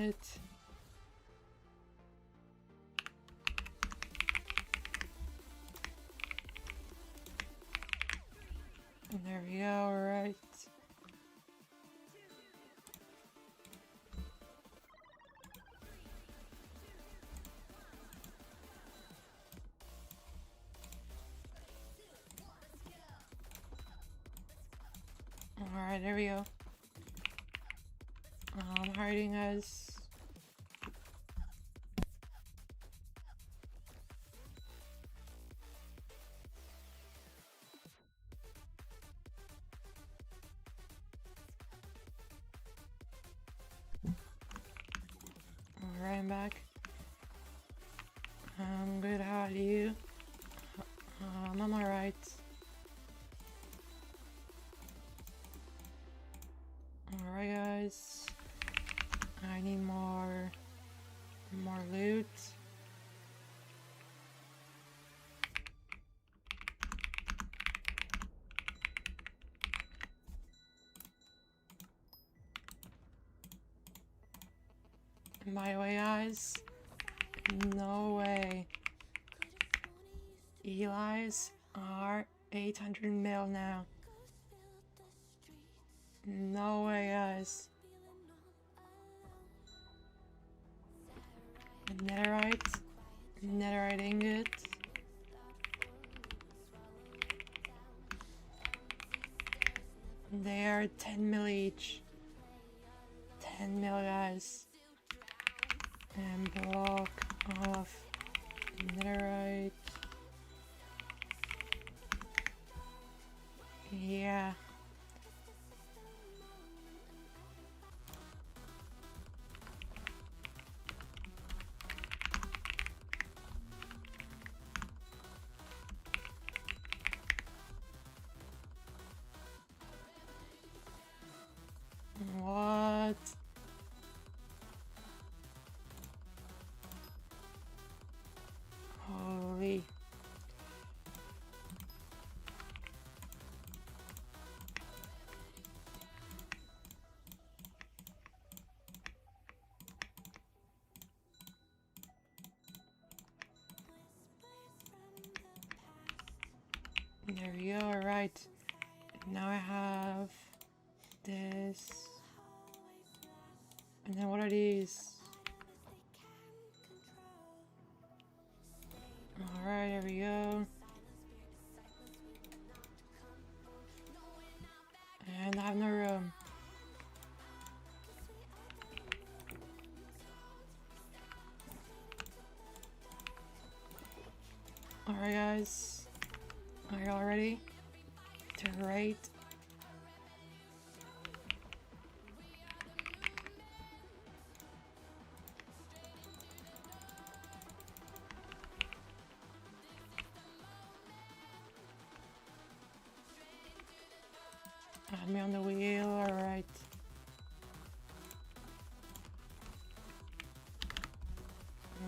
it. And there we go, alright. Alright, there we go. I'm hiding us. Alright, I'm back. I'm good, how are you? I'm alright. Alright guys, I need more loot. And by the way guys, no way. Eli's are 800 mil now. No way guys. Netherite ingot. They are 10 mil each. 10 mil guys. And block of netherite. Yeah. What? Holy. There we go, alright. Now I have this. And then what are these? Alright, there we go. And I have no room. Alright guys. Are y'all ready to rate? Add me on the wheel, alright.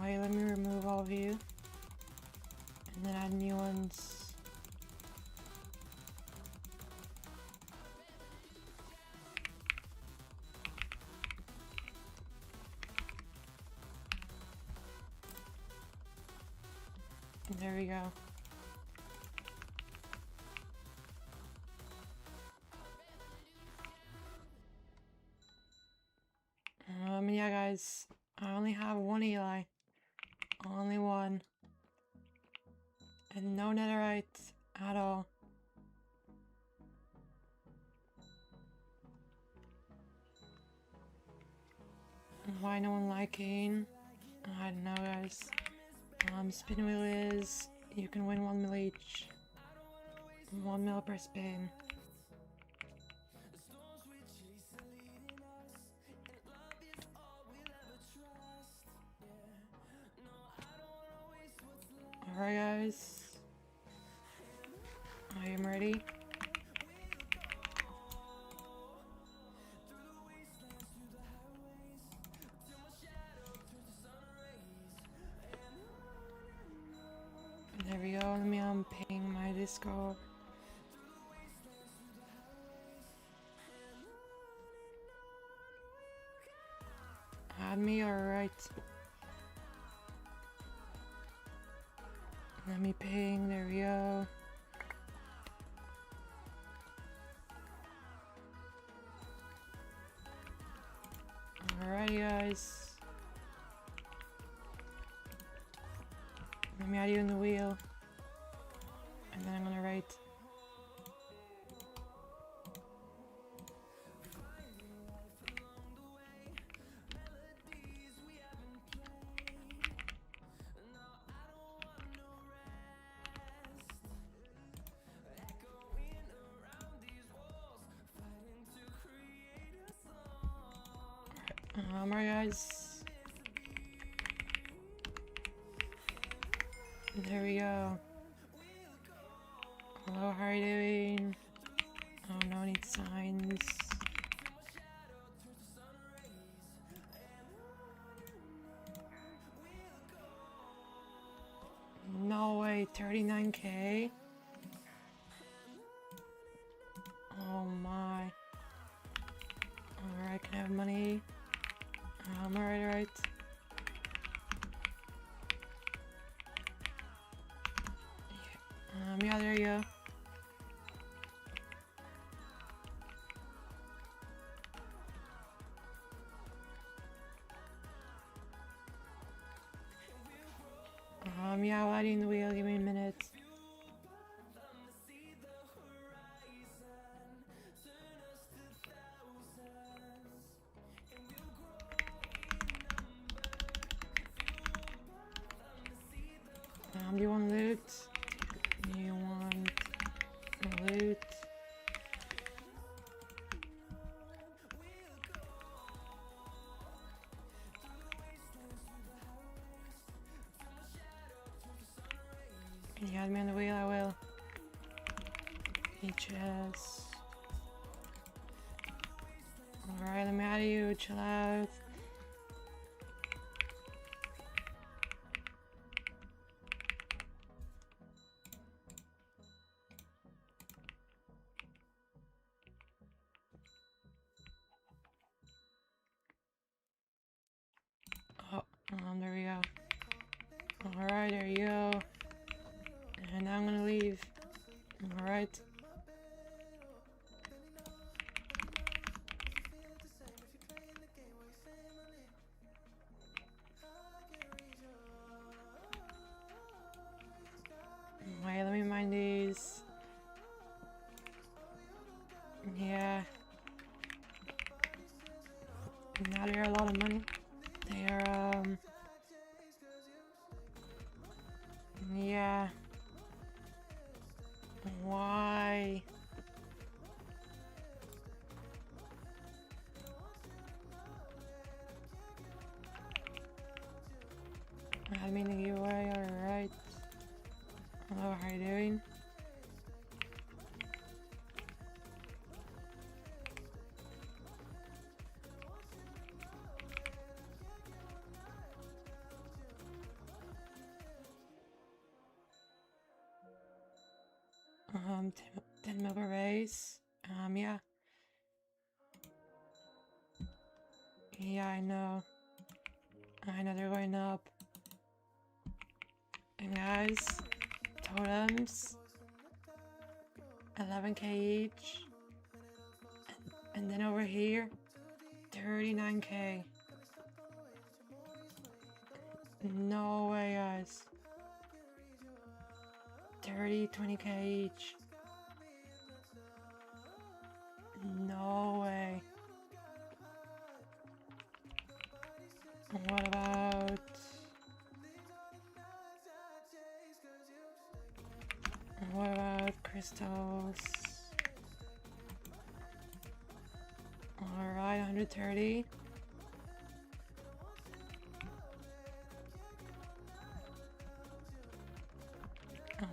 Wait, let me remove all of you. And then add new ones. And there we go. Yeah guys, I only have one Eli. Only one. And no netherite at all. Why no one liking? I don't know guys. Spin wheel is, you can win 1 mil each. 1 mil per spin. Alright guys, I am ready. There we go, let me ping my Discord. Add me, alright. Let me ping, there we go. Alrighty guys. Let me add you in the wheel. And then I'm gonna write. Alright guys. There we go. Hello, how are you doing? Oh, no need signs. No way, 39k? Oh my. Alright, can I have money? Alright. Yeah, there you go. Yeah, I'll add you in the wheel, give me a minute. Do you want loot? Do you want loot? Can you add me on the wheel? I will. Peaches. Alright, let me add you. Chill out. Oh, there we go. Alright, there you go. And now I'm gonna leave. Alright. Wait, let me mind these. Yeah. Now they're a lot of money. They are, yeah. Why? I mean, the giveaway, alright. Hello, how are you doing? Um, 10 mil per race. Yeah. Yeah, I know. I know they're going up. And guys, totems, 11k each. And then over here, 39k. No way, guys. 20k each. No way. What about... What about crystals? Alright, 130.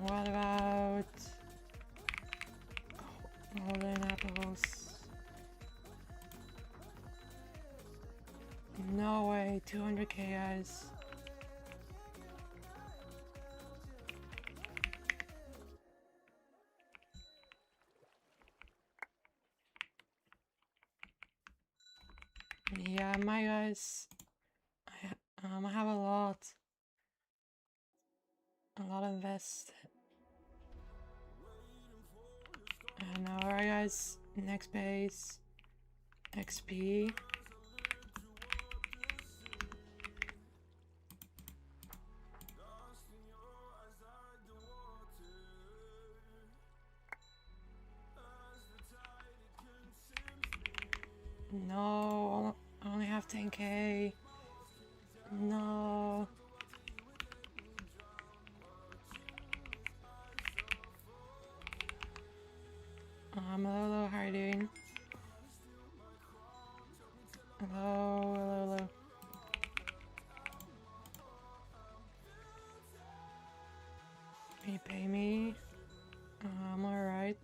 What about golden apples? No way, 200k guys. Yeah, my guys. I have a lot invested. And alright guys, next base, XP. No, I only have 10k. No. Hello, how are you doing? Hello. Can you pay me? I'm alright.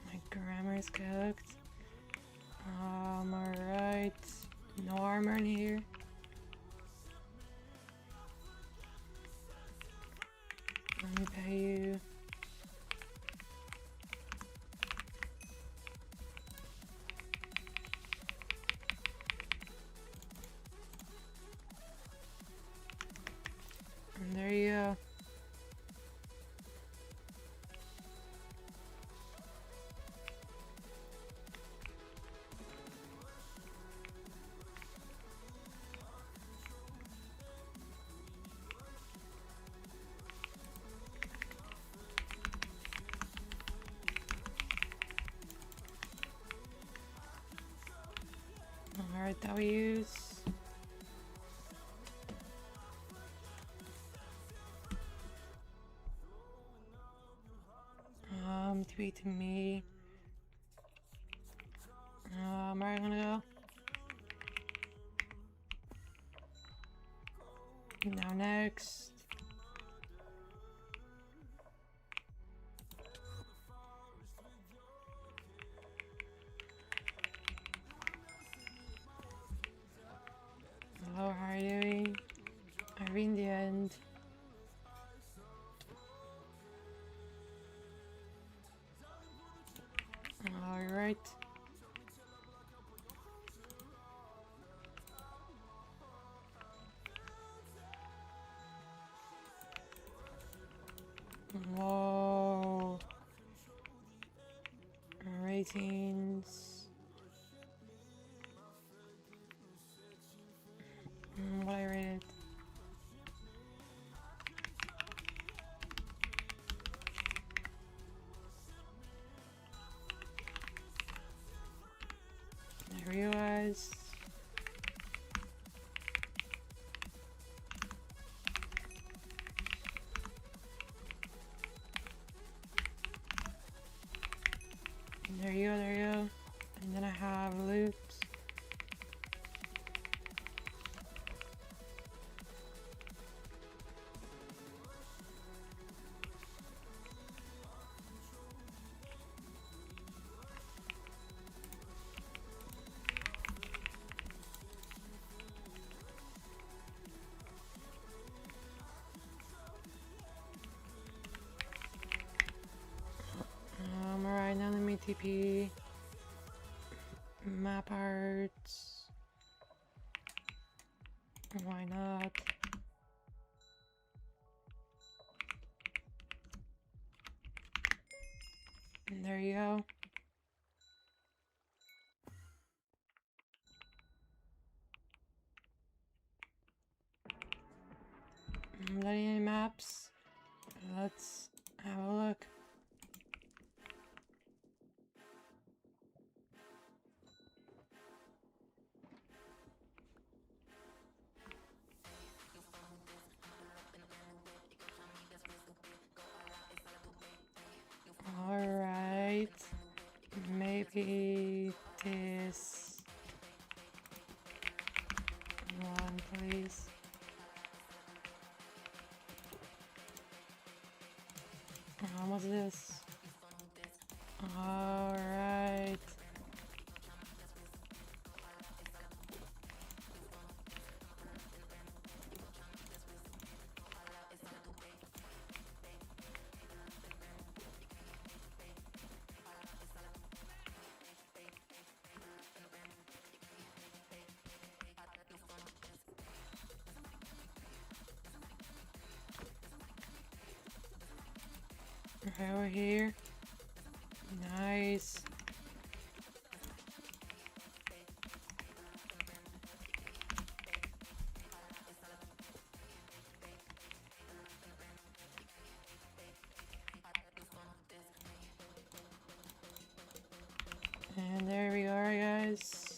My grammar is cooked. I'm alright. No armor in here. Let me pay you. And there you go. Alright, that we use. Tweet to me. Where am I gonna go? Now next. Hello, how are you doing? Are we in the end? Alright. Whoa. Ratings. What I rated? I realized. There you go. And then I have loot. Alright, now let me TP. Map arts. Why not? And there you go. Letting in maps. Let's have a look. Alright. Maybe this one, please. What's this? Alright. Right over here. Nice. And there we are, guys.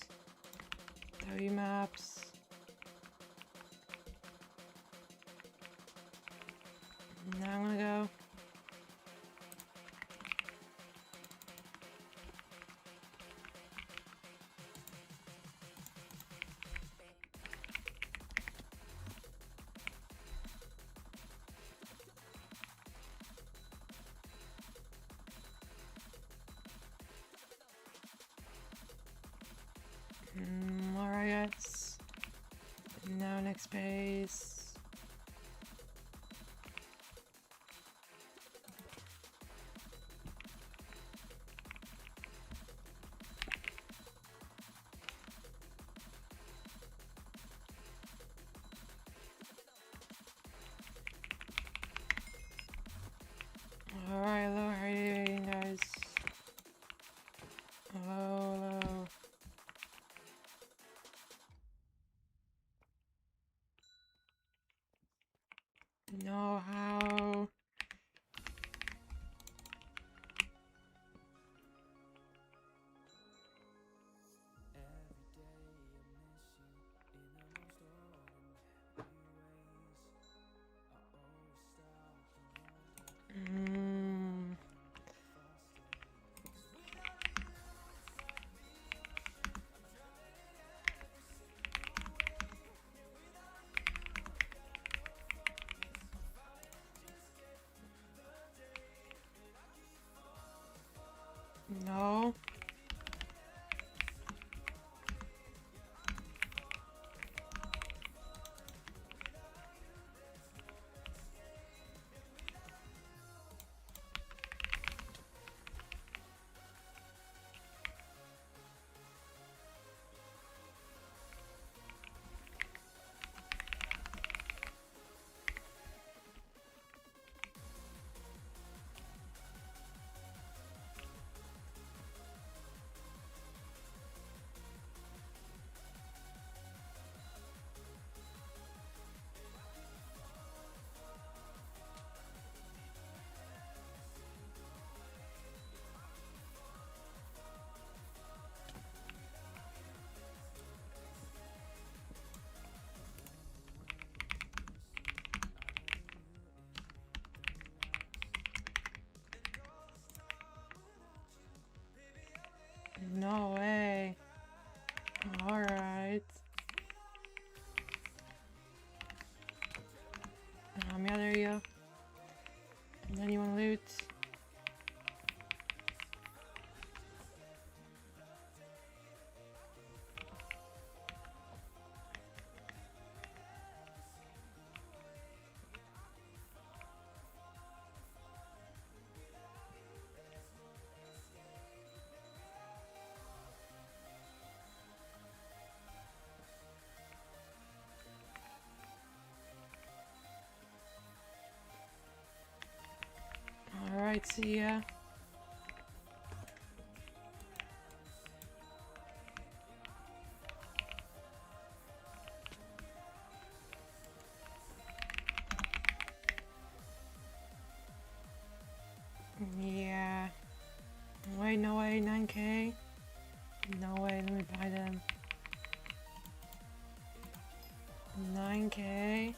W maps. Now I'm gonna go. Alright, guys. Now next base. Alright, hello, how are you doing, guys? Hello, hello. No, how? No. No way. Alright. Yeah, there you go. And then you want loot. Alright, see ya. Yeah. Wait, no way, 9K? No way, let me buy them. 9K?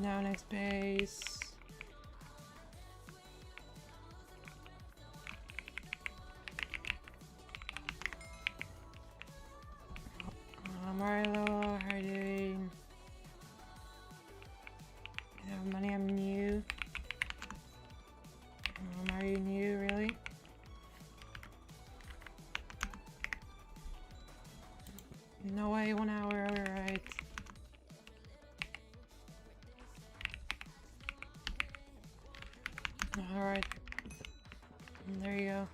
Now next base. Marlo, how are you doing? You have money, I'm new. Are you new, really? No way, 1 hour, alright. Alright. There you go.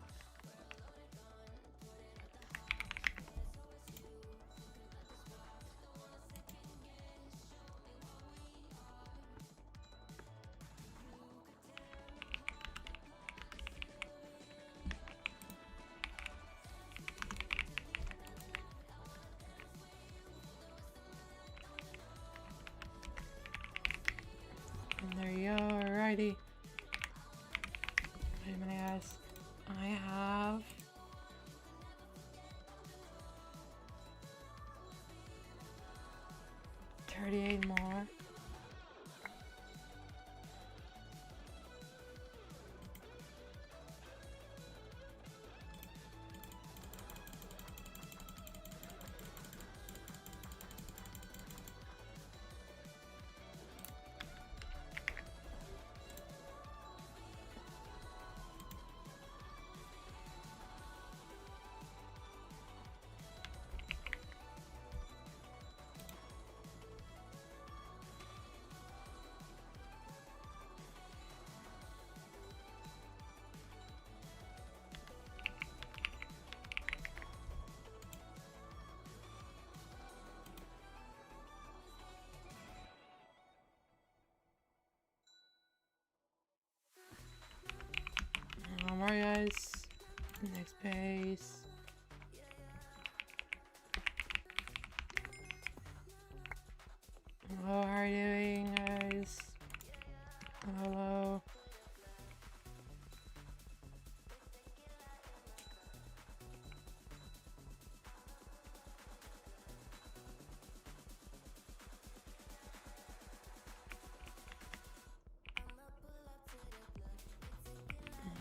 There you go, alrighty. Wait a minute, guys. I have 38 more. Alright guys, next base. Hello, how are you doing guys? Hello.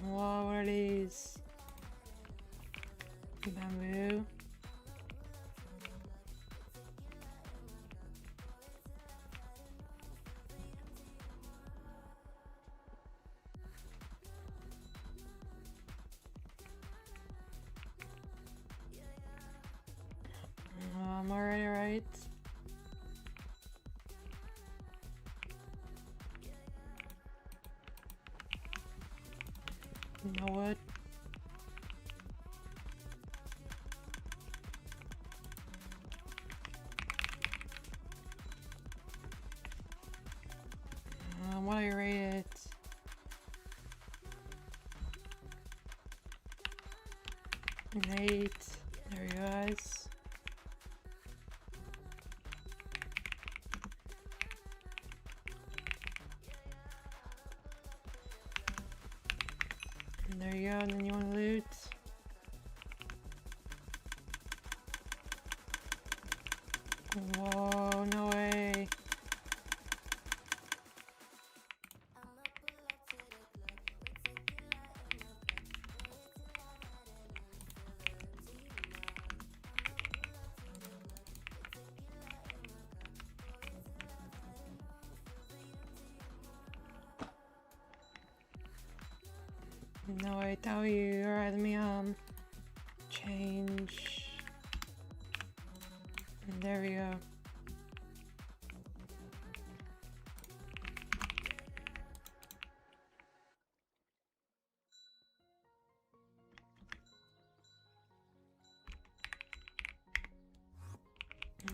Whoa, what are these? Bamboo. I'm already right. You know what? What I rate it? An 8. There you guys. And there you go, and then you want to loot. Whoa, no way. No, I tell you, alright, let me change. And there we go.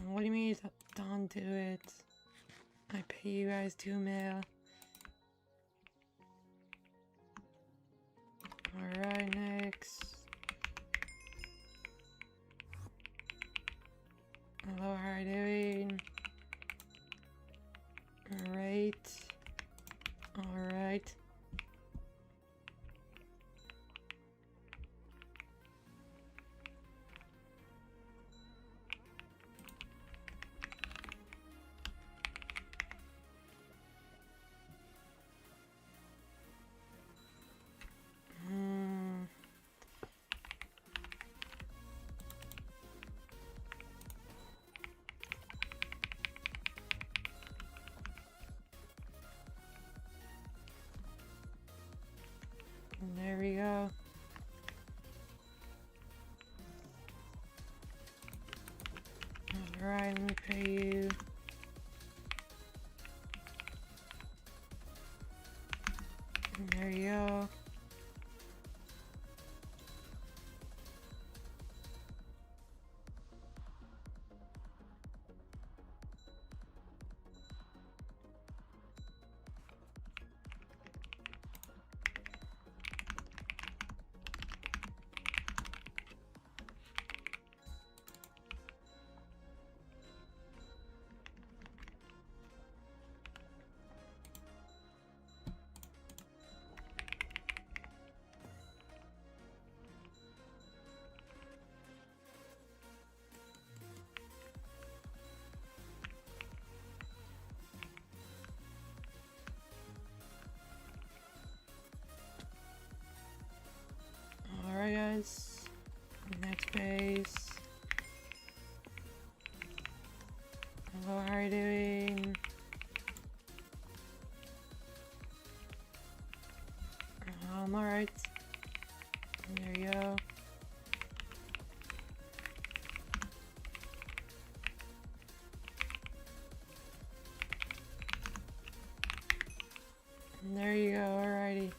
What do you mean don't do it? I pay you guys 2 mil. Alright, next. Hello, how are you doing? Alright. Alright. There we go. Alright, let me pay you. There you go. Alright guys, next base. Hello, how are you doing? I'm alright. There you go. There you go, alrighty.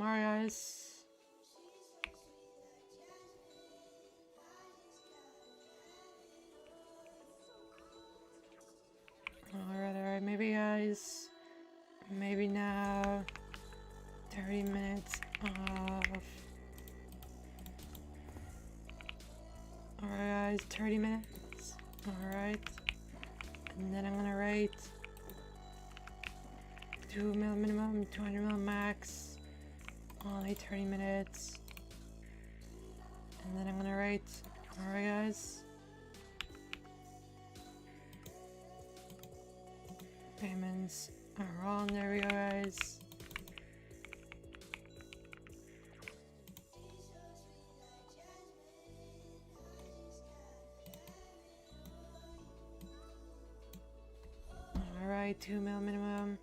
Alright guys. Alright, maybe guys. Maybe now 30 minutes of... Alright guys, 30 minutes. Alright. And then I'm gonna rate 2 mil minimum, 200 mil max. Only 30 minutes. And then I'm gonna rate. Alright guys. Payments are on. There we go guys. Alright, 2 mil minimum.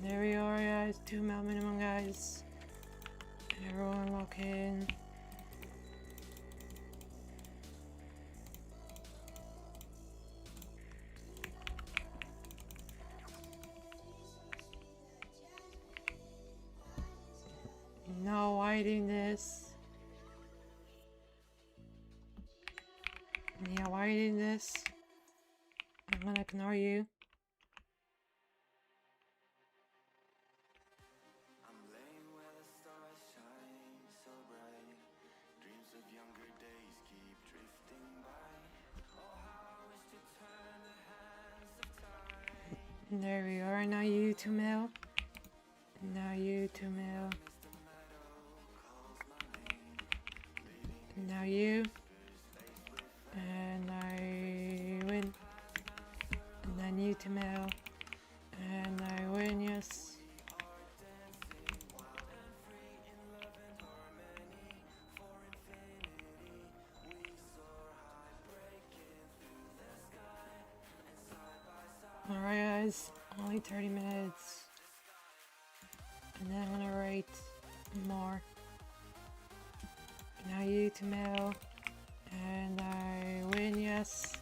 There we are guys, 2 mil minimum guys. Everyone lock in. No, why are you doing this? Yeah, why are you doing this? I'm gonna ignore you. There we are, now you 2 mil. Now you 2 mil. Now you. And I win. And then you 2 mil. And I win, yes. Alright guys, only 30 minutes. And then I'm gonna rate more. Now you 2 mil. And I win, yes.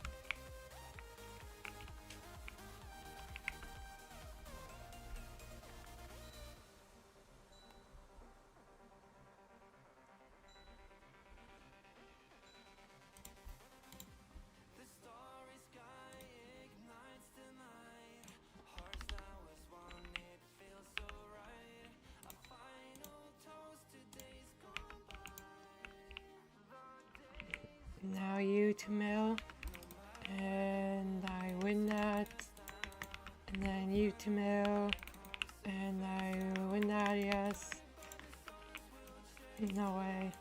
No way.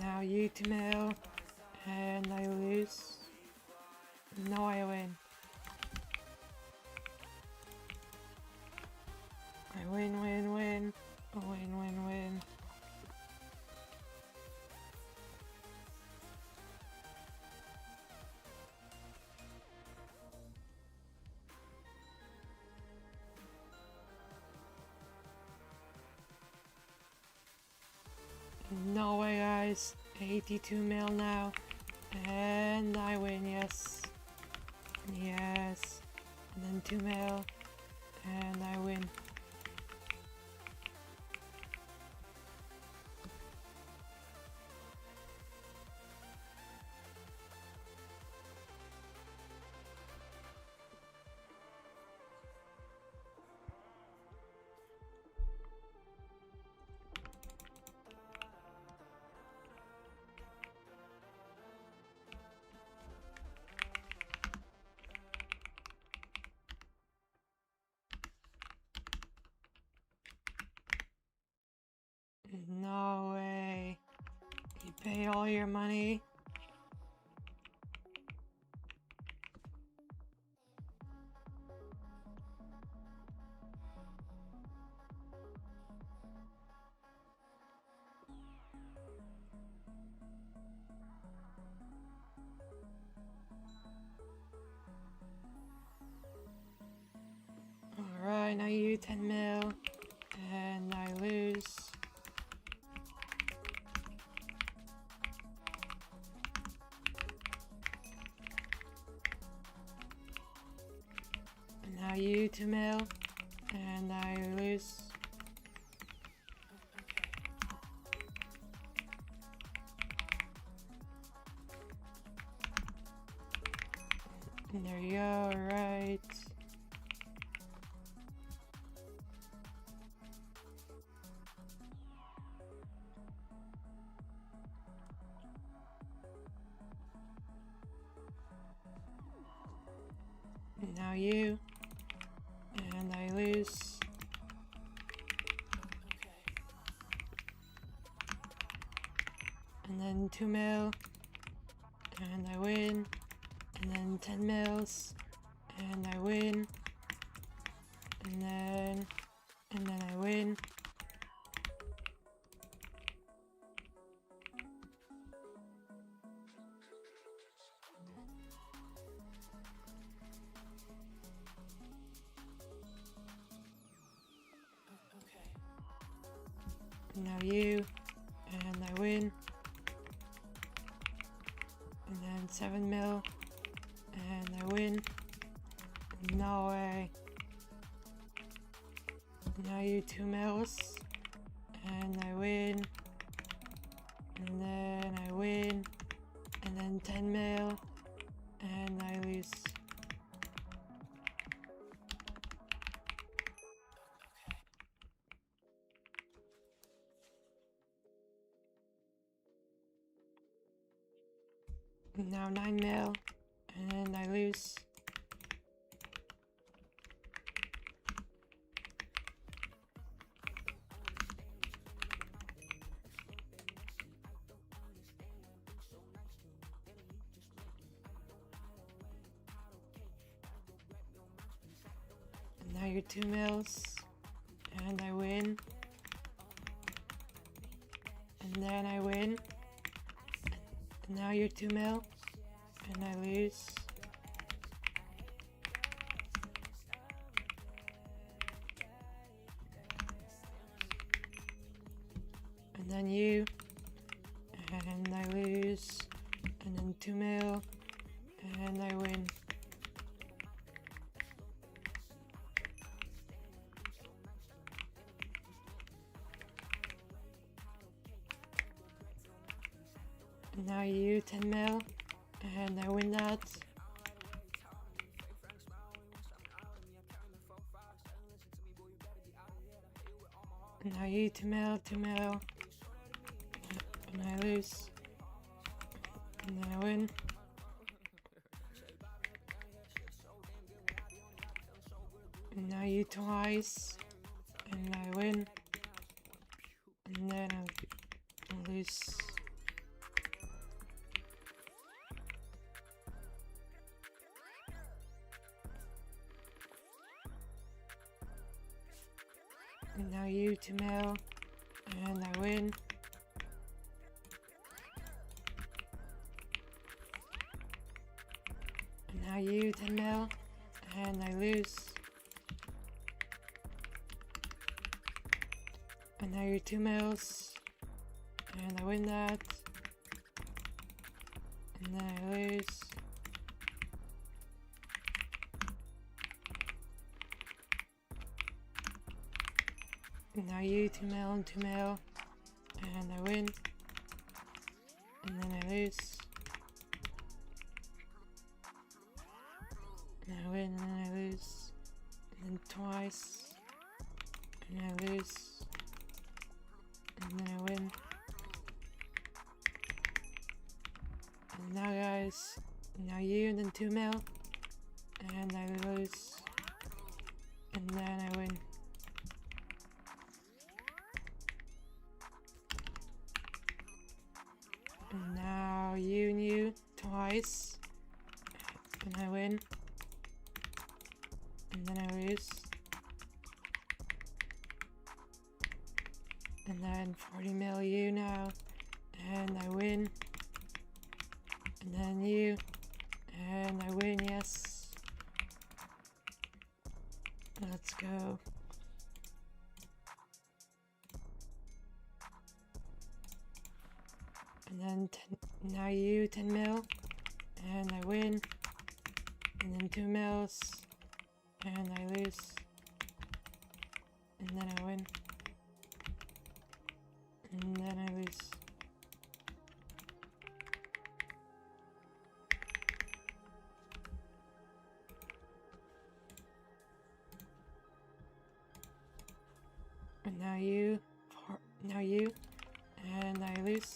Now you to mail, and I lose. No, I win. I win, win, win. Win, win, win. No way, guys. 82 mil now. And I win, yes. Yes. And then 2 mil. And I win. No way. You paid all your money? Alright, now you 10 mil. And I lose. And now you 2 mil. And I lose. And there you go, right. And now you. And I lose. And then 2 mil. And I win. And then 10 mils. And I win. And then I win. And now you. And I win. And then 7 mil. And I win. No way. Now you 2 mils. And I win. And then I win. And then 10 mil. And I lose. Now 9 mil. And I lose. And now you're 2 mils. And I win. And then I win. And now you're 2 mil. And I lose. And then you. And I lose. And then 2 mil. And I win. And now you 10 mil. And I win that. And now you 2 mil. And I lose. And then I win. And now you twice. And I win. And then I lose. And now you 2 mil. And I win. And now you 10 mil. And I lose. And now you're 2 mils. And I win that. And then I lose. And now you 2 mil and 2 mil. And I win. And then I lose. And I win and then I lose. And then twice. And I lose. And then I win. And now guys, now you and then 2 mil. And I lose. And then I win. And now you and you twice. And I win. And then I lose. And then 40 mil you now. And I win. And then you. And I win, yes. Let's go. And then now you 10 mil. And I win. And then 2 mils. And I lose. And then I win. And then I lose. And now you, and I lose.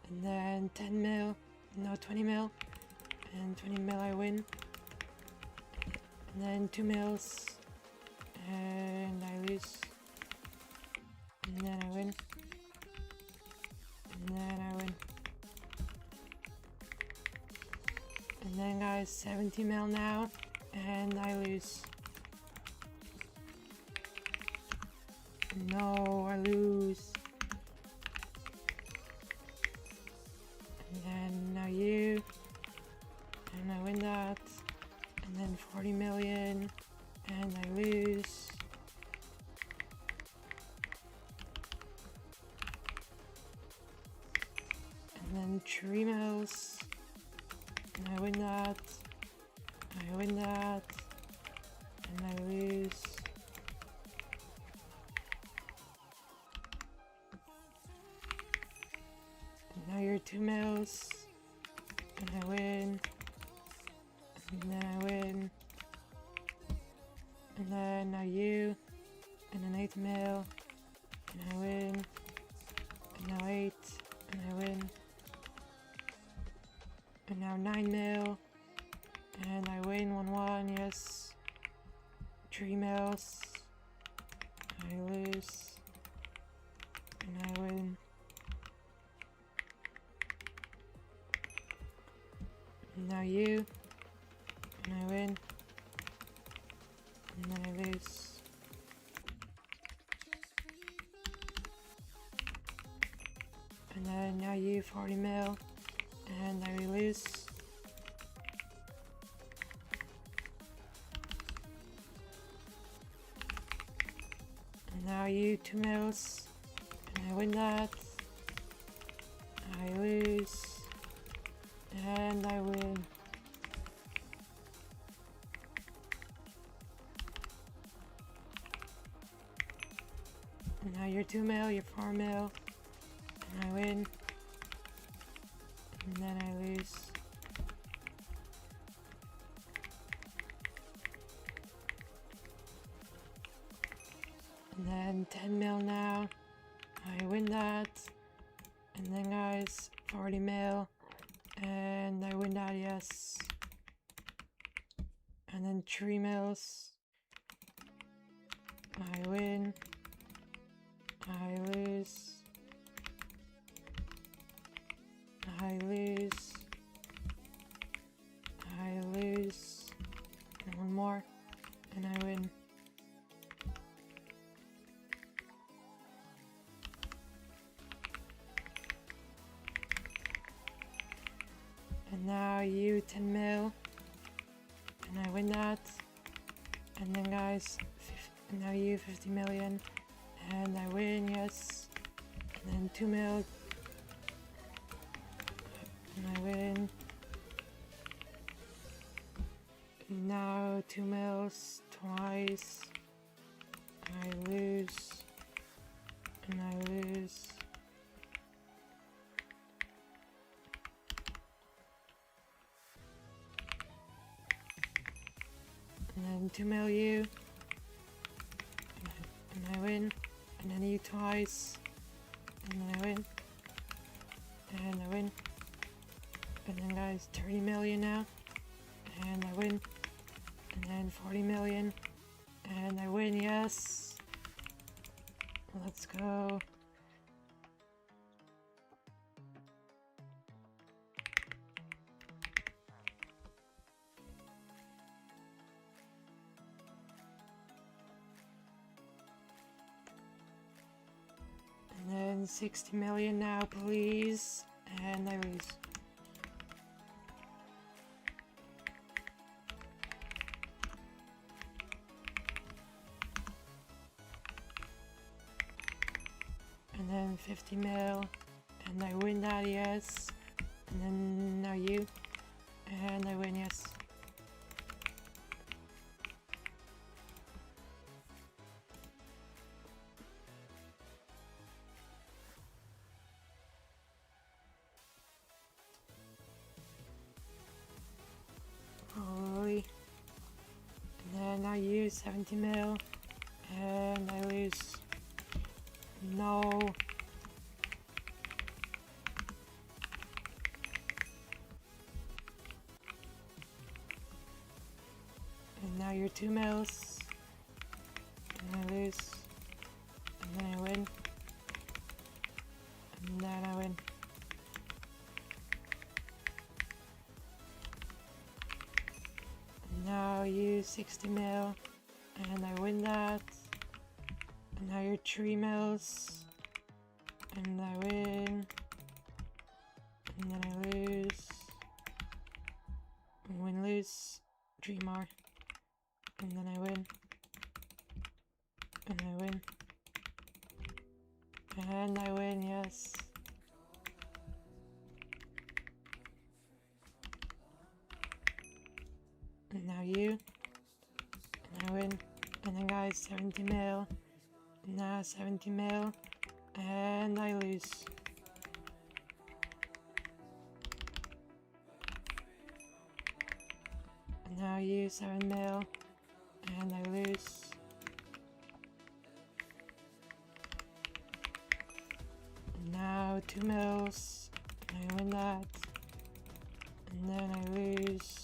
And then 10 mil, no 20 mil, and 20 mil I win. And then 2 mils, and I lose. And then I win. And then I win. And then guys, 70 mil now, and I lose. No, I lose. And then now you, and I win that. And then 40 million, and I lose. And then 3 mils, and I win that. I win that, and I lose. And now you're 2 mils, and I win. And then I win. And then now you, and an 8 mil, and I win. And now 8, and I win. And now 9 mil, and I win 1-1, yes. 3 mils, I lose, and I win. And now you, and I win, and then I lose. And then now you 40 mil, and I lose. And now you 2 mils, and I win that. I lose, and I win. And now you're 2 mil, you're 4 mil, and I win. And then I lose. And then 10 mil now. I win that. And then guys, 40 mil. And I win that, yes. And then 3 mils. I win. I lose. I lose. I lose. And one more. And I win. And now you 10 mil. And I win that. And then guys, now you 50 million. And I win, yes. And then 2 mil. And I win. And now 2 mils twice. I lose. And I lose. And then 2 mil you. And I win. And then you twice. And then I win. And I win. And then guys, 30 million now. And I win. And then 40 million. And I win, yes. Let's go. And then 60 million now, please. And I lose. And then 50 mil. And I win that, yes. And then now you. And I win, yes. Holy. And then I use 70 mil. And I lose. No. And now you're 2 mils. And I lose. And then I win. And then I win. And now you 60 mil. And I win that. And now you're 3 mils. And I win. And then I lose. And win, lose. 3 more. And then I win. And I win. And I win, yes. And now you. And I win. And then guys, 70 mil. And now 70 mil. And I lose. And now you 7 mil. And I lose. And now 2 mils. And I win that. And then I lose.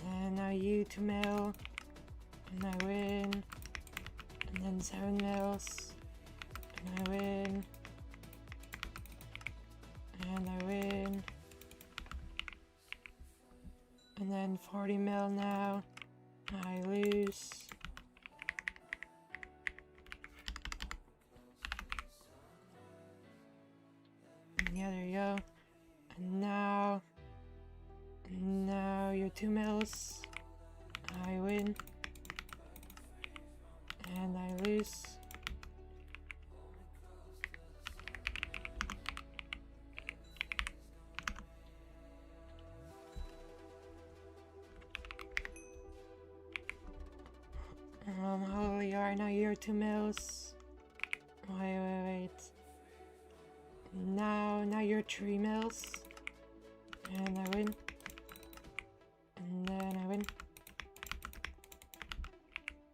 And now you 2 mil. And I win. And then 7 mils. And I win. And I win. And then 40 mil now. I lose. And yeah, there you go. And now you're 2 mils. I win. And I lose. Holy are now you're 2 mils. Wait. Now you're 3 mils. And I win. And then I win.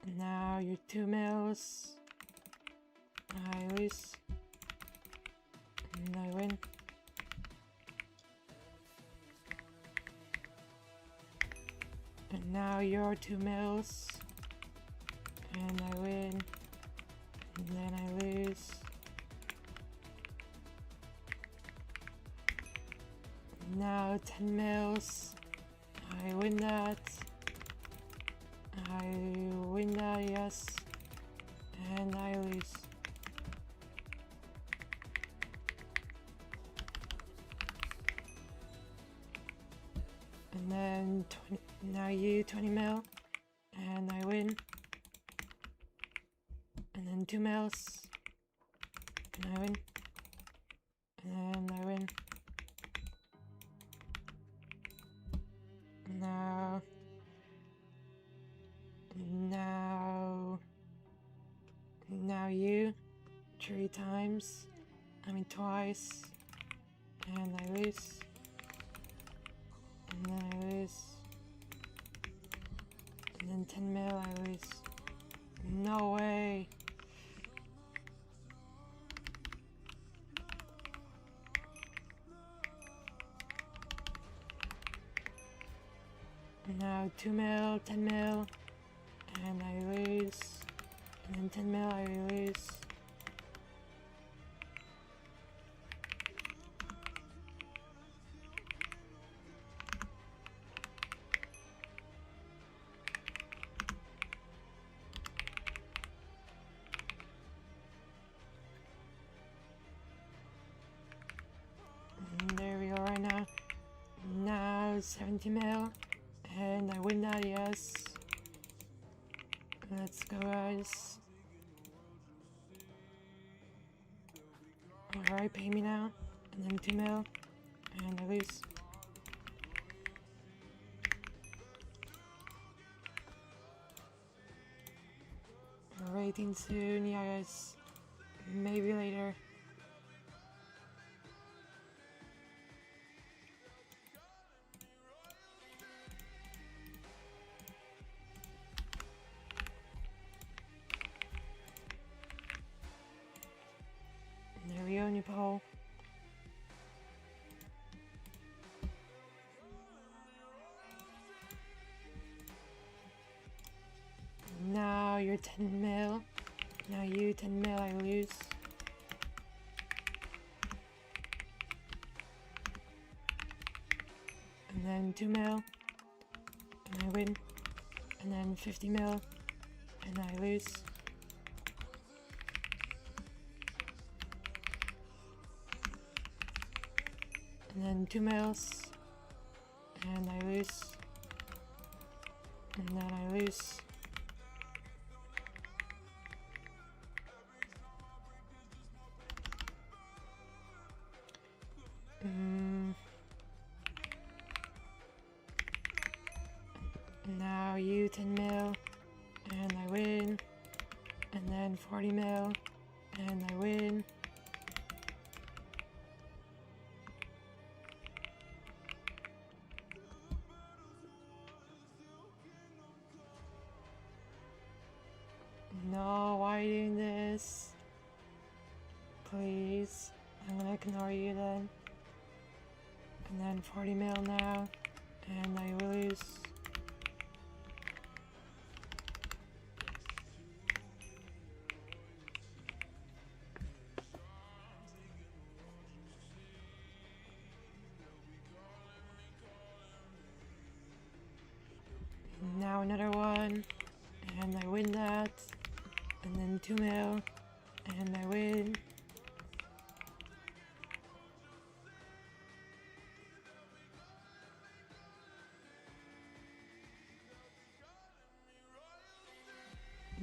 And now you're 2 mils. I lose. And I win. And now you're 2 mils. And I win. And then I lose. Now 10 mils. I win that. I win that, yes. And I lose. And then 20, now you 20 mil. And I win. And then 2 mils. And I win. And I win. Now you 3 times. I mean twice. And I lose. And then I lose. And then 10 mil I lose. No way. Now 2 mil, 10 mil, and I lose. And then 10 mil I lose. And there we go right now. Now 70 mil. And I win that, yes. Let's go, guys. Alright, pay me now. And then 2 mil. And I lose. Rating soon, yeah, guys. Maybe later. There we go, new poll. Now you're 10 mil. Now you 10 mil, I lose. And then 2 mil. And I win. And then 50 mil. And I lose. And then 2 mils. And I lose. And then I lose. Now you 10 mil. And I win. And then 40 mil. And I win. No, why are you doing this? Please. I'm gonna ignore you then. And then 40 mil now. And I lose. Now another one. And I win that. And then 2 mil. And I win.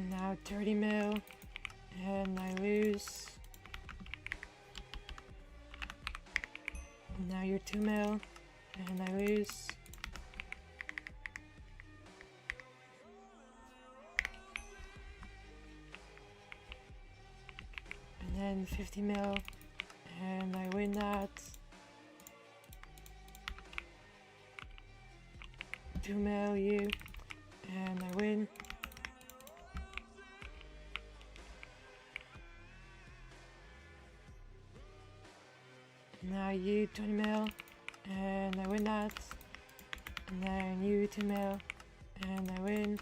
Now 30 mil. And I lose. And now you're 2 mil. And I lose. And then 50 mil. and I win that. 2 mil you, and I win. Now you 20 mil, and I win that. And then you 2 mil, and I win.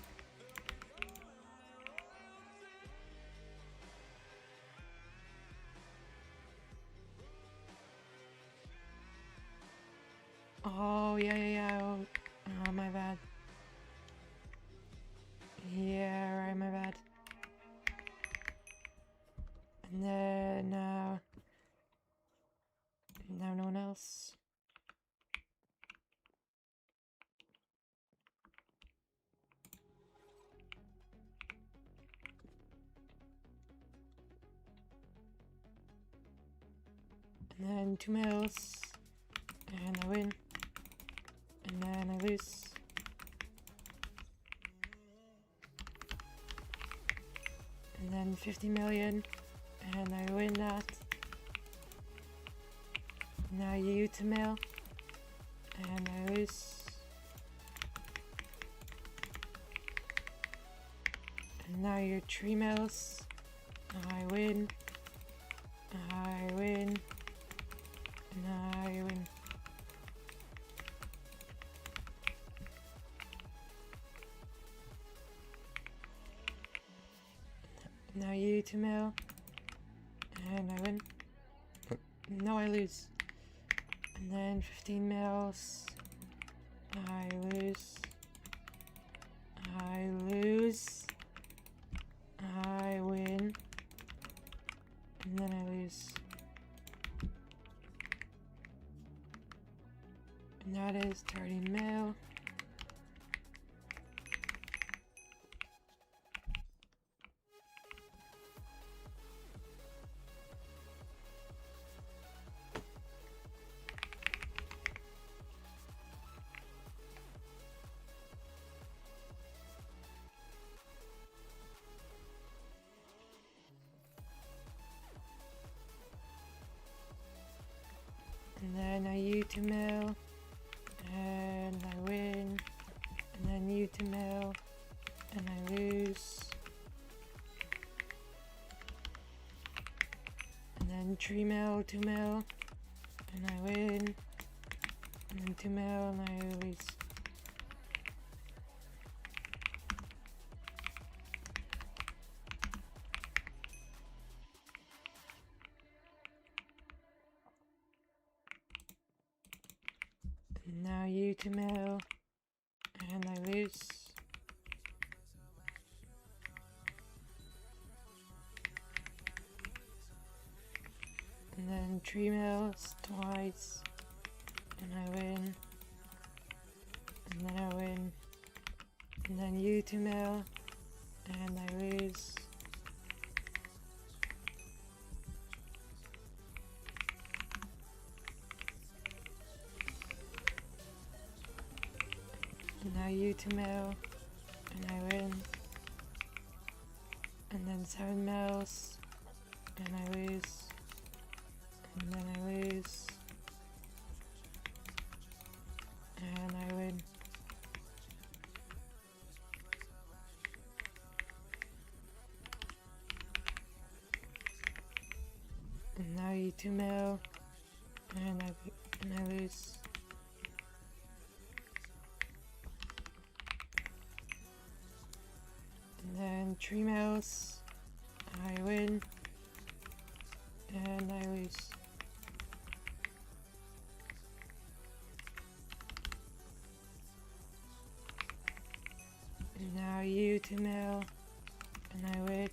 Oh, yeah. Oh, my bad. Yeah, right, my bad. And then, now no one else. And then 2 mils, and I win. And then I lose. And then 50 million, and I win that. Now you 2 mil, and I lose. And now you're 3 mils, I win. I win. And I win. Now you 2 mil, and I win. No, I lose. And then 15 mils, I lose. I lose. I win. And then I lose. And that is 30 mil. And then I you 2 mil, and I win. And then you 2 mil, and I lose. And then 3 mil, 2 mil, and I win. And then 2 mil, and I lose. And now you 2 mil, and I lose. And then 3 mils twice, and I win. And then I win. And then you 2 mil, and I lose. And now you 2 mil, and I win. And then 7 mils, and I lose. And then I lose. And I win. And now you 2 mil, and I lose. And then 3 mils, I win, and I lose. And now you 2 mil, and I win.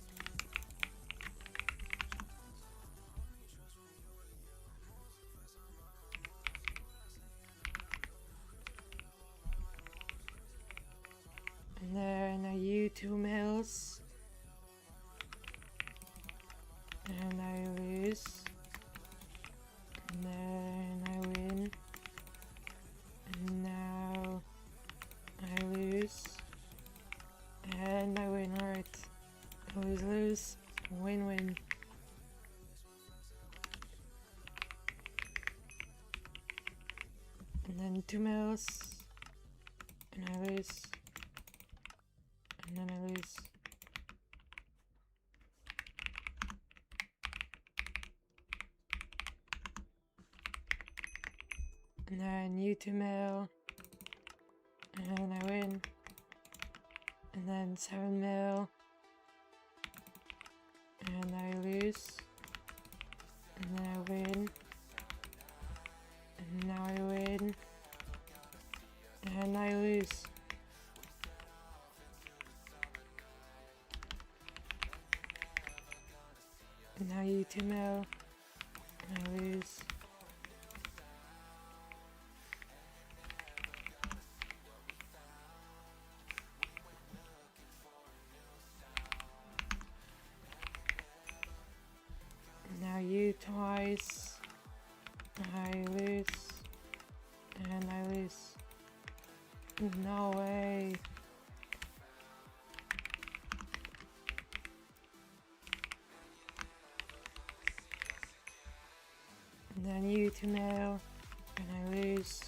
And then I you 2 mils, and I lose. and then 2 mils, and I lose, and then I lose. And then you 2 mil, and I win. And then 7 mil, and I lose. And then I win. And now I win. And I lose. And now you 2 mil, and I lose. Now you twice, I lose, and I lose. No way. And then you 2 mil, and I lose.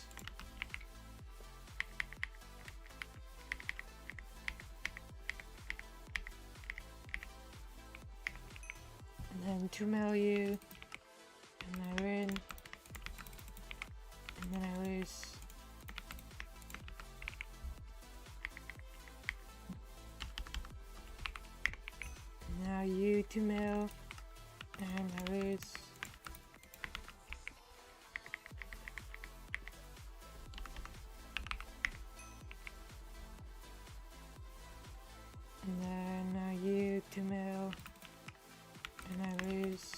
And then 2 mil you, and I win. And then I lose. And now you 2 mil, and I lose. And then now you 2 mil, and I lose.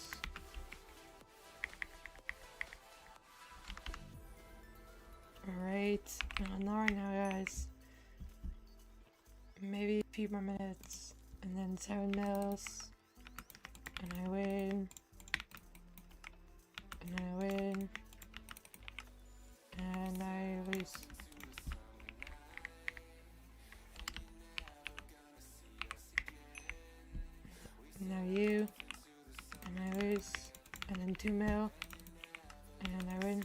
Alright, not right now guys. Maybe a few more minutes, and then 7 mils, and I win. And I win. And I lose. Now you, and I lose, and then 2 mil, and I win.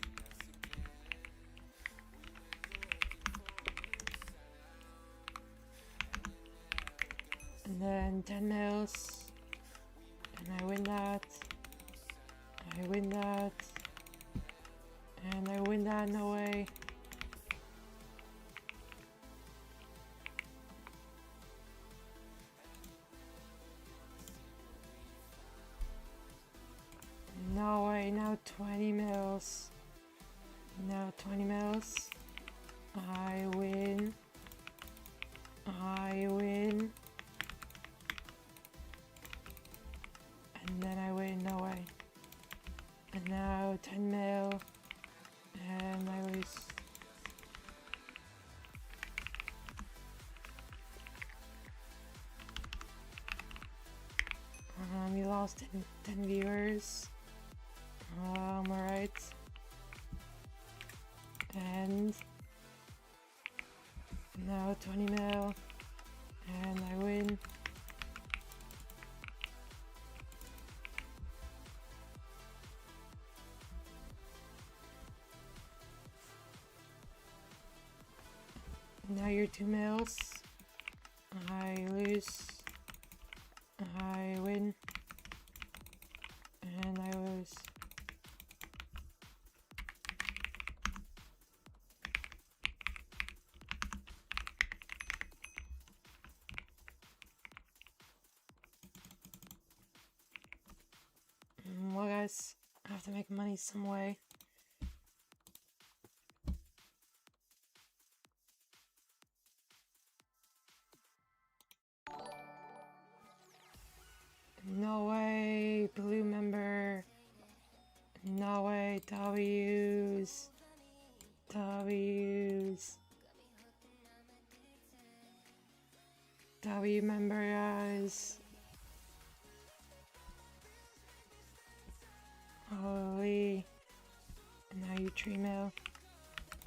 And then 10 mils, and I win that. I win that. And I win that, no way. No way, now 20 mils. Now 20 mils. I win. I win. And then I win, no way. And now 10 mil. And I lose. We lost 10 viewers. Alright. And now 20 mil, and I win. Now you're 2 mils, I lose, I win, and I lose. Well guys, I have to make money some way. No way, blue member. No way, W's. W's. W member, guys. Holy. And now you 3 mil.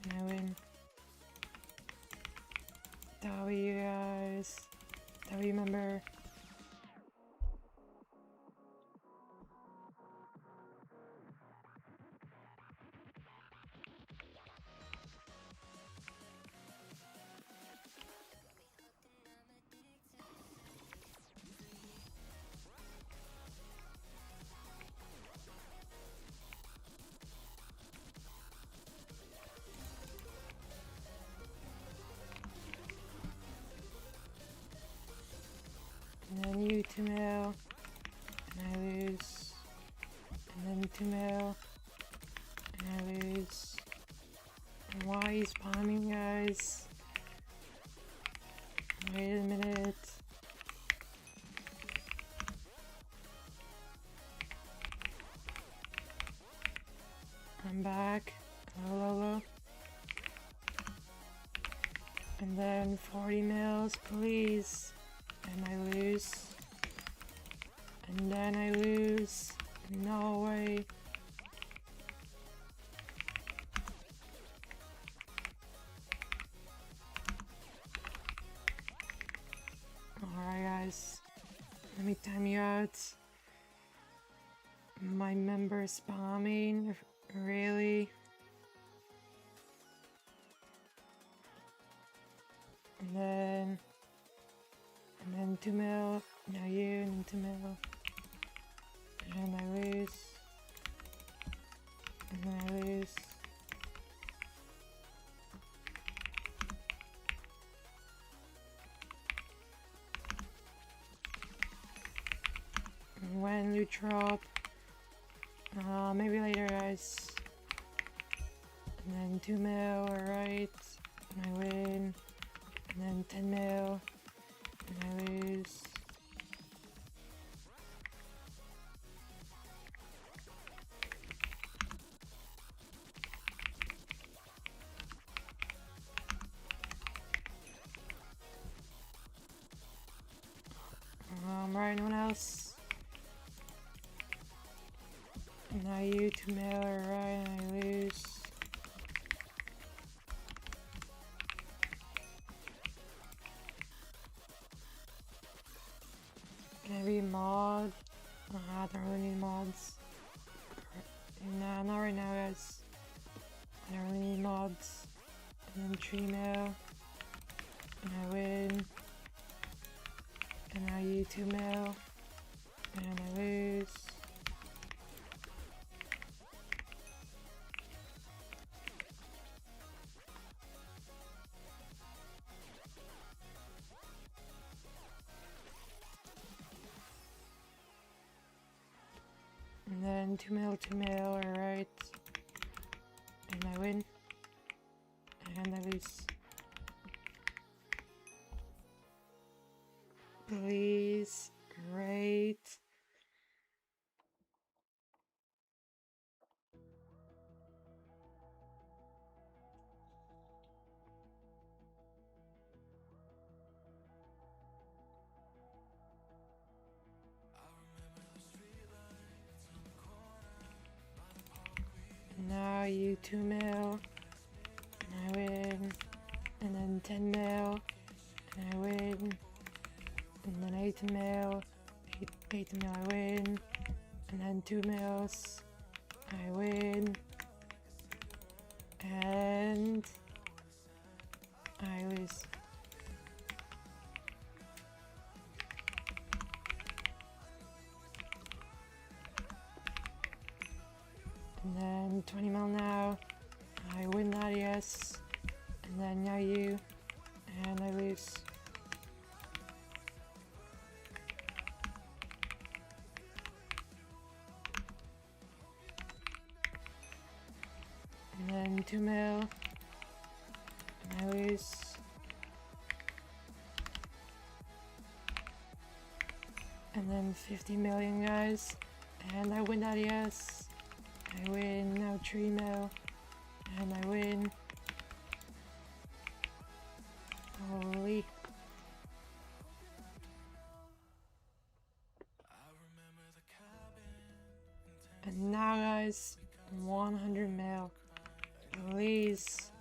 And I win. W, guys. W member. you 2 mil, and I lose, and then 2 mil, and I lose. Why are you spamming, guys? Wait a minute. I'm back. Hello. And then 40 mils, please. And I lose. And then I lose. No way. Alright guys, let me time you out. My member spamming, really? And then 2 mil, now you, and 2 mil. And I lose. And then I lose. When you drop, maybe later, guys. And then 2 mil, alright. And I win. And then 10 mil. And I lose. Right, anyone else? And now you 2 mil, alright, and I lose. Can I be mod? I don't really need mods. Nah, not right now, guys. I don't really need mods. And then 3 mil. And I win. And now you 2 mil. And I lose. And then 2 mil, alright. And I win. And I lose. Please, great. Now you 2 mil, and I win, and then 10 mil, and I win, and then 8 mil, 8 mil, I win, and then 2 mils, I win, and I lose. And then 20 mil now, I win that, yes, and then now you, and I lose. And then 2 mil, and I lose. And then 50 million, guys, and I win that, yes. I win, now 3 mil, and I win. Holy. And now, guys, 100 mil, please,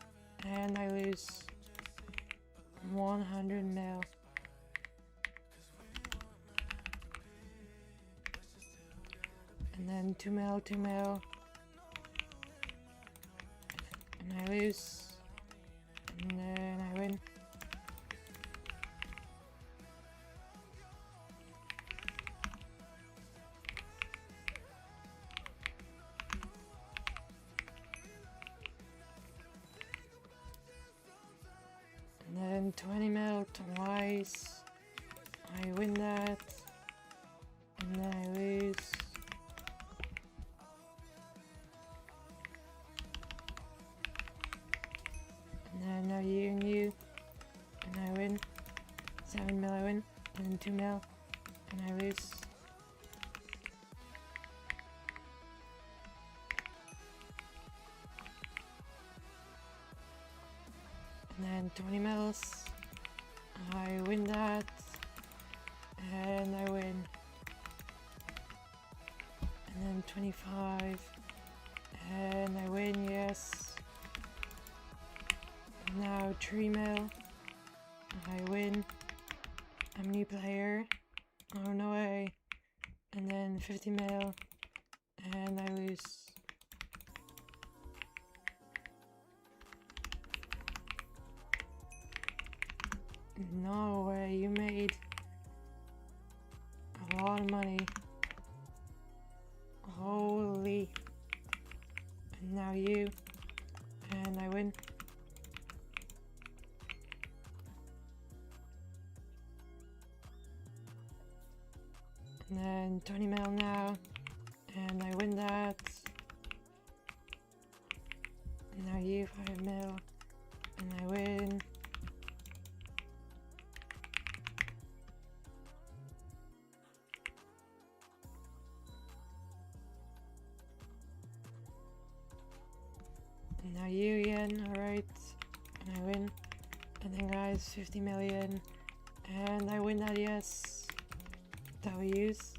and I lose. 100 mil. And then 2 mil, and I lose, and then I win. And then 20 mil twice, I win that, and then I lose. And then now you and you, and I win. 7 mil I win, and then 2 mil, and I lose. And then 20 mils, I win that, and I win. And then 25, and I win, yes. And now 3 mil, I win. I'm new player, oh no way. And then 50 mil, and I lose. No way, you made a lot of money. Holy. And now you, and I win. And then 20 mil now, and I win that. And now you 5 mil, and I win. And now you again, alright, and I win. And then guys, 50 million, and I win that, yes. W's.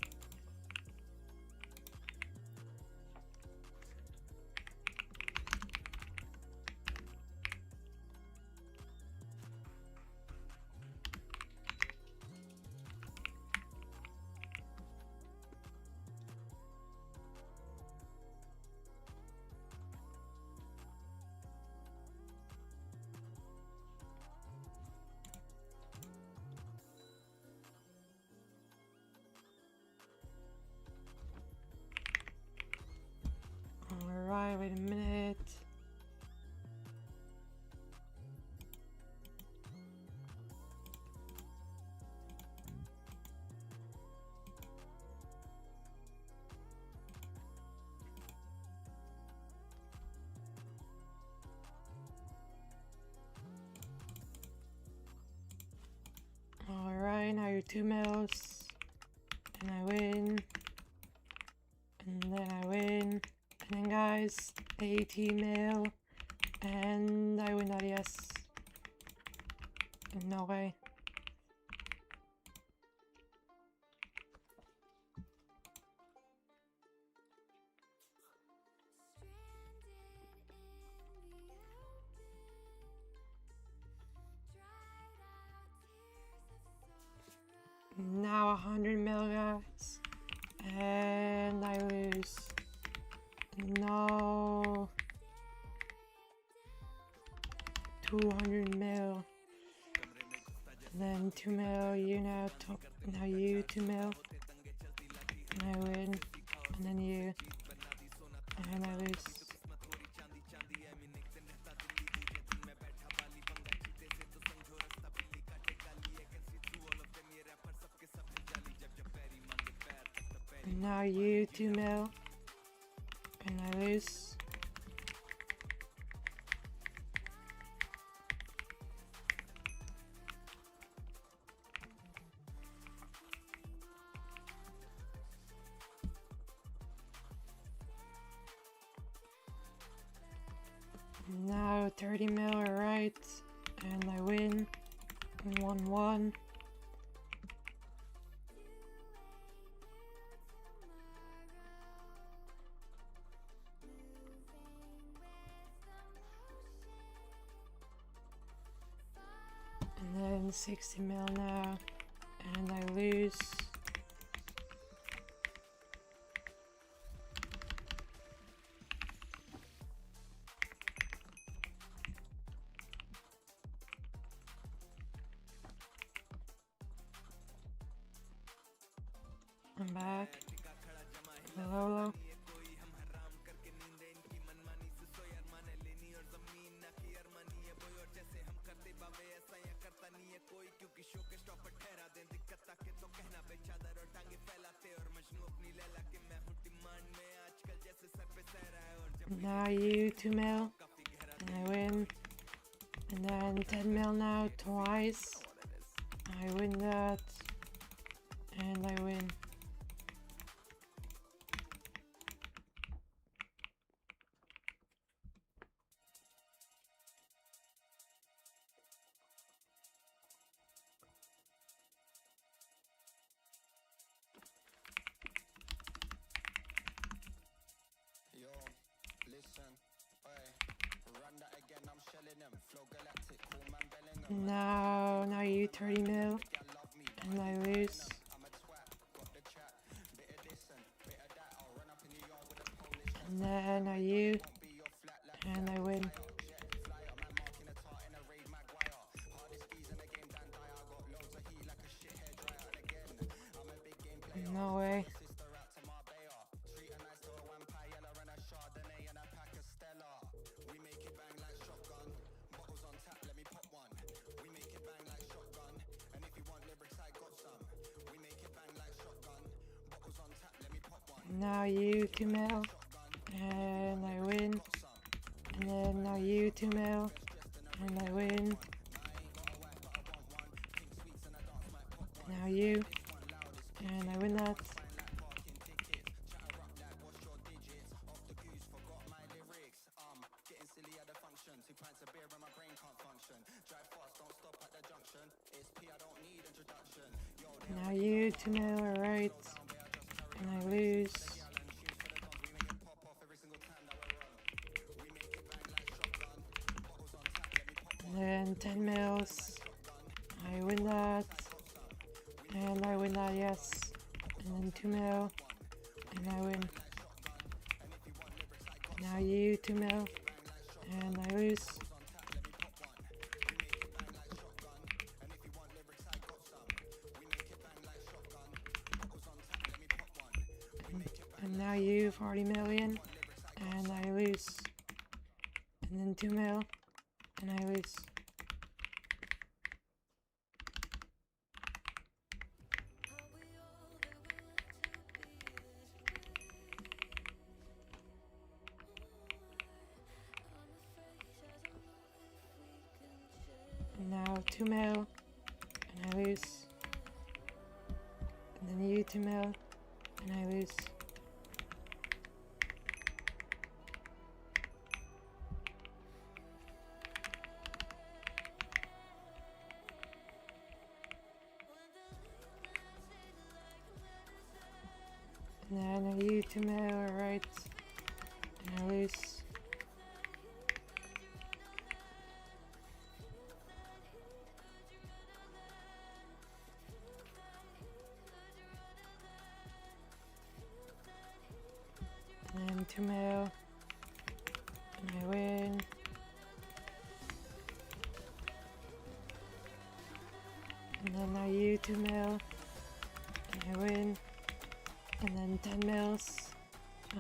Alright, wait a minute. Alright, now you're 2 mils, and I win, and then I win. And then guys, 80 mil, and I win that, yes. No way. Now 100 mil guys, and I lose. No. 200 mil. And then 2 mil, you now top, now you 2 mil. And I win. And then you. And I lose. And now you 2 mil. And I lose. Now 30 mil, alright. And I win. 1-1. And then 60 mil now, and I lose. I'm back. Hello. Now you 2 mil, and I win. And then 10 mil now twice. I win that, and I win. Now you 30 mil, and I lose. And then now you, and I win. No way. Now you 2 mil, and I win. And then now you 2 mil, and I win. Now you, and I win that. Now you 2 mil, alright, and I lose. And then 10 mils, I win that, and I win that, yes. And then 2 mil, and I win. Now you 2 mil, and I lose. And now you 40 million, and I lose. And then 2 mil, and I lose. And now 2 mil, and I lose. And then you 2 mil, and I lose. And then you 2 mil, alright, and I lose. And then 2 mil, and I win. And then now you 2 mil, and I win. And then 10 mils,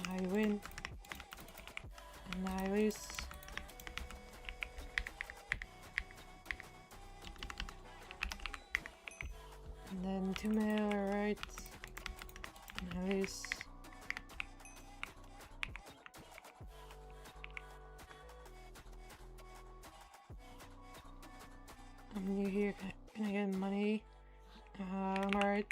I win. And I lose. And then 2 mil, alright, and I lose. I'm new here, can I get money? Alright.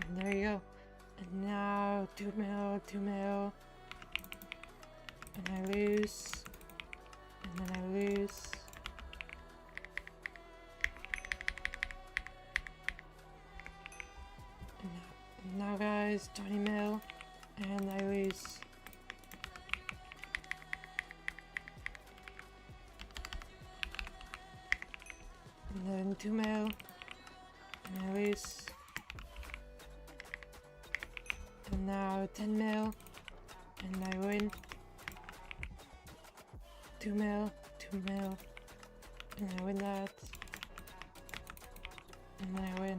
And there you go. And now 2 mil, 2 mil. And I lose. And then I lose. And now guys, 20 mil. And I lose. And then 2 mil. And I lose. And now 10 mil, and I win. 2 mil, 2 mil, and I win that. And then I win.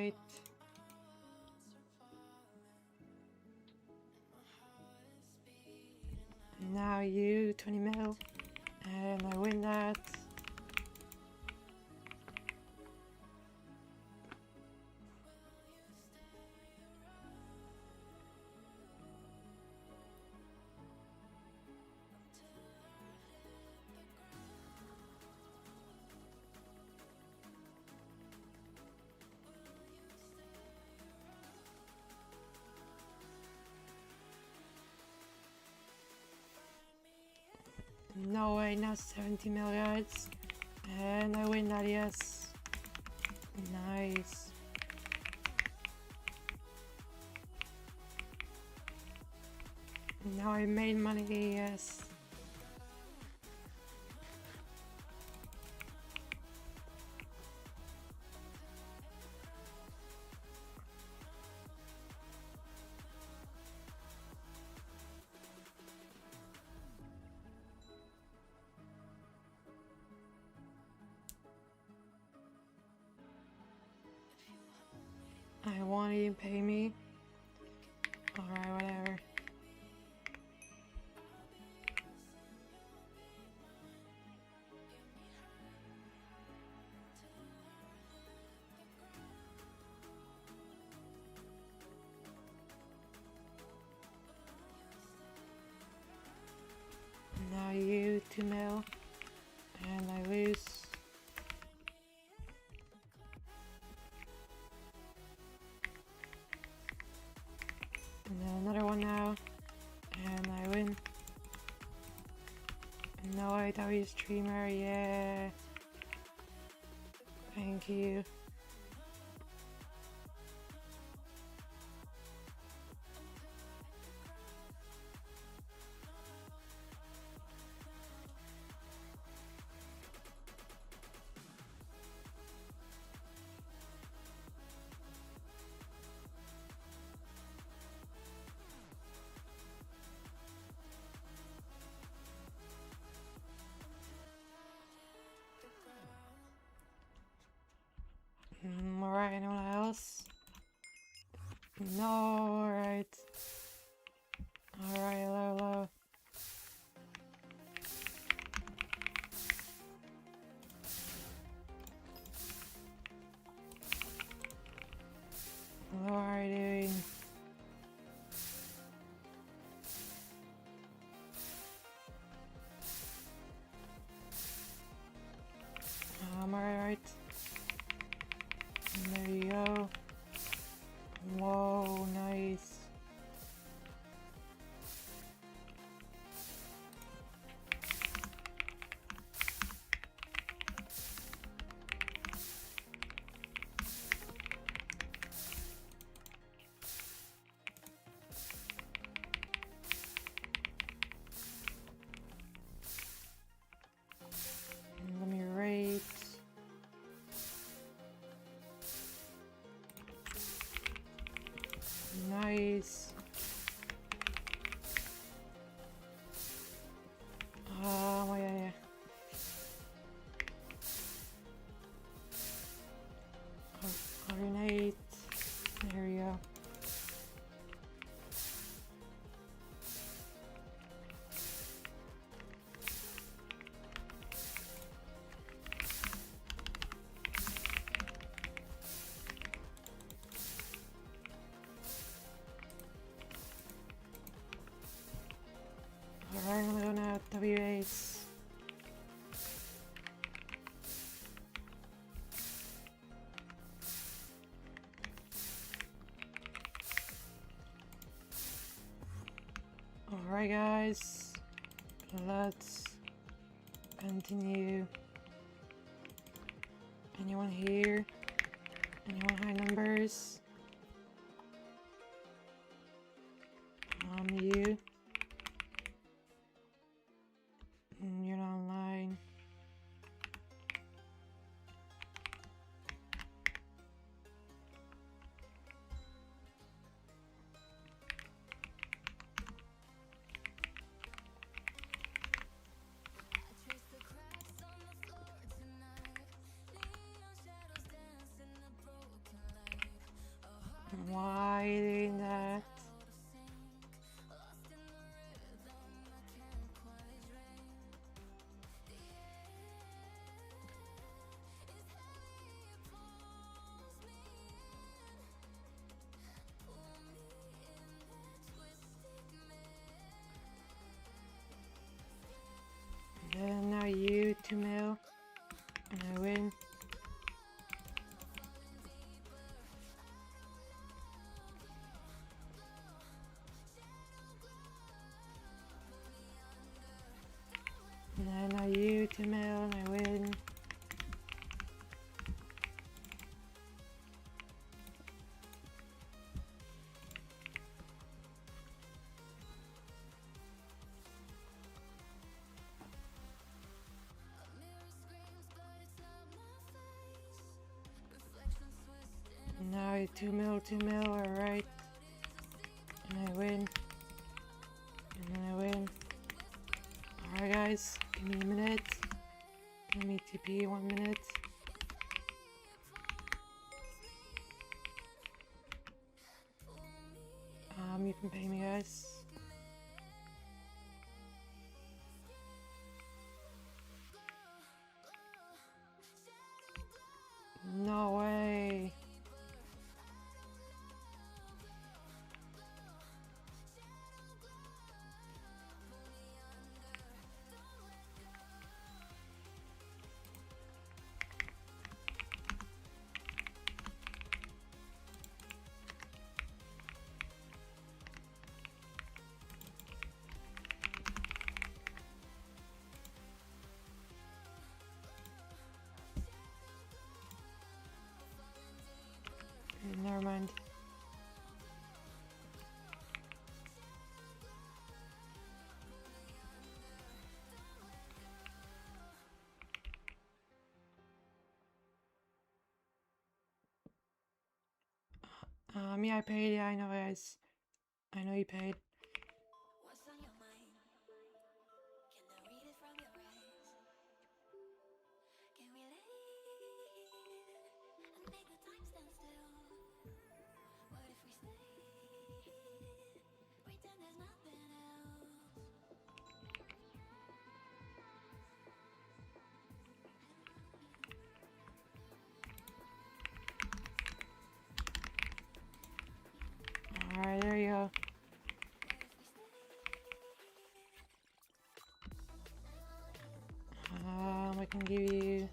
Alright. Now you 20 mil, and I win that. No way, now 70 mil, guys. And I win that, yes. Nice. Now I made money, yes. I won't even pay me. Alright, whatever. Now you 2 mil, and I lose. And then another one now, and I win. No, I thought he was streamer, yeah. Thank you. Alright, anyone else? No, alright. Alright, low. What are you doing? Alright. There you go. Whoa, nice. Let me rate. Nice. Oh, yeah. Grenade. There we go. Alright, I'm gonna go now. W8. Alright guys, let's continue. Anyone here? Anyone high numbers? You? You're not online. Okay, 2 mil, alright. And I win. And then I win. Alright guys, give me a minute. Let me TP 1 minute. You can pay me guys. No way. Never mind. Yeah, I paid. Yeah, I know, guys. I know you paid. What's on your mind? Can I read it from your eyes? Can we leave and make the time stand still? What if we stay? Pretend there's nothing else. Alright, there you go. I can give you...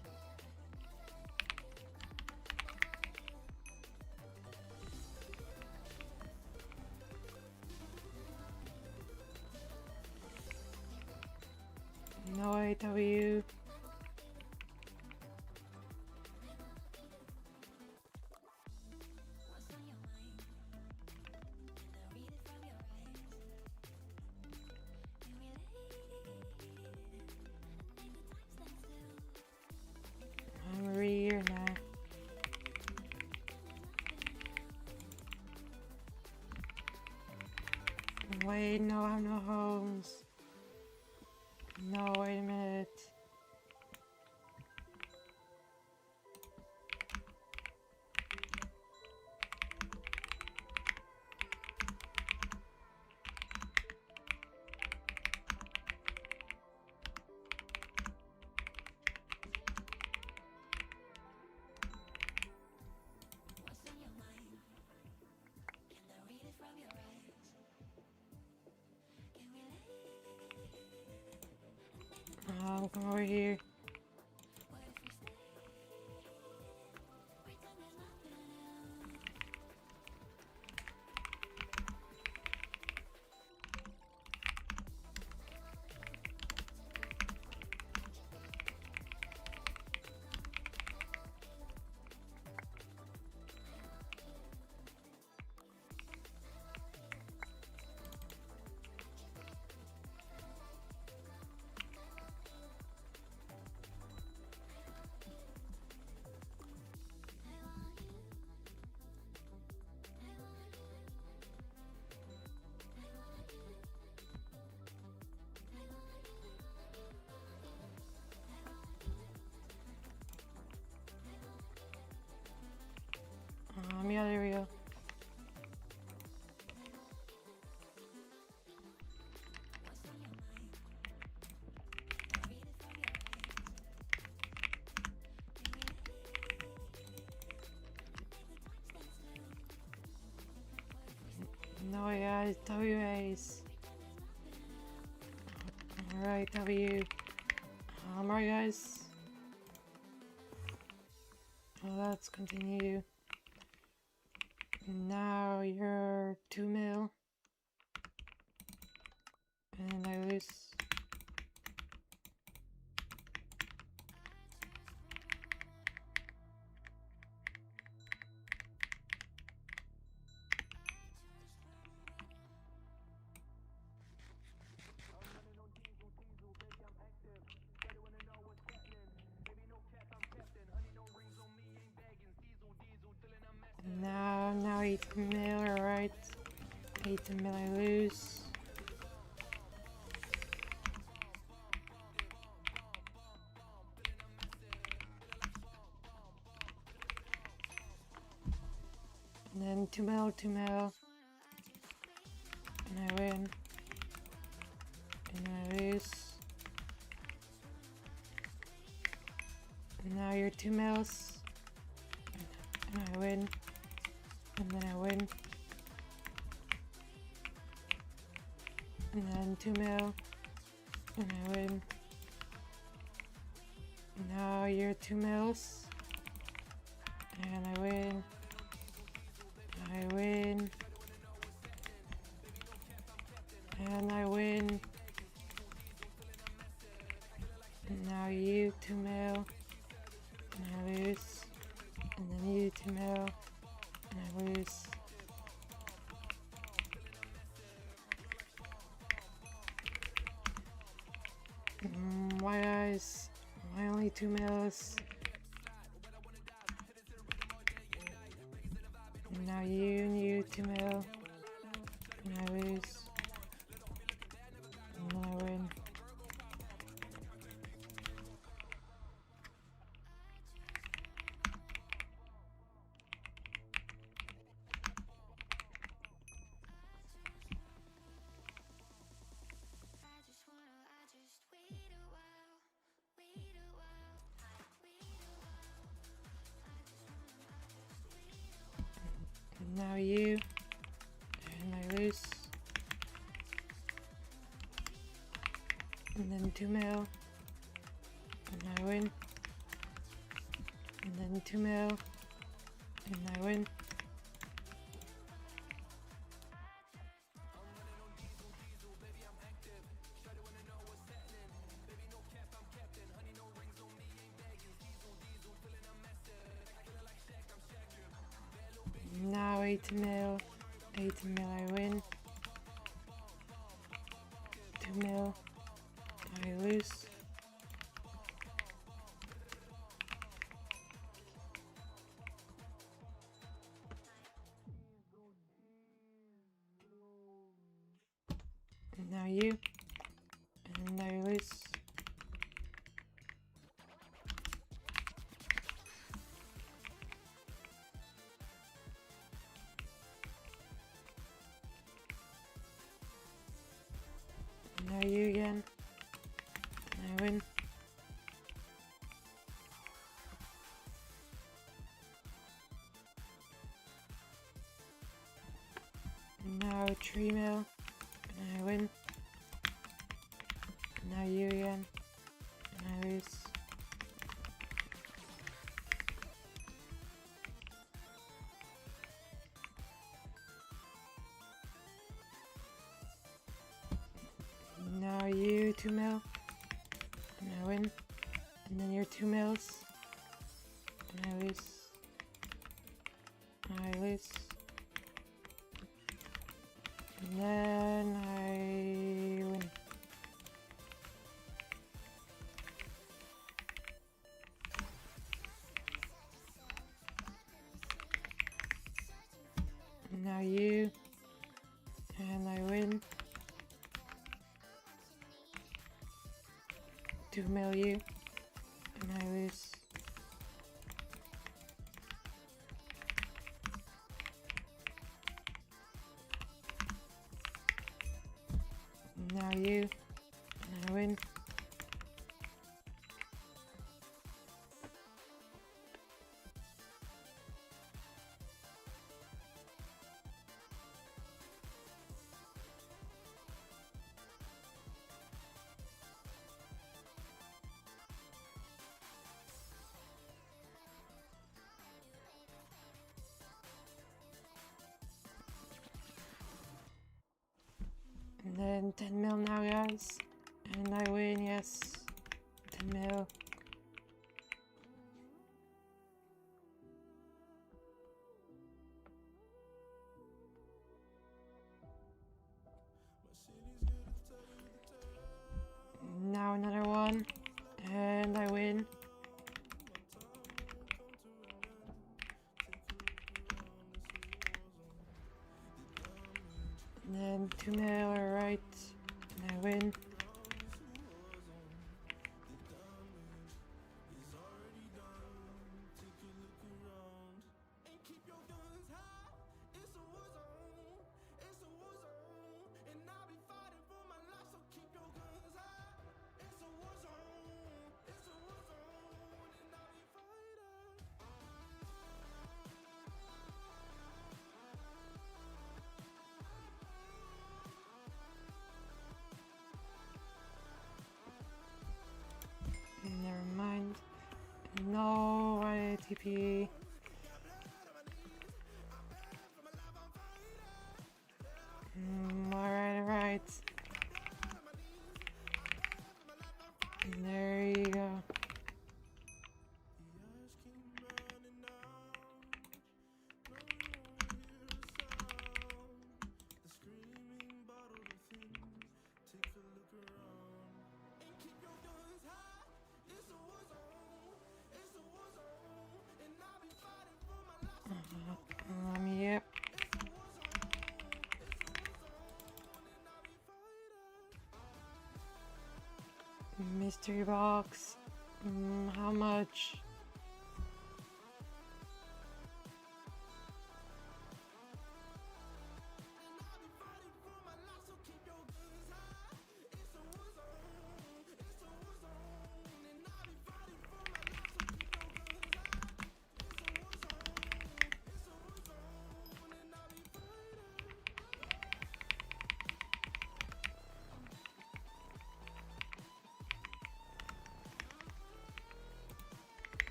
No AW. What's on your mind? Can I read it from your eyes? Can we leave and make the time stand still? I'm here now. Wait, no, I have no homes. No, wait a minute. What's on your mind? Can I read it from your eyes? Can we leave? Come over here. What if we stay? Pretend there's nothing else. Yeah, there we go. What's on your mind? Can I read it from your eyes? Can we leave and make the time stand still? What if we stay? No, yeah, it's WAs. Alright, W. Alright, guys. Let's continue. Now you're 2 mil. And I lose. Now 2 mil, 2 mil. And I win. And I lose. And now you're 2 mils. And I win. And then I win. And then 2 mil. And I win. Now you're 2 mils. And I win. I win. And I win. And now you 2 mil. And I lose. And then you 2 mil. And I lose. Why guys? Why only 2 mils? And now you and you 2 mil. And I lose. And then I win. And now you. And I lose. And then 2 mil. And I win. And then 2 mil. And I win. Now 8 mil. 8 mil I win. 2 mil. I lose. And now you. And I lose. And now you again. And I win. And now 3 mil. And I win. And now you again. And I lose. And now you 2 mil. And I win. And then you're 2 mils. And I lose. I lose. And then I win. And now you. And I win. 2 mil you. And I lose. And now you. And I win. And then 10 mil now guys. And I win, yes. 10 mil. Now another one. And I win. And then 2 mil, alright. And I win. And there you go. Yep. Mystery box. How much?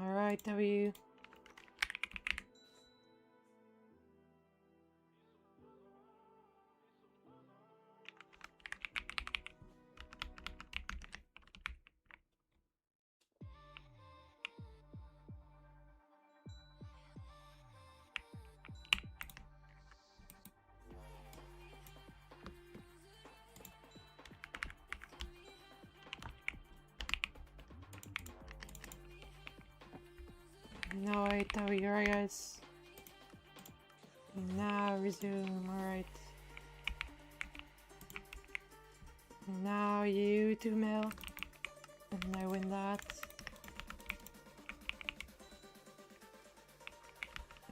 Alright, W. No, wait, W, alright guys. Now resume, alright. Now you 2 mil. And I win that.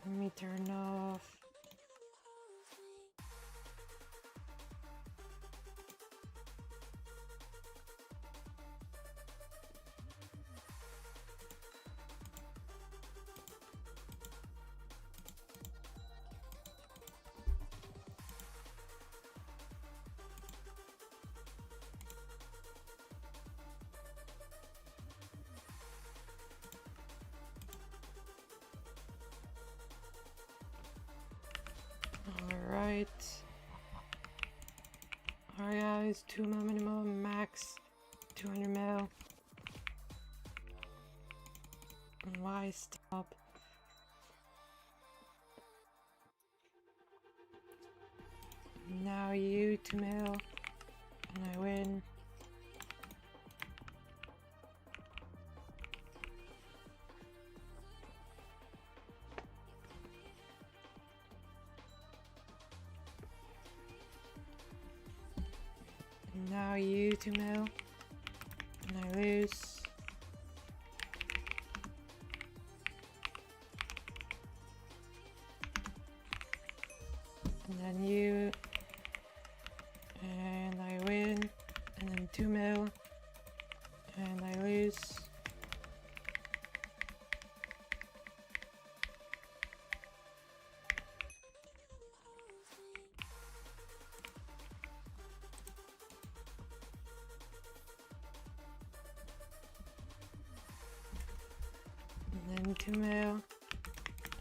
Let me turn off. Alright. Alright guys, 2 mil minimum, max 200 mil. Why stop? Now you 2 mil, and I win. Now you 2 mil, and I lose. And then you, and I win, and then 2 mil, and I lose. And then 2 mil,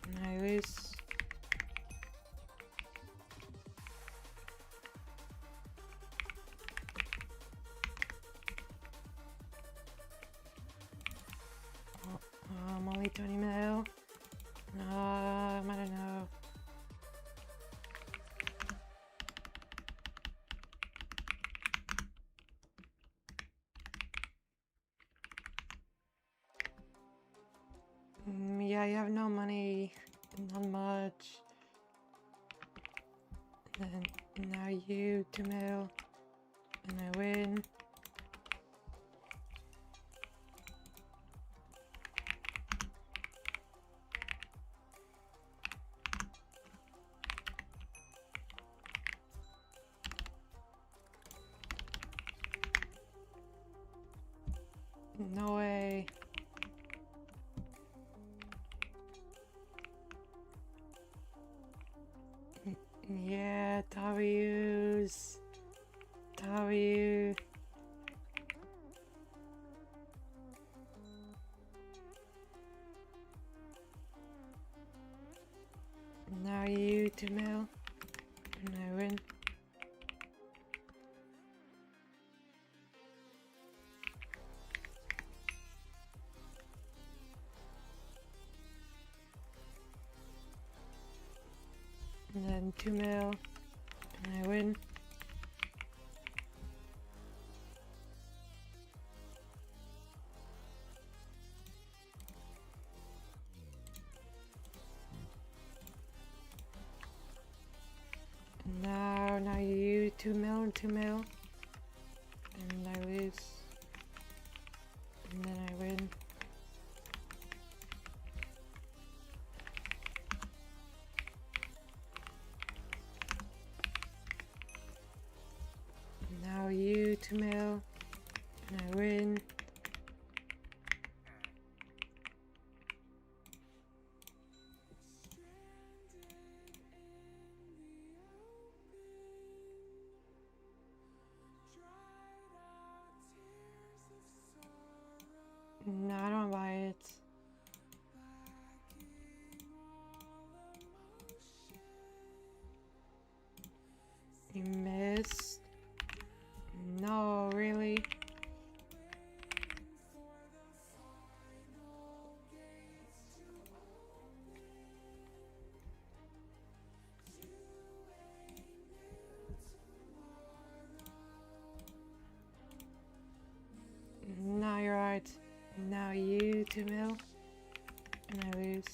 and I lose. Only 20 mil. I don't know. Yeah, you have no money. Not much. And then now you 2 mil, and I win. No way. Yeah, W's. W. now you 2 mil, and I win. And then 2 mil, and I win. And now you 2 mil and 2 mil, and I lose, and then I win. Now you 2 mil, and I win. No, I don't buy it. You missed. No, really? No, you're right. Now you 2 mil, and I lose.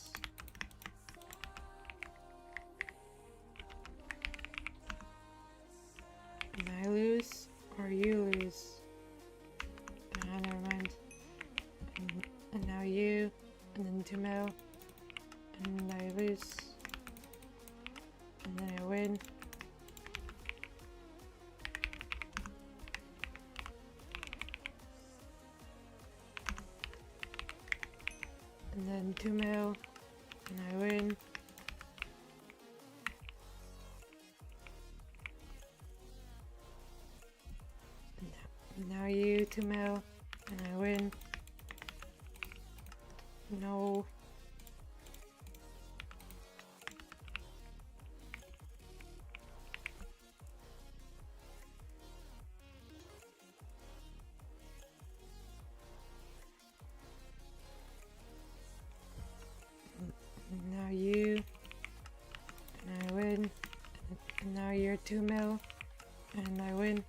And I lose, or you lose. Ah, never mind. And now you, and then 2 mil, and I lose. And then I win. And then 2 mil, and I win. And now you 2 mil, and I win. No. Now you, and I win. And now you're 2 mil, and I win.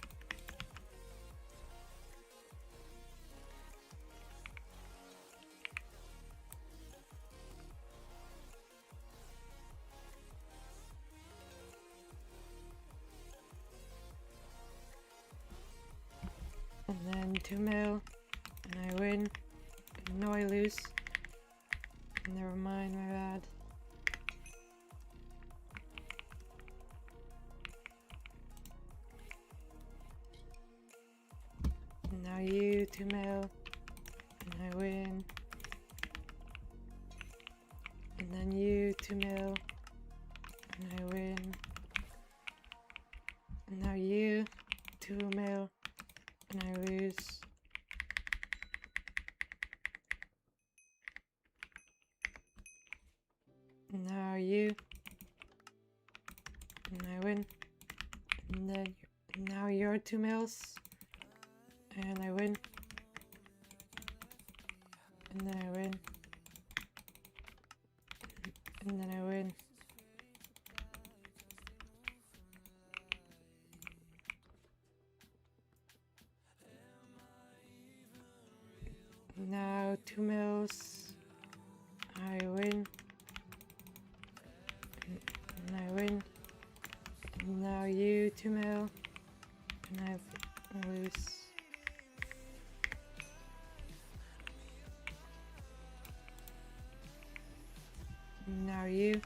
And then 2 mil, and I win. And no, I lose. Never mind, my bad. And now you 2 mil, and I win. And then you 2 mil, and I win. And now you 2 mil, and I lose. And now you, and I win. And then now you're 2 mils, and I win. And then I win. And then I win. Now 2 mils, I win. And I win. And now you 2 mil, and I lose. And now you,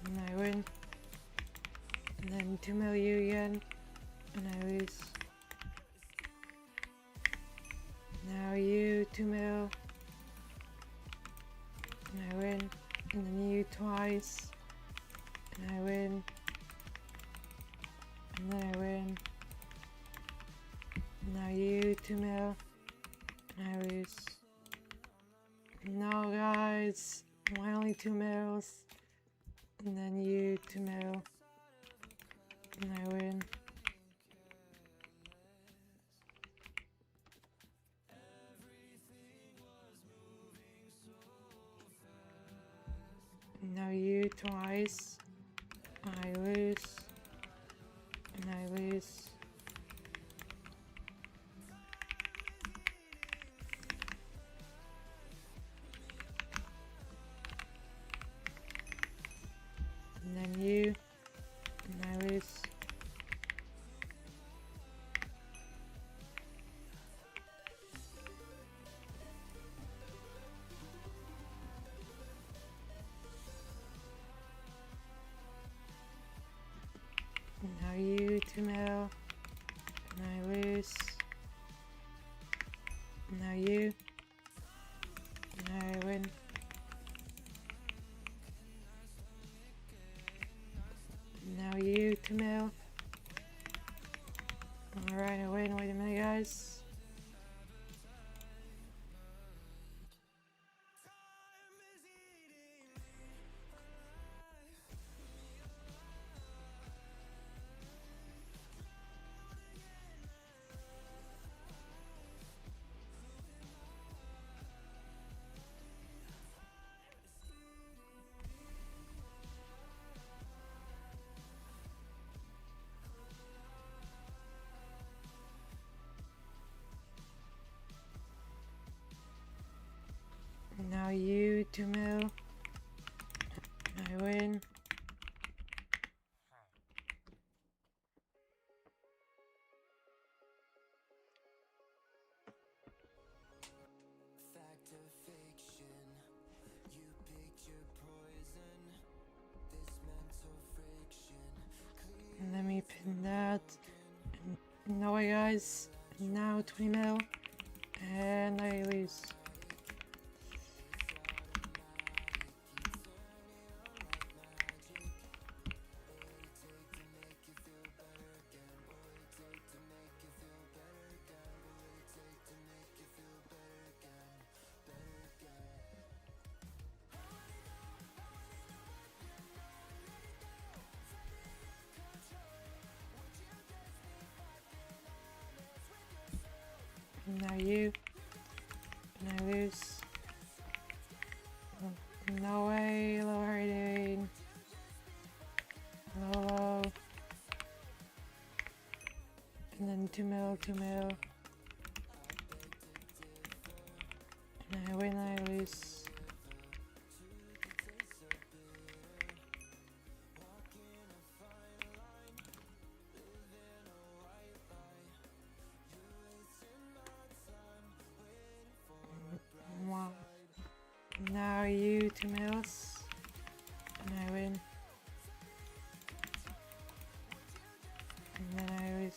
and I win. And then 2 mil you again, and I lose. Now you 2 mil, and I win. And then you twice, and I win. And then I win. Now you 2 mil, and I lose. No, guys, why only 2 mils? and then you 2 mil, and I win. Now you twice, I lose, and I lose. And then you, and I lose. Now you 2 mil, and I lose. Now you, and I win. Now you 2 mil. Alright, I win. Wait a minute, guys. Now you 2 mil. I win. Fact or fiction, you picked your poison. This mental friction. Let me pin that. And no way, guys. Now 20 mil. And I lose. Now you, and I lose. No way, low rating. Low. And then 2 mil, 2 mil. And I win, I lose. Wow. Now you 2 mils, and I win. And then I lose.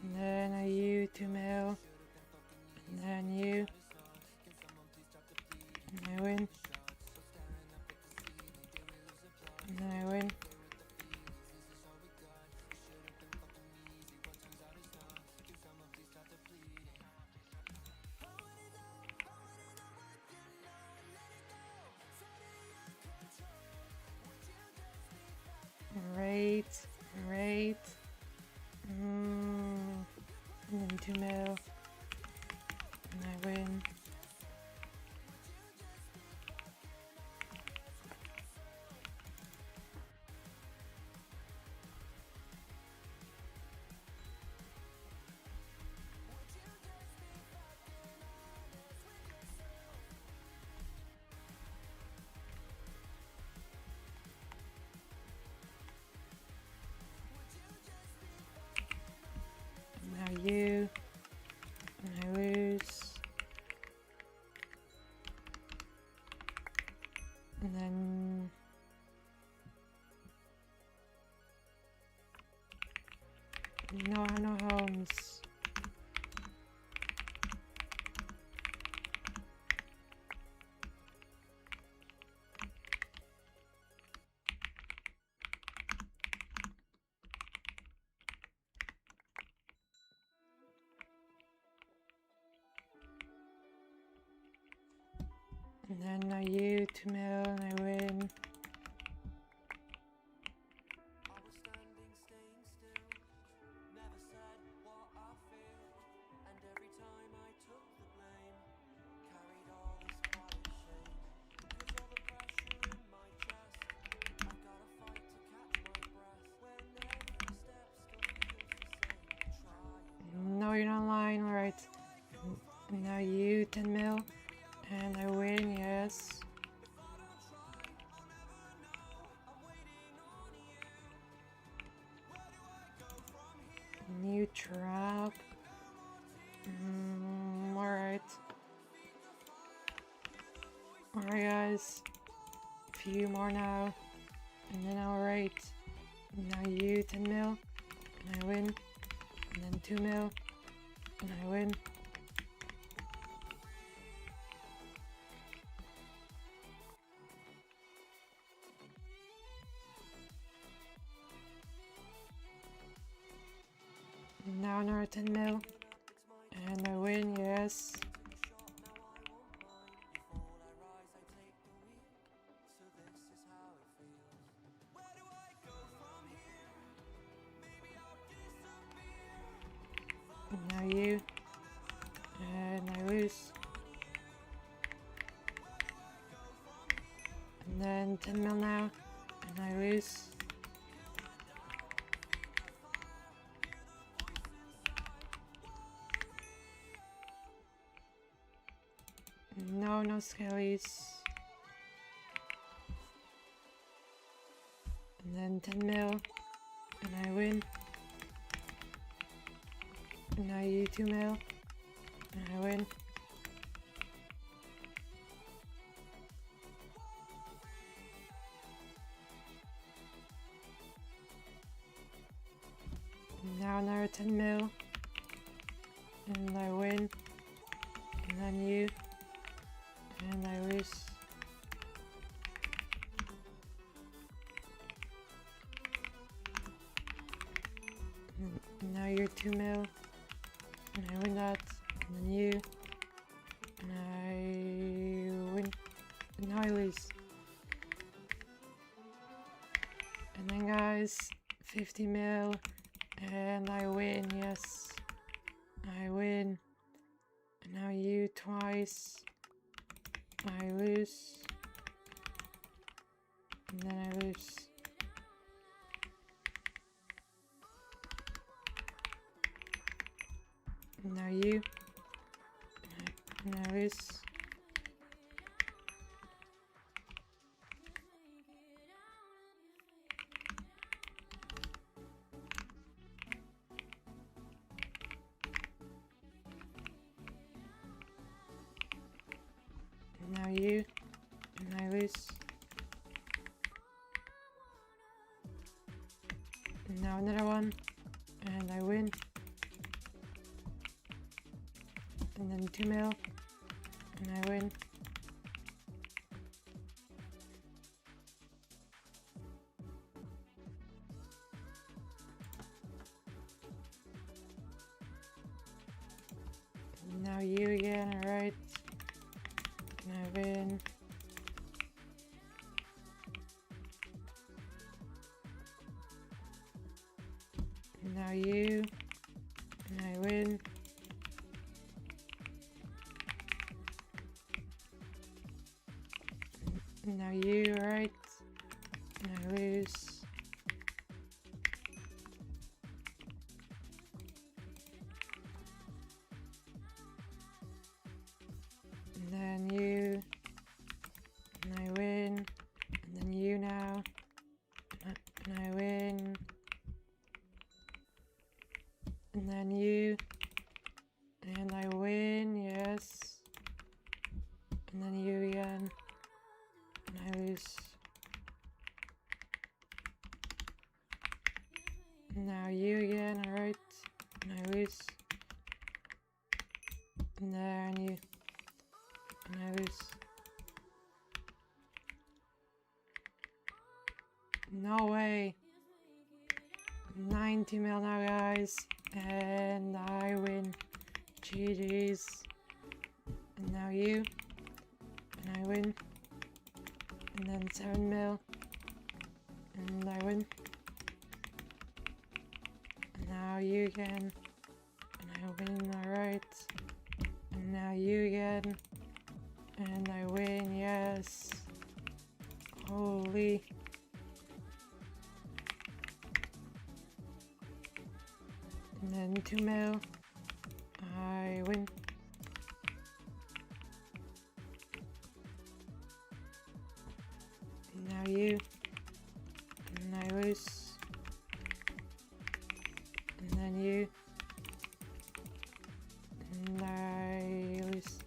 And then a you 2 mil, and then you, and I win, and then I win. Great. And then 2 mil, and I win. No, I have no homes. And then I you 2 mil and I win. I was standing, staying still, never said what I feel, and every time I took the blame, carried all this quiet shame, 'cause all the pressure in my chest, I've gotta fight to catch my breath, when every step still feels the same, trying. No, you're not lying, alright. And now you 10 mil and I win, yes. New trap. Alright. Alright guys. Few more now. And then I'll rate. Now you 10 mil. And I win. And then 2 mil. And I win. Now another 10 mil. And I win, yes. And now you. And I lose. And then 10 mil now. And I lose. No, no skellies. And then 10 mil. And I win. And now you 2 mil. And I win. And now another 10 mil. And I win. And then you. And I lose. And now you're 2 mil. And I win that. And then you. And I win. And now I lose. And then guys, 50 mil. And I win, yes. I win. And now you twice. I lose. And then I lose. And now you. And I lose. And now you. And I lose. And now another one. And I win. And then 2 mil. And I win. And now you again, alright. And I win. And now you. And I win. And now you, right? And I lose. And then you. And I win. And then you now. And I win. And then you. And I win, yes. And then you again. And I lose. Now you again, alright. lose. And then you, and I lose. No way. 90 mil now, guys, and I win. GG's. And now you, and I win. And then 7 mil, and I win. And now you again, and I win. Alright. And now you again, and I win. Yes. Holy. And then 2 mil, I win. And now you, and I lose. And then you, and I lose.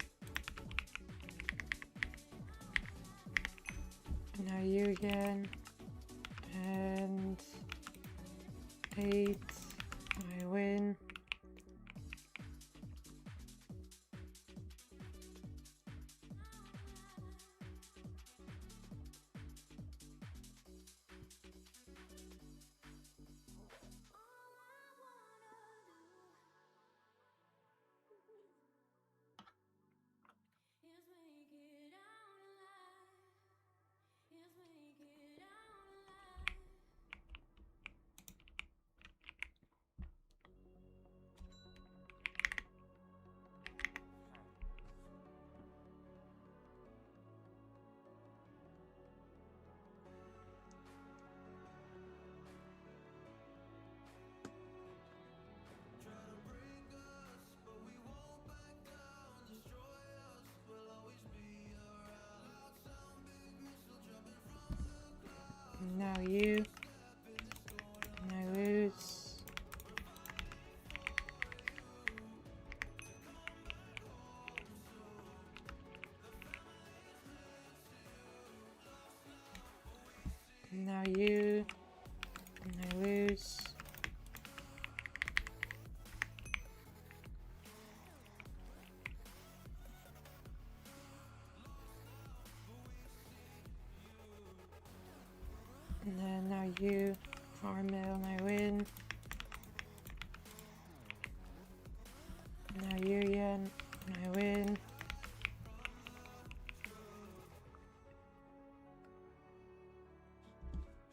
And now you again, and 8. I win. Now you, and I lose. And now you, and I lose. And then now you, 4 mil, and I win. Now you again, and I win.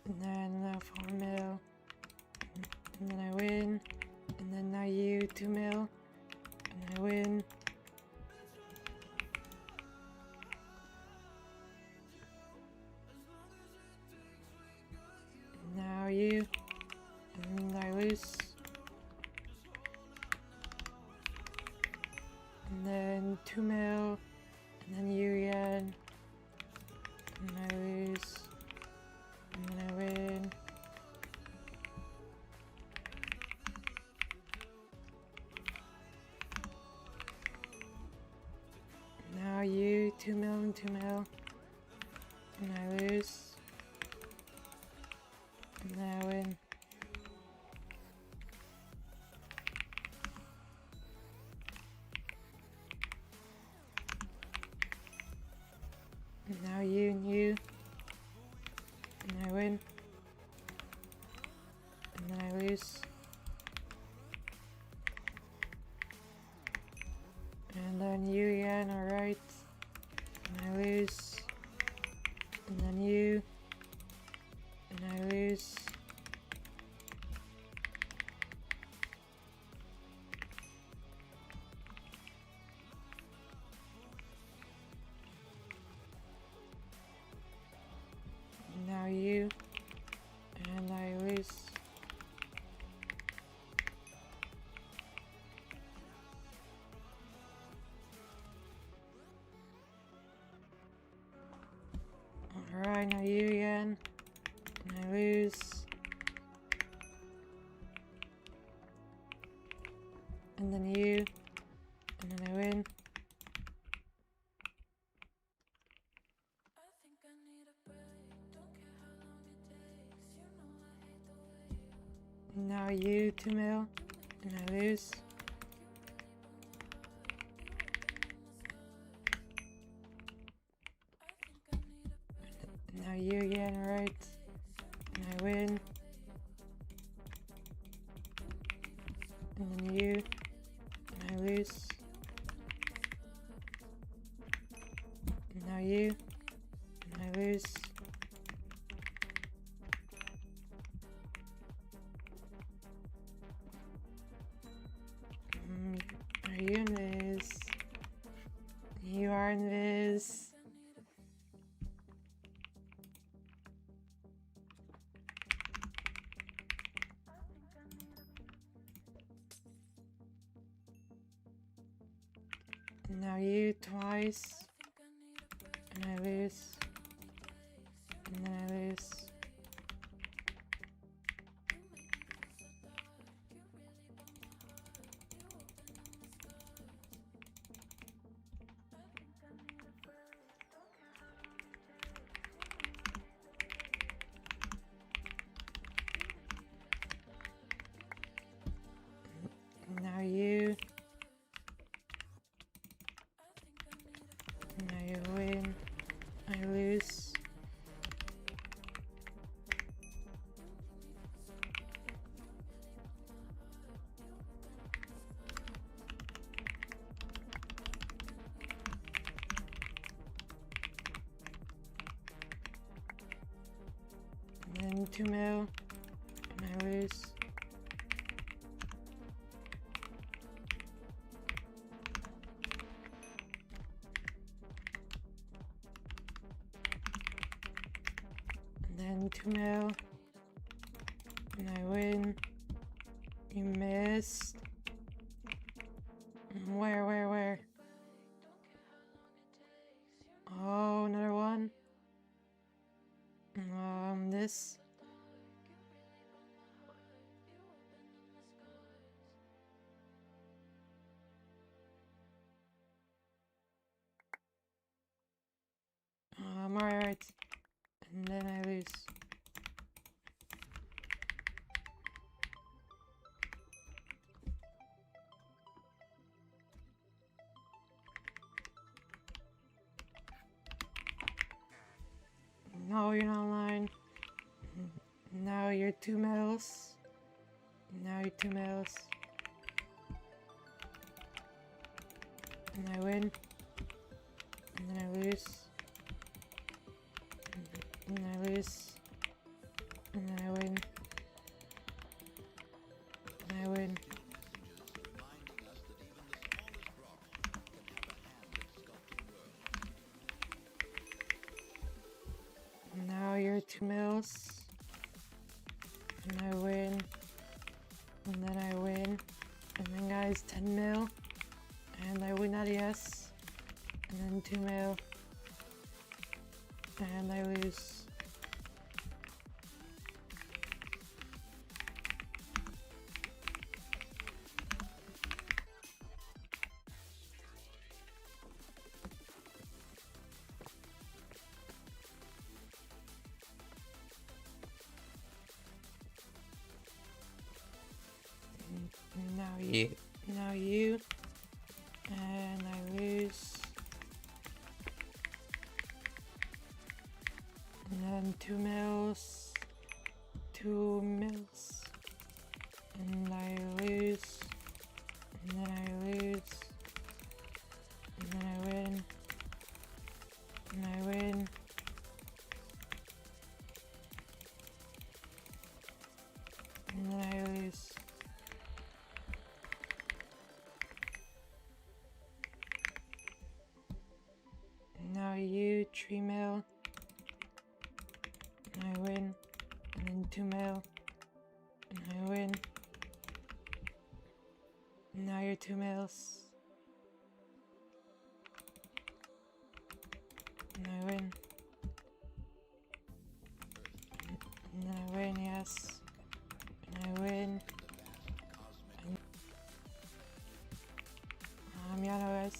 And then now 4 mil, and then I win. And then now you, 2 mil, and I win. Now you, and I lose. And then 2 mil, and then you again, and I lose, and then I win. Now you, 2 mil and 2 mil, and I lose. And then I win. And now you and you, and I win. And then I lose. And then you again, alright. And I lose. And then you, and I lose. And now you, and I lose. Alright, now you again, and I lose. And then you, and then I win. I think I need a break. Don't care how long it takes. You know I hate the way you And now you, 2 mil, and I lose. Now you again, right? And I win. And then you. And I lose. And now you. And I lose. Are you in this? You are in this. Now you twice. And I lose. And then I lose. Now you. Now you win. I lose. And then 2 mil. And I lose. And then 2 mil. And I win. You missed. Where? Oh, another one. This. Alright. And then I lose. No, you're not lying. Now you're 2 mils. Now you're 2 mils. And I win. And then I lose. And then I lose. And then I win. And I win. Now you're 2 mils. And I win. And then I win. And then guys, 10 mil. And I win that yes. And then 2 mil. And I lose. Now you, and I lose, and then 2 mils, and I lose, and then I lose, and then I win, and I win, and then I lose. Now you 3 mil, and I win, and then 2 mil, and I win. And now you're 2 mils, and I win, and then I win, yes, and I win. And, yeah, no guys.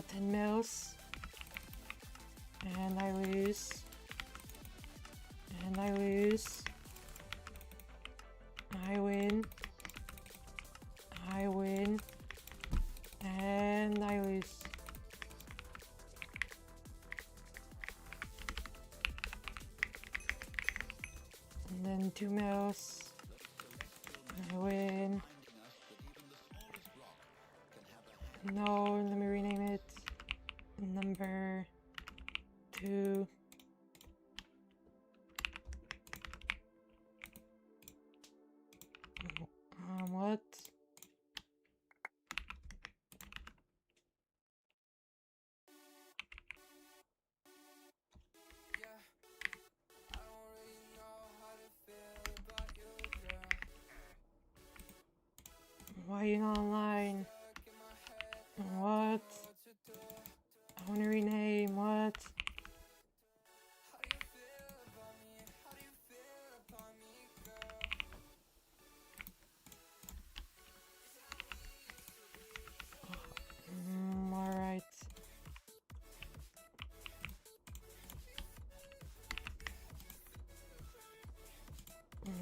10 mils. And I lose. And I lose. I win. I win. And I lose. And then 2 mils. I win. No, let me rename it. Number 2. What? Why are you not online? What? I want to rename. What? Alright.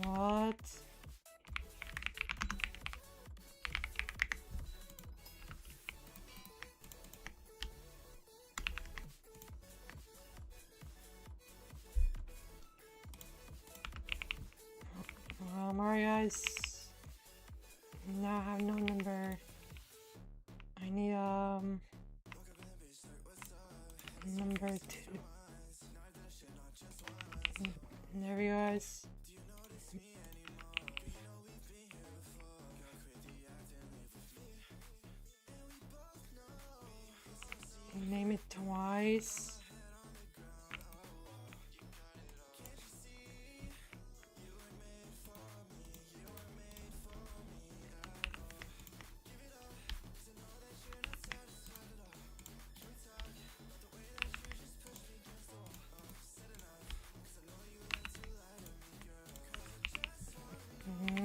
What? Alright guys. Now I have no number. I need number 2. There we go guys. Name it twice.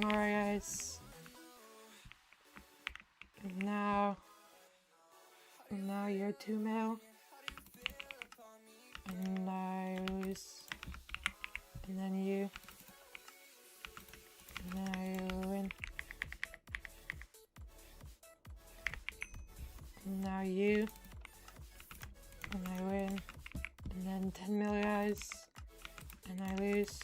Alright guys. Now you're 2 mil. And I lose. And then you. And then I win. And now you. And I win. And then 10 mil guys. And I lose.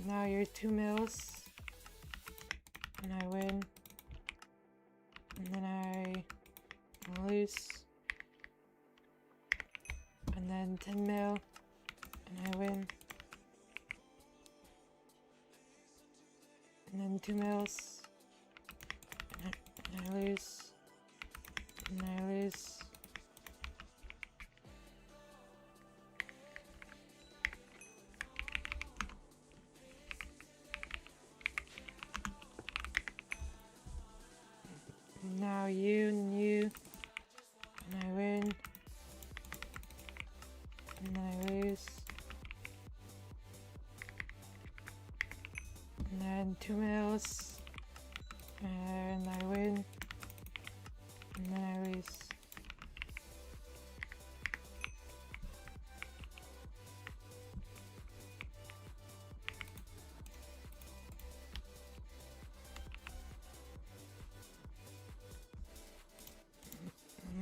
Now you're 2 mils. And I win. And then I lose. And then 10 mil. And I win. And then 2 mils. And I lose. And I lose. Now you and you. And I win. And then I lose. And then 2 mils. And I win. And then I lose.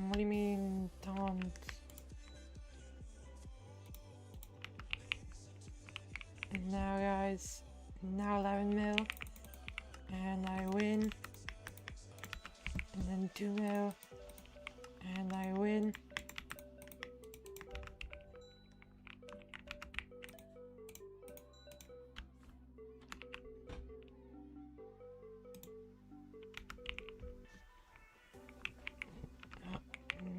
What do you mean, don't? And now guys, now 11 mil. And I win. And then 2 mil. And I win.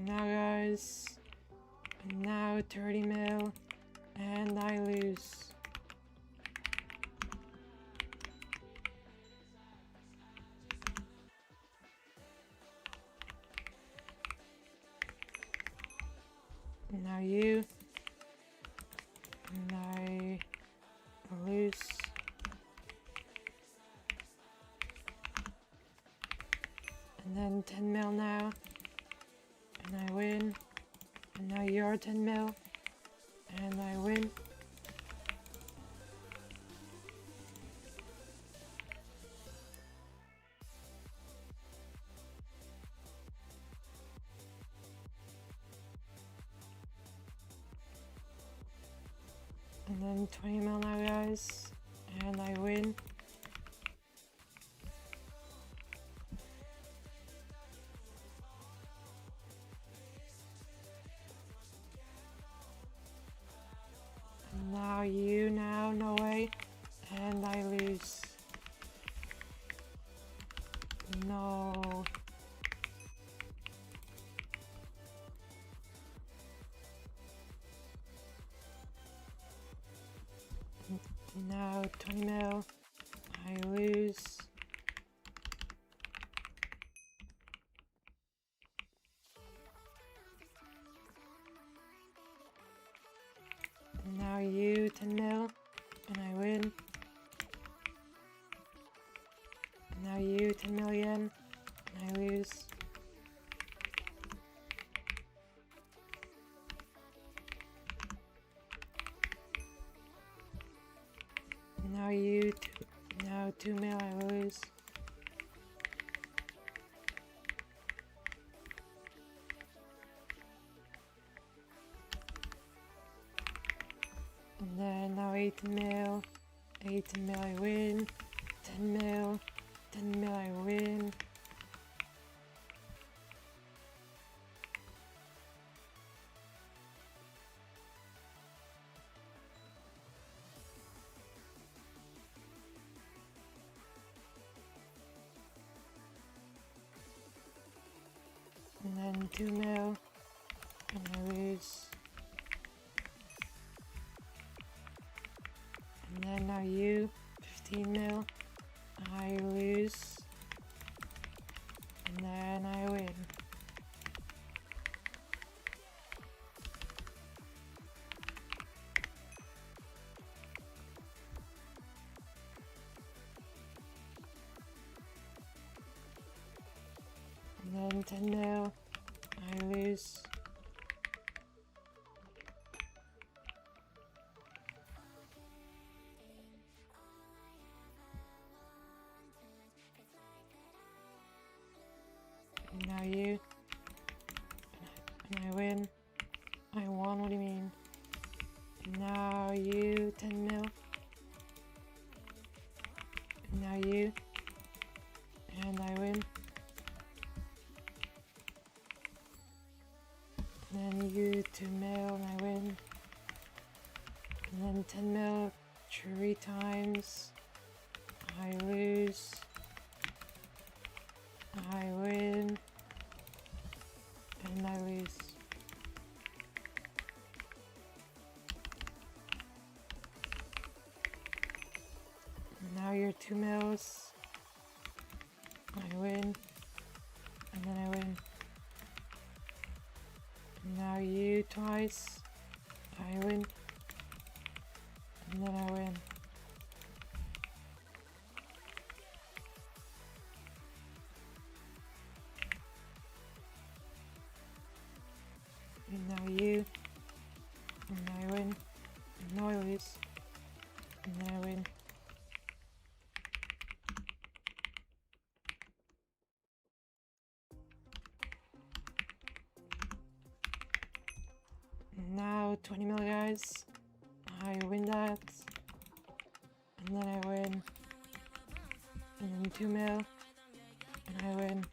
Now guys, now 30 mil. And I lose. Now you. And I lose. And then 10 mil now. And I win. And now you're 10 mil. And I win. And then 20 mil now, guys. And I win. And now you, now, no way. And I lose. No. Now 20 mil. I lose. And now you 10 mil. And I win. And now you 10 mil again. And I lose. Now you, now 2 mil, I lose. And then now 8 mil, 8 mil, I win. 10 mil, 10 mil, I win. And then 2 mil, and I lose. And then now you, 15 mil, I lose. And then I win. And then 10 mil, I lose. And now you, and I win. I won, what do you mean? And now you, 10 mil. And now you, and I win. And then you 2 mil and I win. And then 10 mil 3 times. I lose. I win. And I lose. And now you're 2 mils. I win. And then I win. Now you twice, I win, and then I win. And now you, and I win, and now I lose, and then I win. Now 20 mil, guys. I win that. And then I win. And then 2 mil. And I win.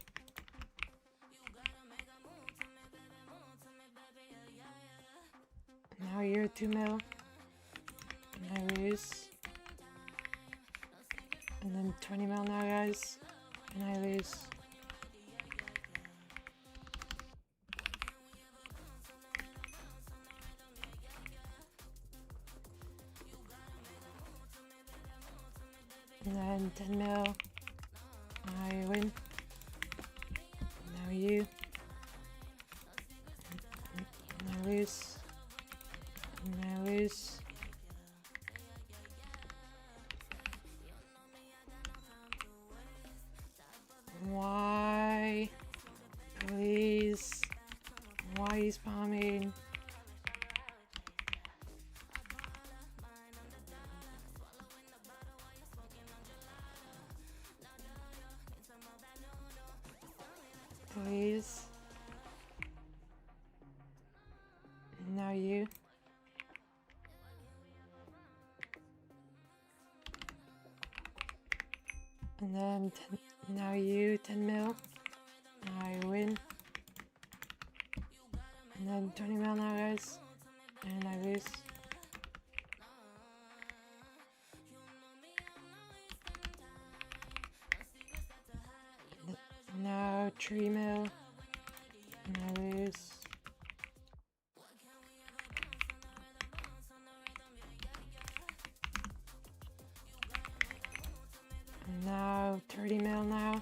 Now you're 2 mil. And I lose. And then 20 mil now, guys. And I lose. And then 10 mil, I win. Now you, and I lose. Please. Why are you spamming? Please. Now you. And then now you, 10 mil. I win. And then 20 mil now, guys. And I lose. Now 3 mil. And I lose. And now 30 mil now.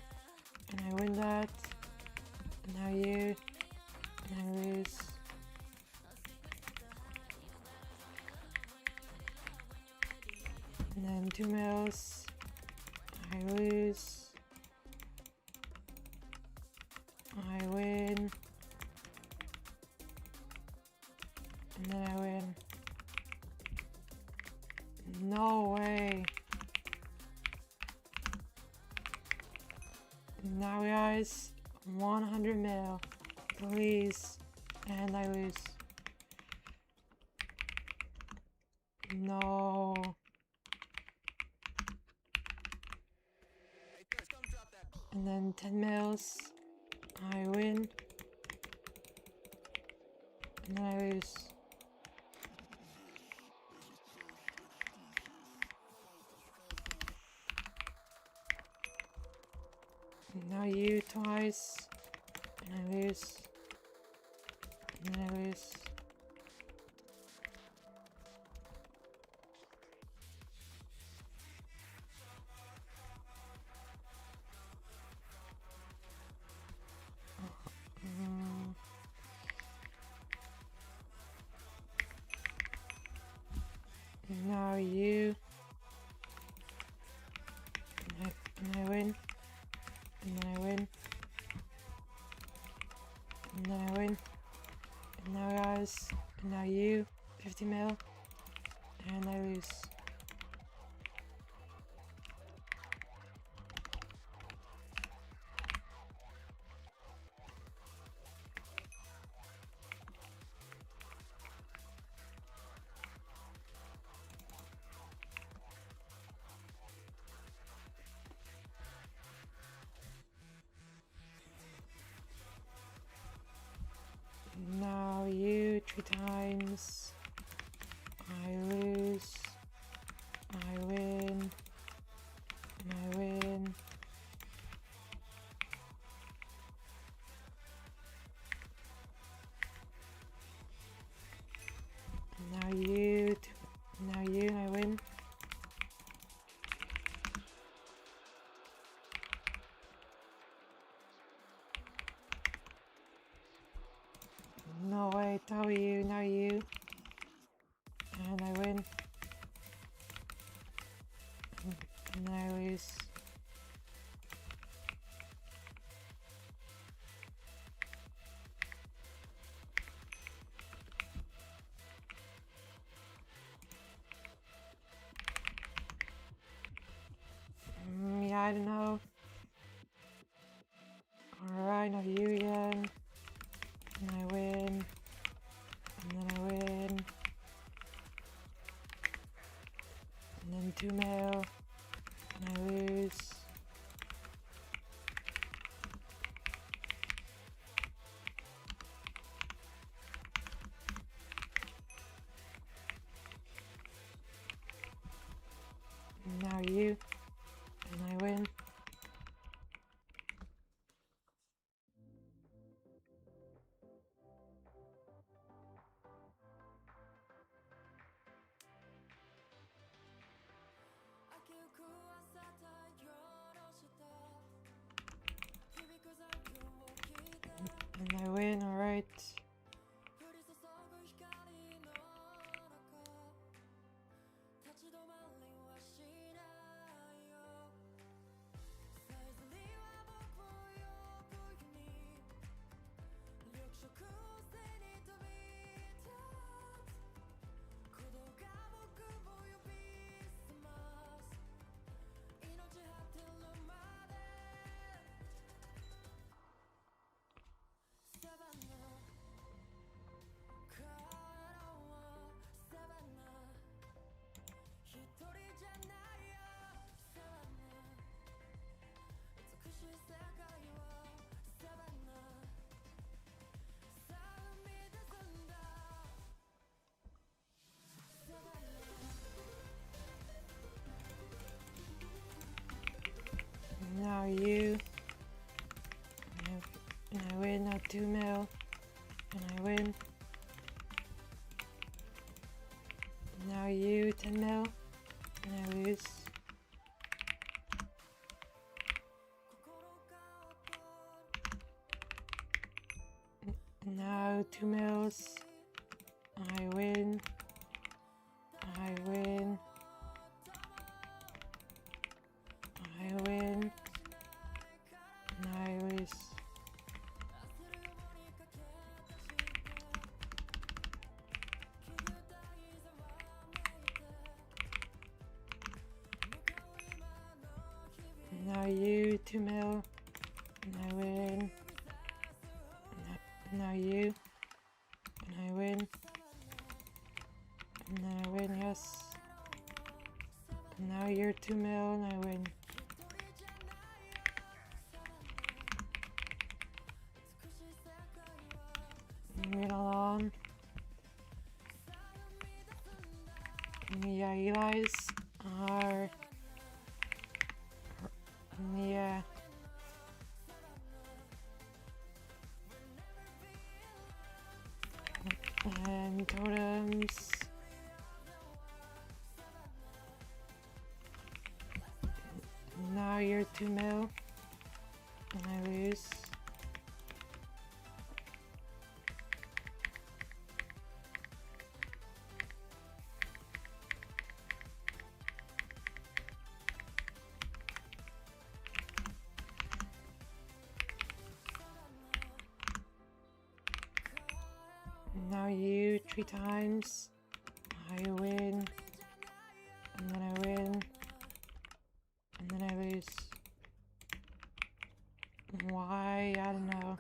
And I win that. And now you. And I lose. And then 2 mils. I lose. I win. And then I win. No way. Now guys, 100 mil. Please. And I lose. No. And then 10 mils. I win. And then I lose. And now you twice. And I lose. And then I lose. Now you. And I win. And then I win. And then I win. And now guys. And now you. 50 mil. And I lose. Now you 3 times. I lose. I win. And I win. And now you. Now you. I win. No way, W, now you. And I win. And then I lose. Yeah, I don't know. Alright, now you again. And I win. And then I win. And then 2 mil. And I lose. And now you. And I win. And I win, alright. mil, and I win. Now you 10 mil, and I lose. Now 2 mils, I win. I win. I win. And I lose. Now you 2 mil, and I win. Now you, and I win. And then I win, yes. And now you're 2 mil, and I win. Moving along. Yeah, Eli's are. Yeah. And totems. Now you're 2 mil, and I lose. Now you 3 times, I win, and then I win, and then I lose. Why? I don't know.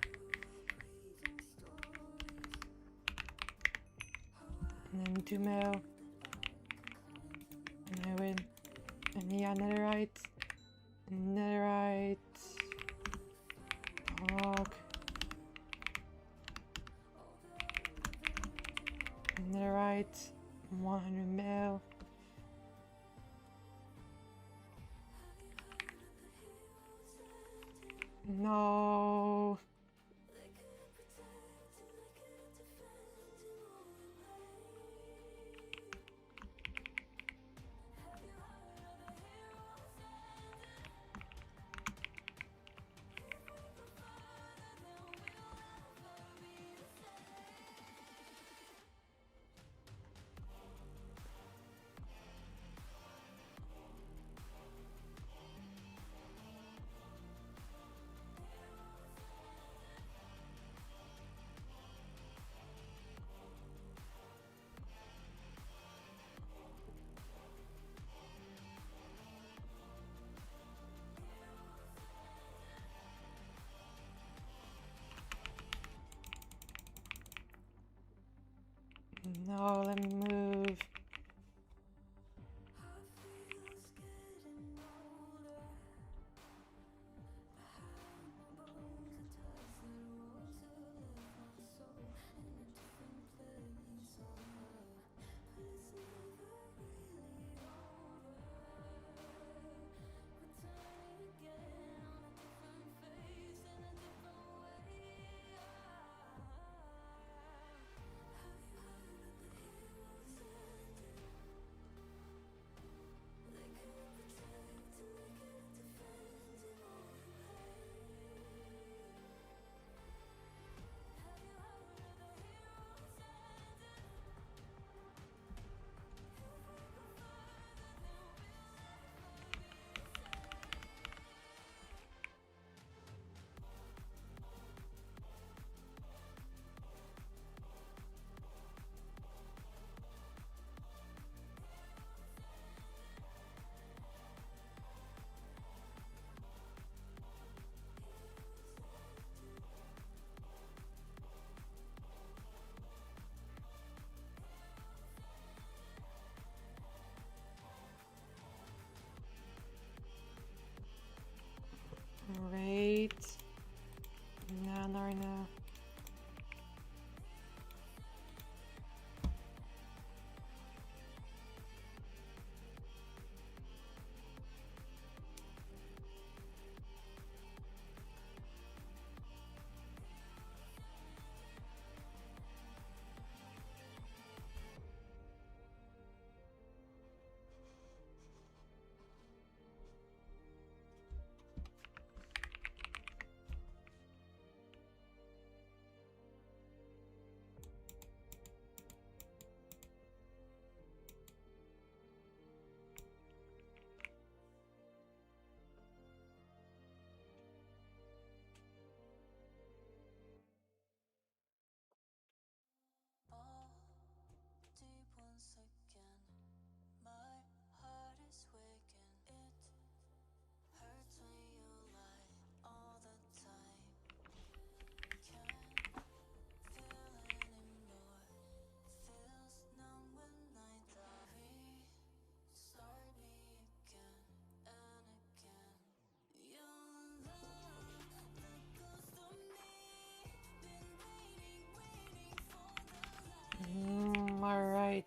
And then 2 mil, and I win. And yeah, netherite, netherite, dog, netherite, 100 mil. No. No, let me move.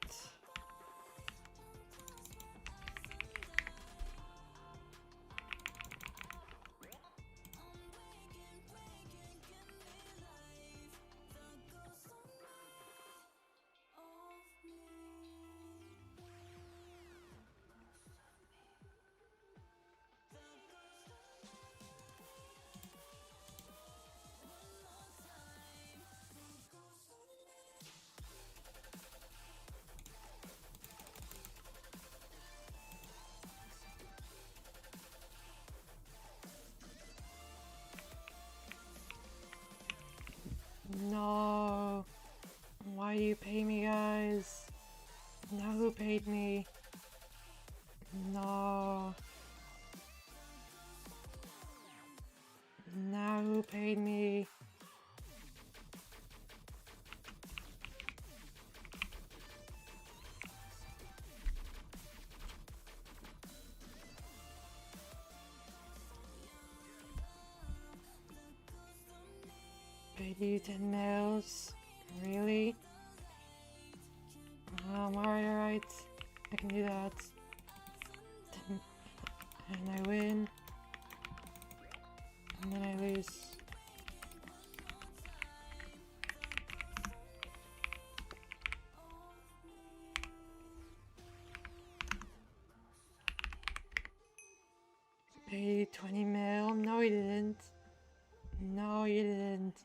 right. No. Why do you pay me, guys? Now who paid me? No. Now who paid me? Paid you 10 mils? Really? Alright. I can do that. 10, and I win. And then I lose. Paid 20 mil? No, you didn't. No, you didn't.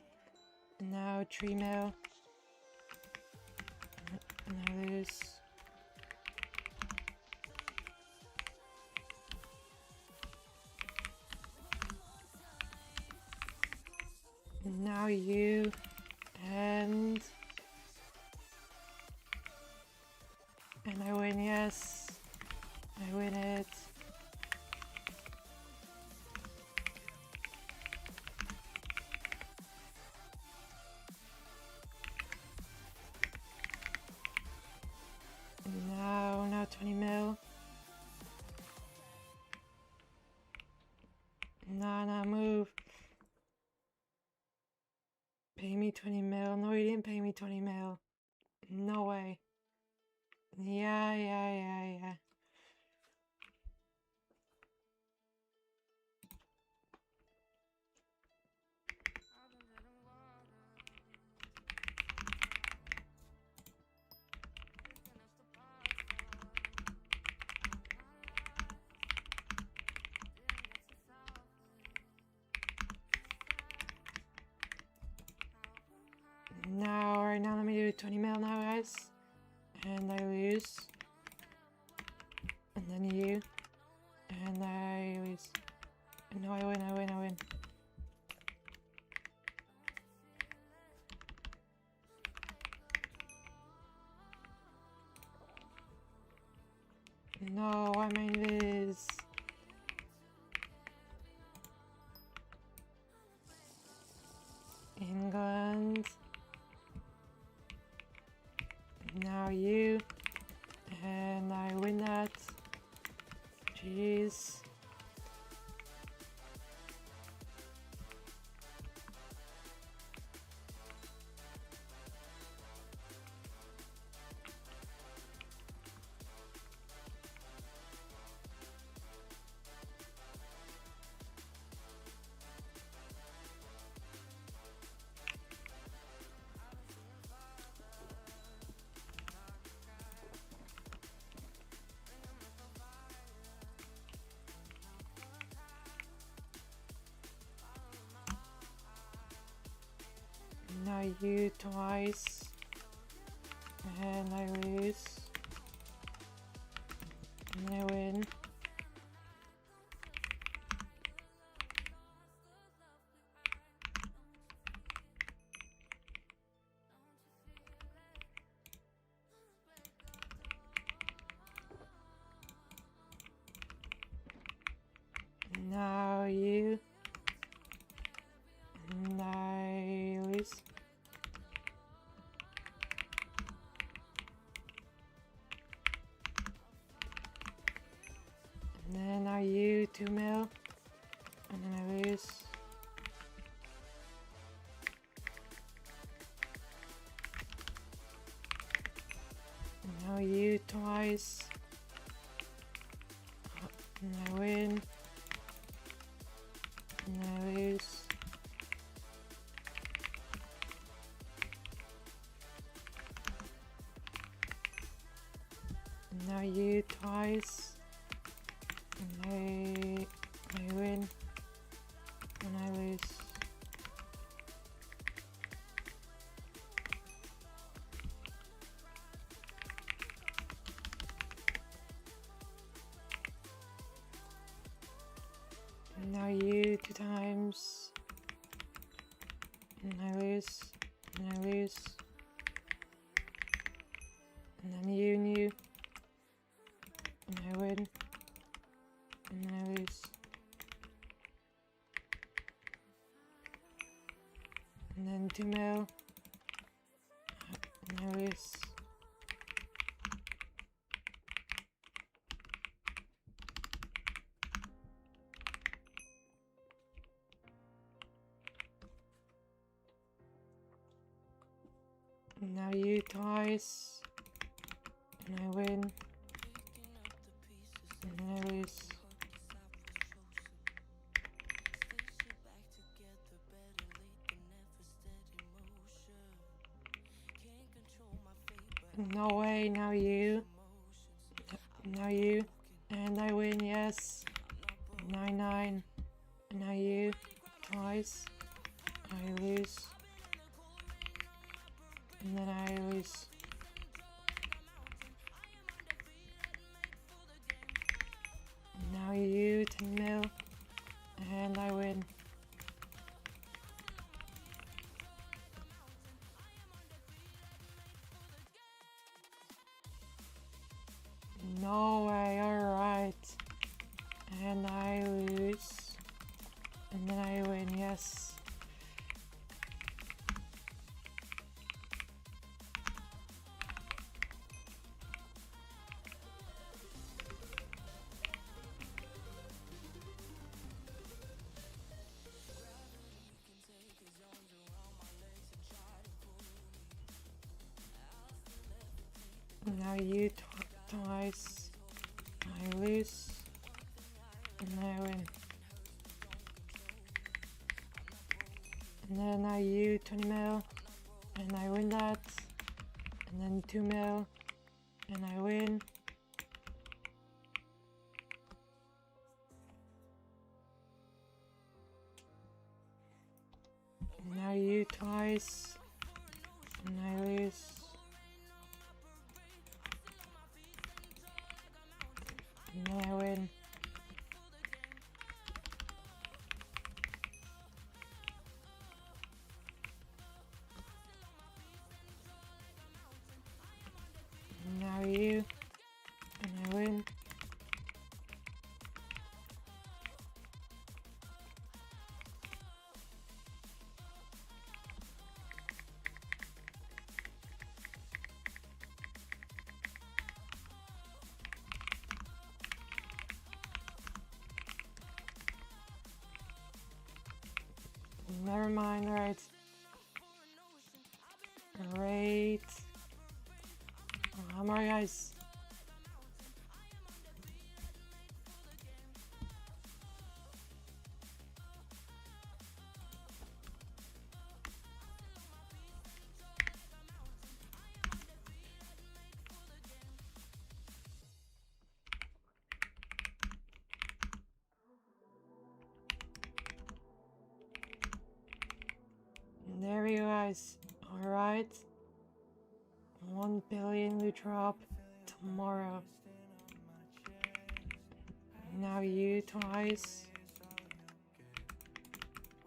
Now 3 mil. And I lose. Now you. And I win, yes. I win it. Now 20 mil. Nah, move. Pay me 20 mil. No, you didn't pay me 20 mil. No way. Yeah. Right now let me do 20 mil now, guys. And I lose. And then you. And I lose. No, I win. No, I made this. England. Now you. And I win that. Jeez. Now you twice. And I lose. And I win. Now you. And I lose. twice. And I win. And I lose. And now you twice. And I win. And I lose. And now you 2 times. And I lose. And I lose. And then you and you. And I win. And then I lose. And then 2 mil. And I lose. And now you twice. And I win. And then I lose. No way, now you. Now you. And I win, yes. 9-9. And now you. Twice. I lose. And then I lose. Now you 10 mil. And I win. No way, alright. And I lose. And then I win, yes. Now you twice. I lose. And I win. And then now you 20 mil. And I win that. And then 2 mil. And I win. And now you twice. And I lose. And then I win. And now you. And I win. Never mind, right. Great. I'm alright, guys. There we go, guys. Alright. 1 billion loot drop tomorrow. Now you twice.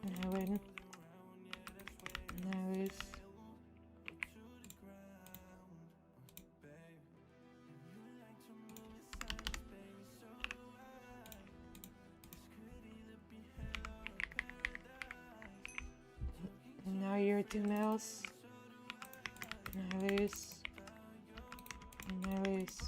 And I win. And I lose. And now you're 2 mils. And I lose. And I lose.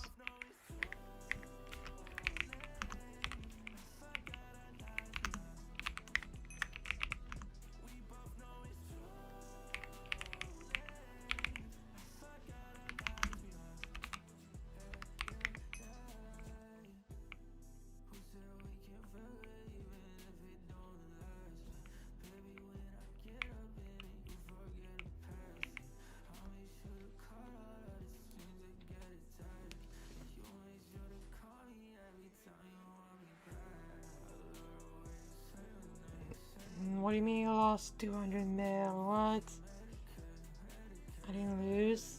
What do you mean you lost 200 mil? What? I didn't lose.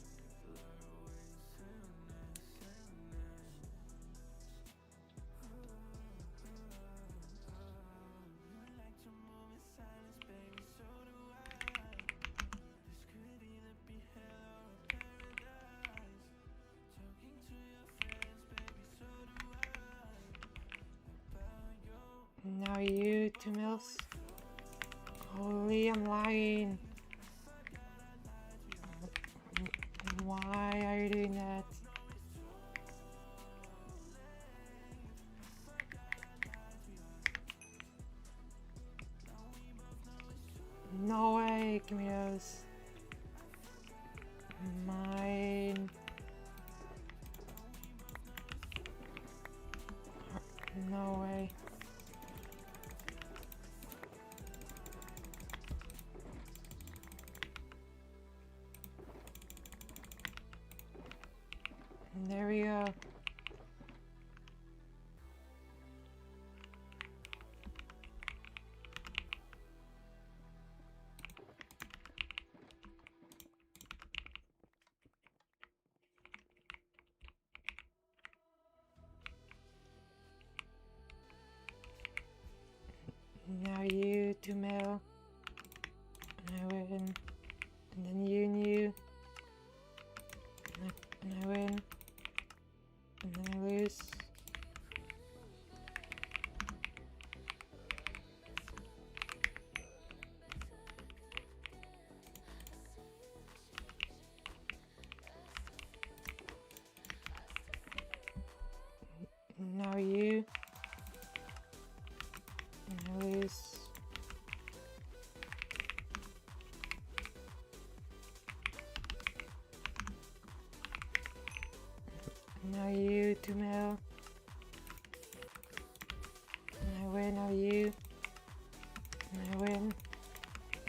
Now you, 2 mils. Holy, I'm lagging. Why are you doing that? No way, give me those. Mine. No way. There we go. Now you, 2 mil. And I win. And then you. And I win. And then I lose. Now you. And I lose. Now you, 2 mil. And I win, now you. And I win.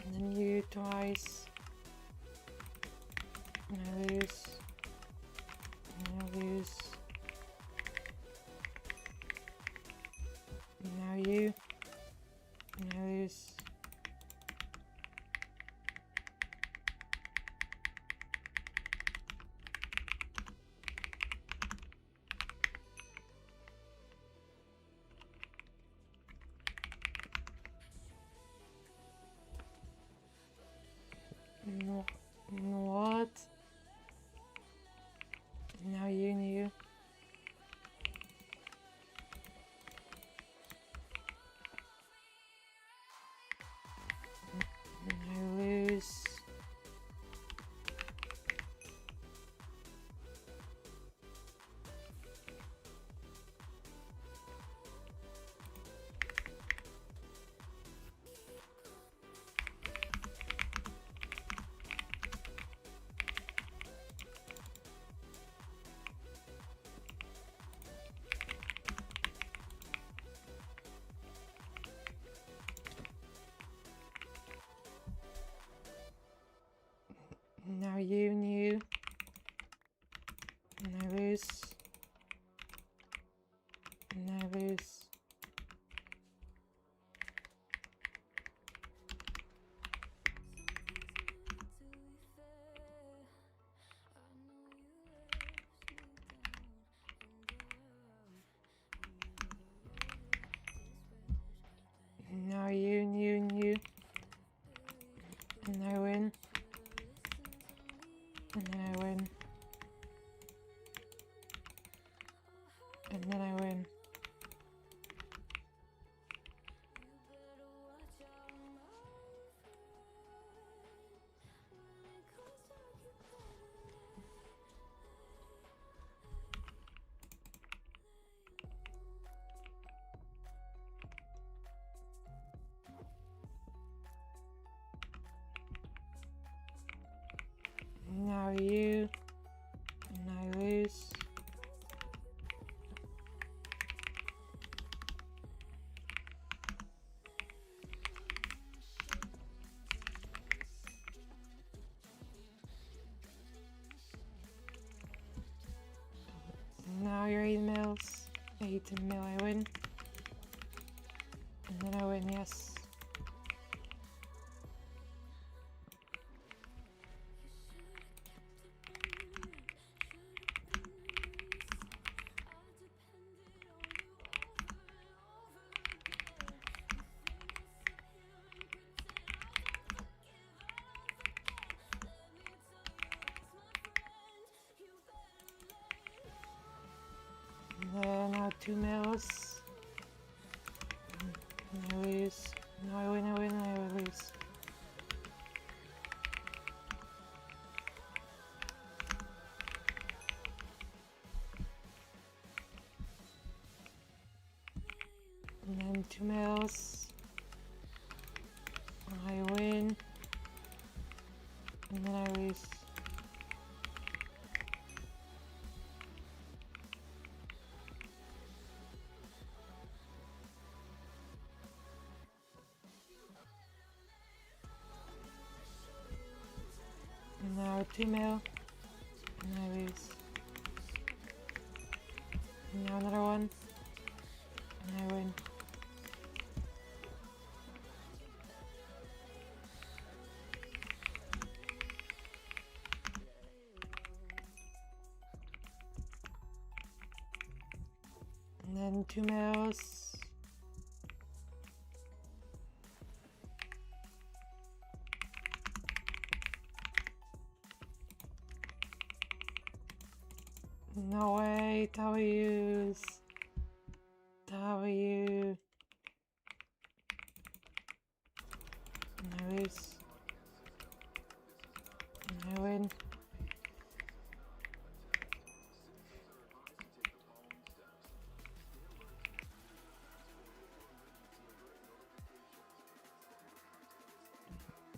And then you twice. And I lose. And I lose. And now you. And I lose. No, what? Now you knew. And I lose. Now you knew. And I lose. And I lose. Now you knew. And I win. And then I win. And then I win. Now you. And I lose. Now you're 8 mils. 8 mil I win. And then I win, yes. 2 mils. And I lose. No, I win, I lose. And then 2 mils. I win. And then I lose. And now 2 mil. And I lose. And now another one. And I win. And then 2 mils. No way, W's. W. And I lose. And I win.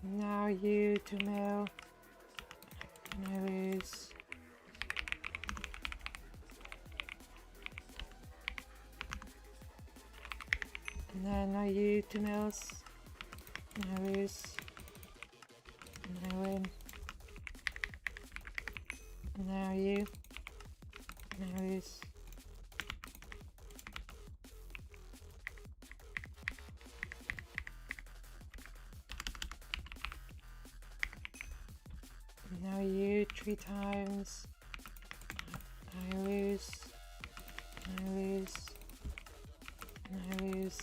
Now you 2 mil. And I lose. And then now you 2 mils. And I lose. And I win. And now you. And I lose. And now you 3 times. I lose. And I lose. And I lose.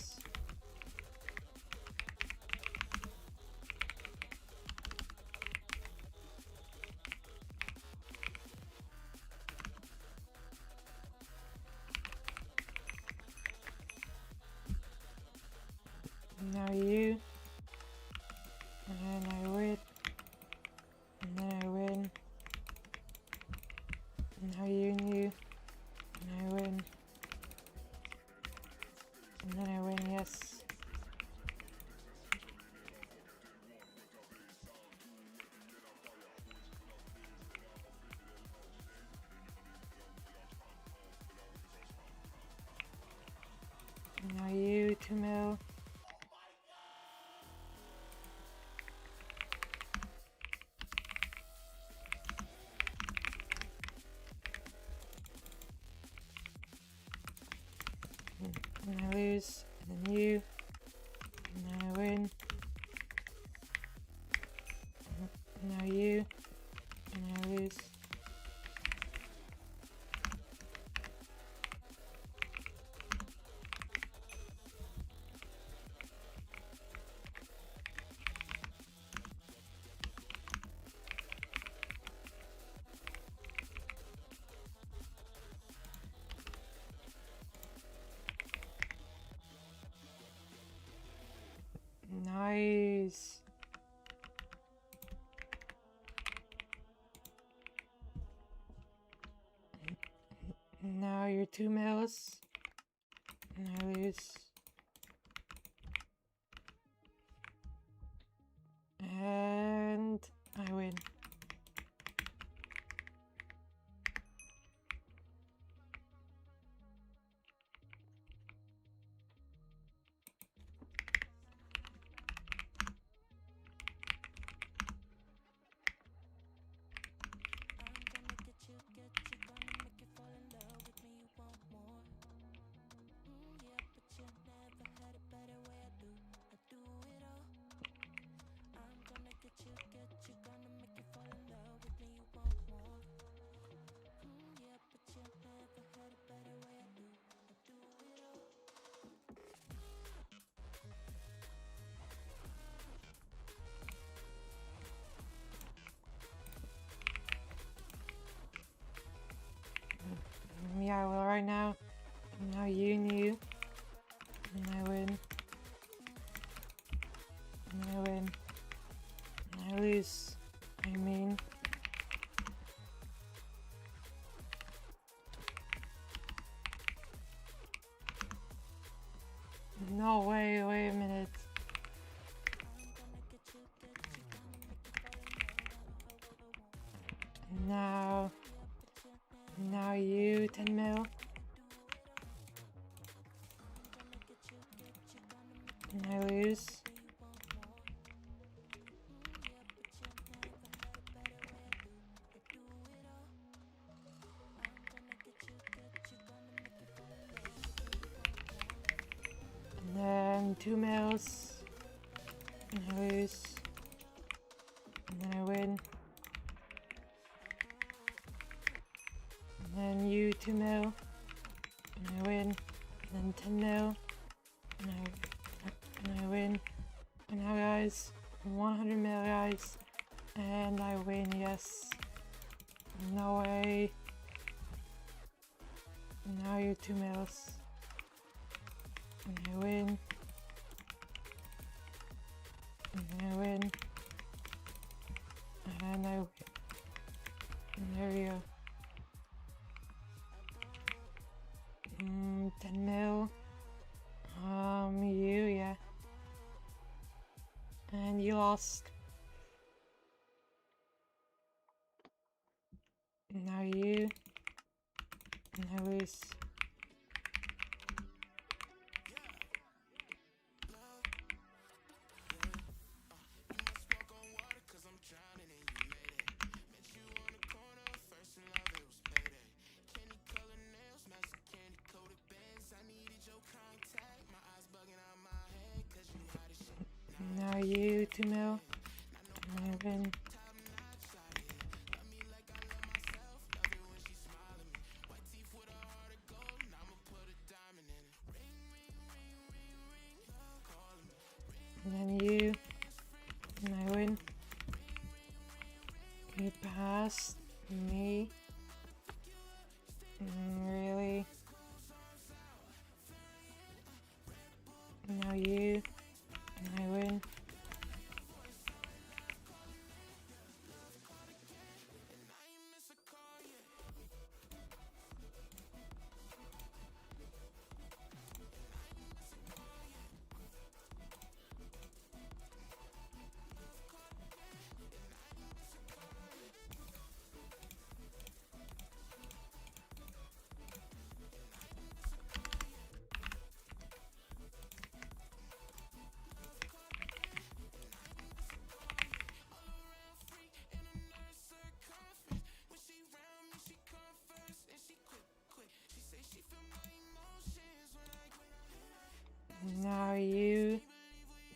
And now you. And then I win. And then I win. And now you and you. And I win. And then I win, yes. And now you 2 mil. And I lose, and then you, and then I win, and now you, and I lose. Nice. Now you're 2 mils, and I lose. And I win. Gonna make you fall in love with me, you want more. Yeah, but you're Now you 10 mil. And I lose. And then 2 mils. And I lose. And then I win. And then you 2 mil. And I win. And then 10 mil. And I win. And now guys, 100 mil guys. And I win, yes. No way. And now you're 2 mils. And I win. And I win. And I win. And there we go. 10 mil. You, yeah. And you lost. And now you. And I lose. Now you 2 mil. And I win. And then you. And I win. You passed me. Really? Now you. And I win.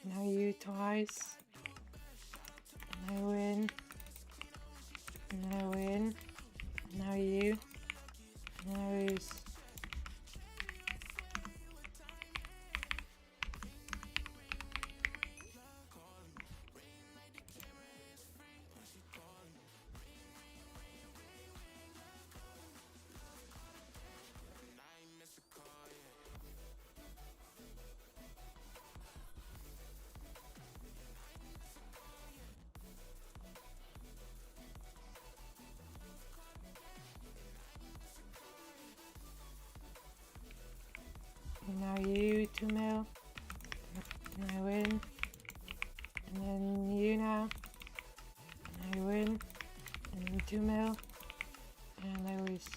Now you twice. And I win. And then I win. Now you. And then I lose. And now you 2 mil. And I win. And then you now. And I win. And then 2 mil. And I lose.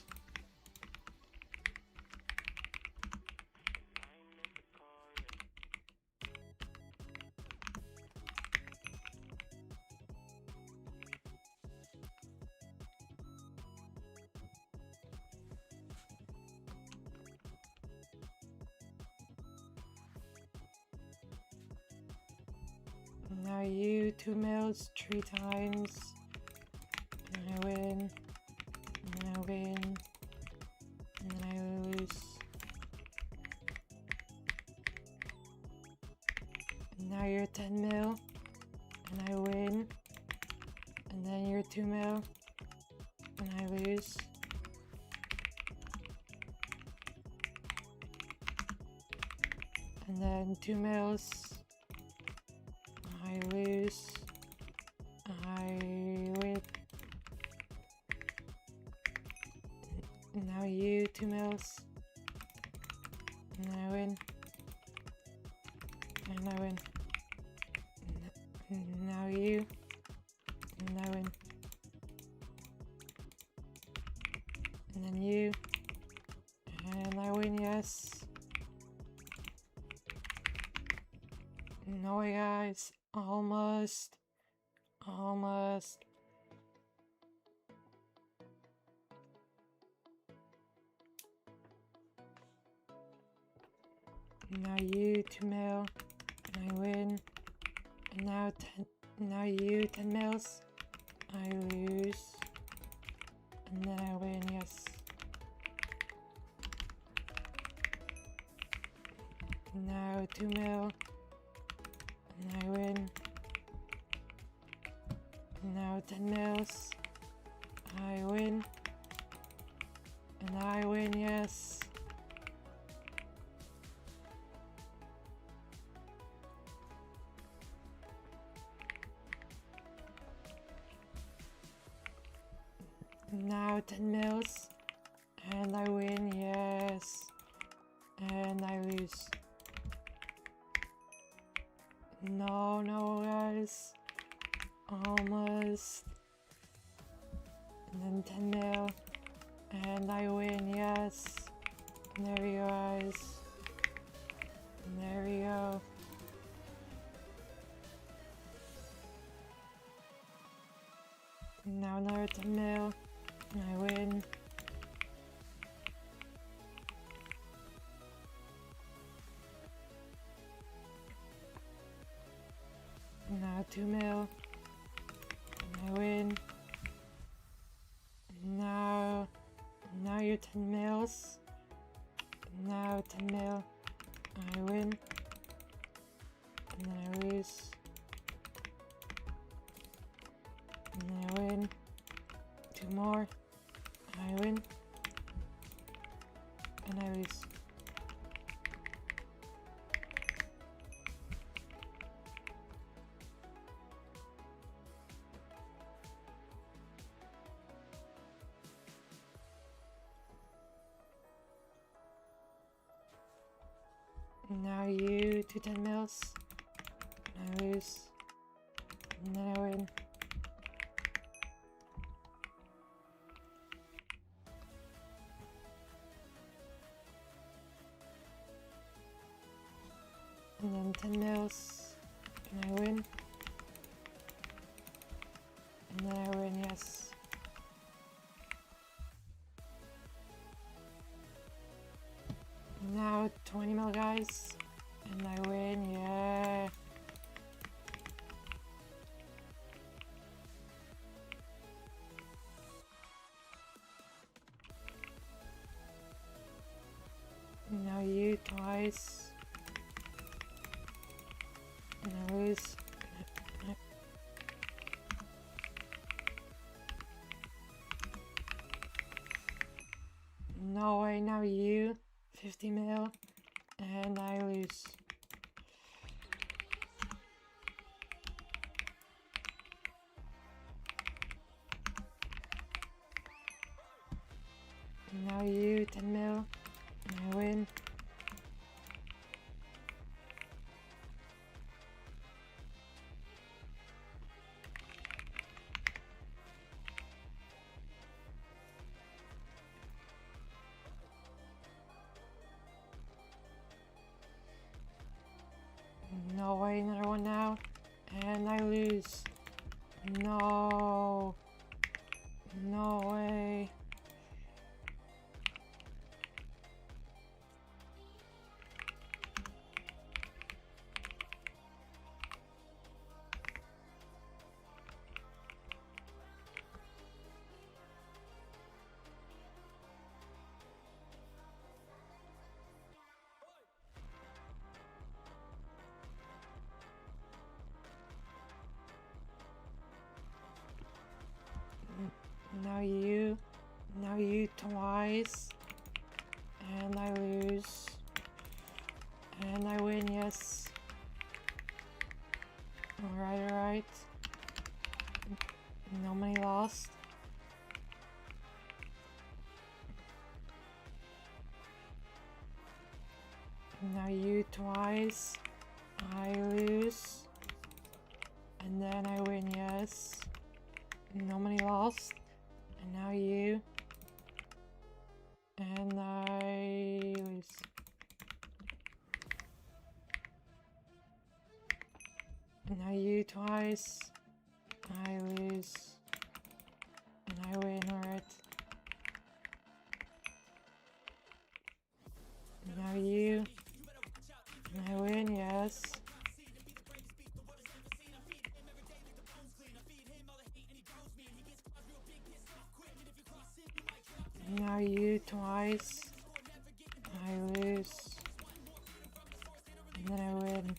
Now you 2 mils 3 times. And I win. And then I win. And then I lose. And now you're 10 mil. And I win. And then you're 2 mil. And I lose. And then 2 mils. I lose. I win. And now you 2 mils. And I win. And I win. And now you. And I win. guys. Almost. Almost. Now you 2 mil, and I win. And now 10. Now you 10 mils, I lose. And then I win. Yes. Now 2 mil, and I win. And now 10 mils, I win. And I win. Yes. Now 10 mils, and I win, yes, and I lose. No, no, guys, almost. And then 10 mil, and I win, yes. And there we go, guys. And there we go. Now another 10 mil. And I win. Now 2 mil. And I win. Now you're 10 mils. Now 10 mil. I win. And then I lose. And then I win. 2 more. I win. And I lose. Now you 2 10 mils. And I lose. And then I win. And then 10 mils, and I win. And then I win, yes. Now 20 mil, guys, and I win, yeah. Now you twice. And I lose. No way, now you 50 mil, and I lose. Now you 10 mil, and I win. No way, another one now, and I lose. No, no way. Now you twice, and I lose, and I win, yes. Alright. No money lost. Now you twice, I lose, and then I win, yes. No money lost. And now you, and I lose. Now you twice. I lose. And I win, alright. Now you. And I win, yes. Now you twice. I lose. And then I win.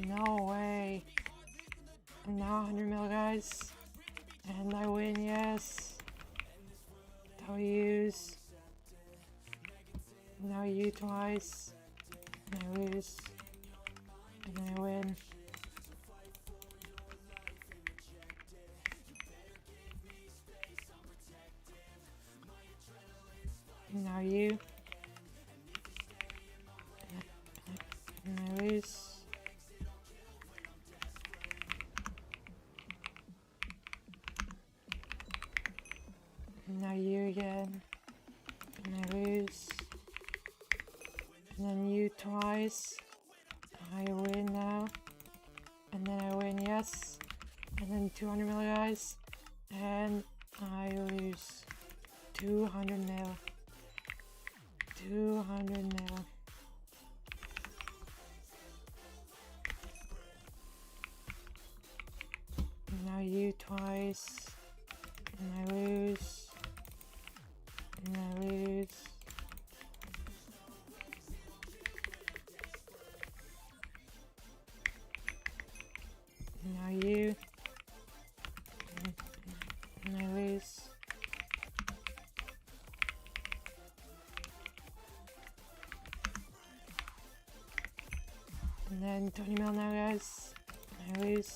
No way. And now 100 mil, guys. And I win, yes. W's. Now you twice. And I lose. And then I win. And now you. And I lose. And now you again. And I lose. And then you twice. I win now. And then I win, yes. And then 200 mil, guys. And I lose. 200 mil. 200 mil. And now you twice. And I lose. And I lose. And now you. And I lose. And then 20 mil now, guys. And I lose.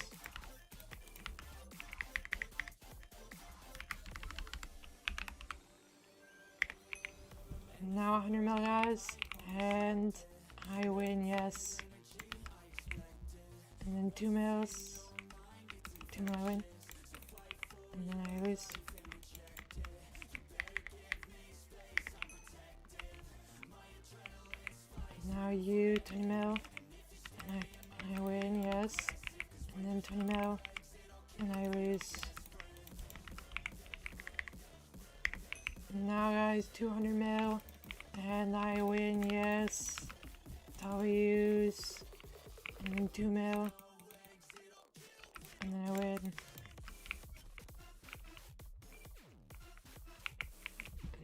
And now 100 mil, guys. And I win, yes. And then 2 mils. 2 mil I win. And then I lose. And now you 20 mil. And I win, yes. And then 20 mil. And I lose. And now, guys, 200 mil. And I win, yes. W's. And then 2 mil. And then I win.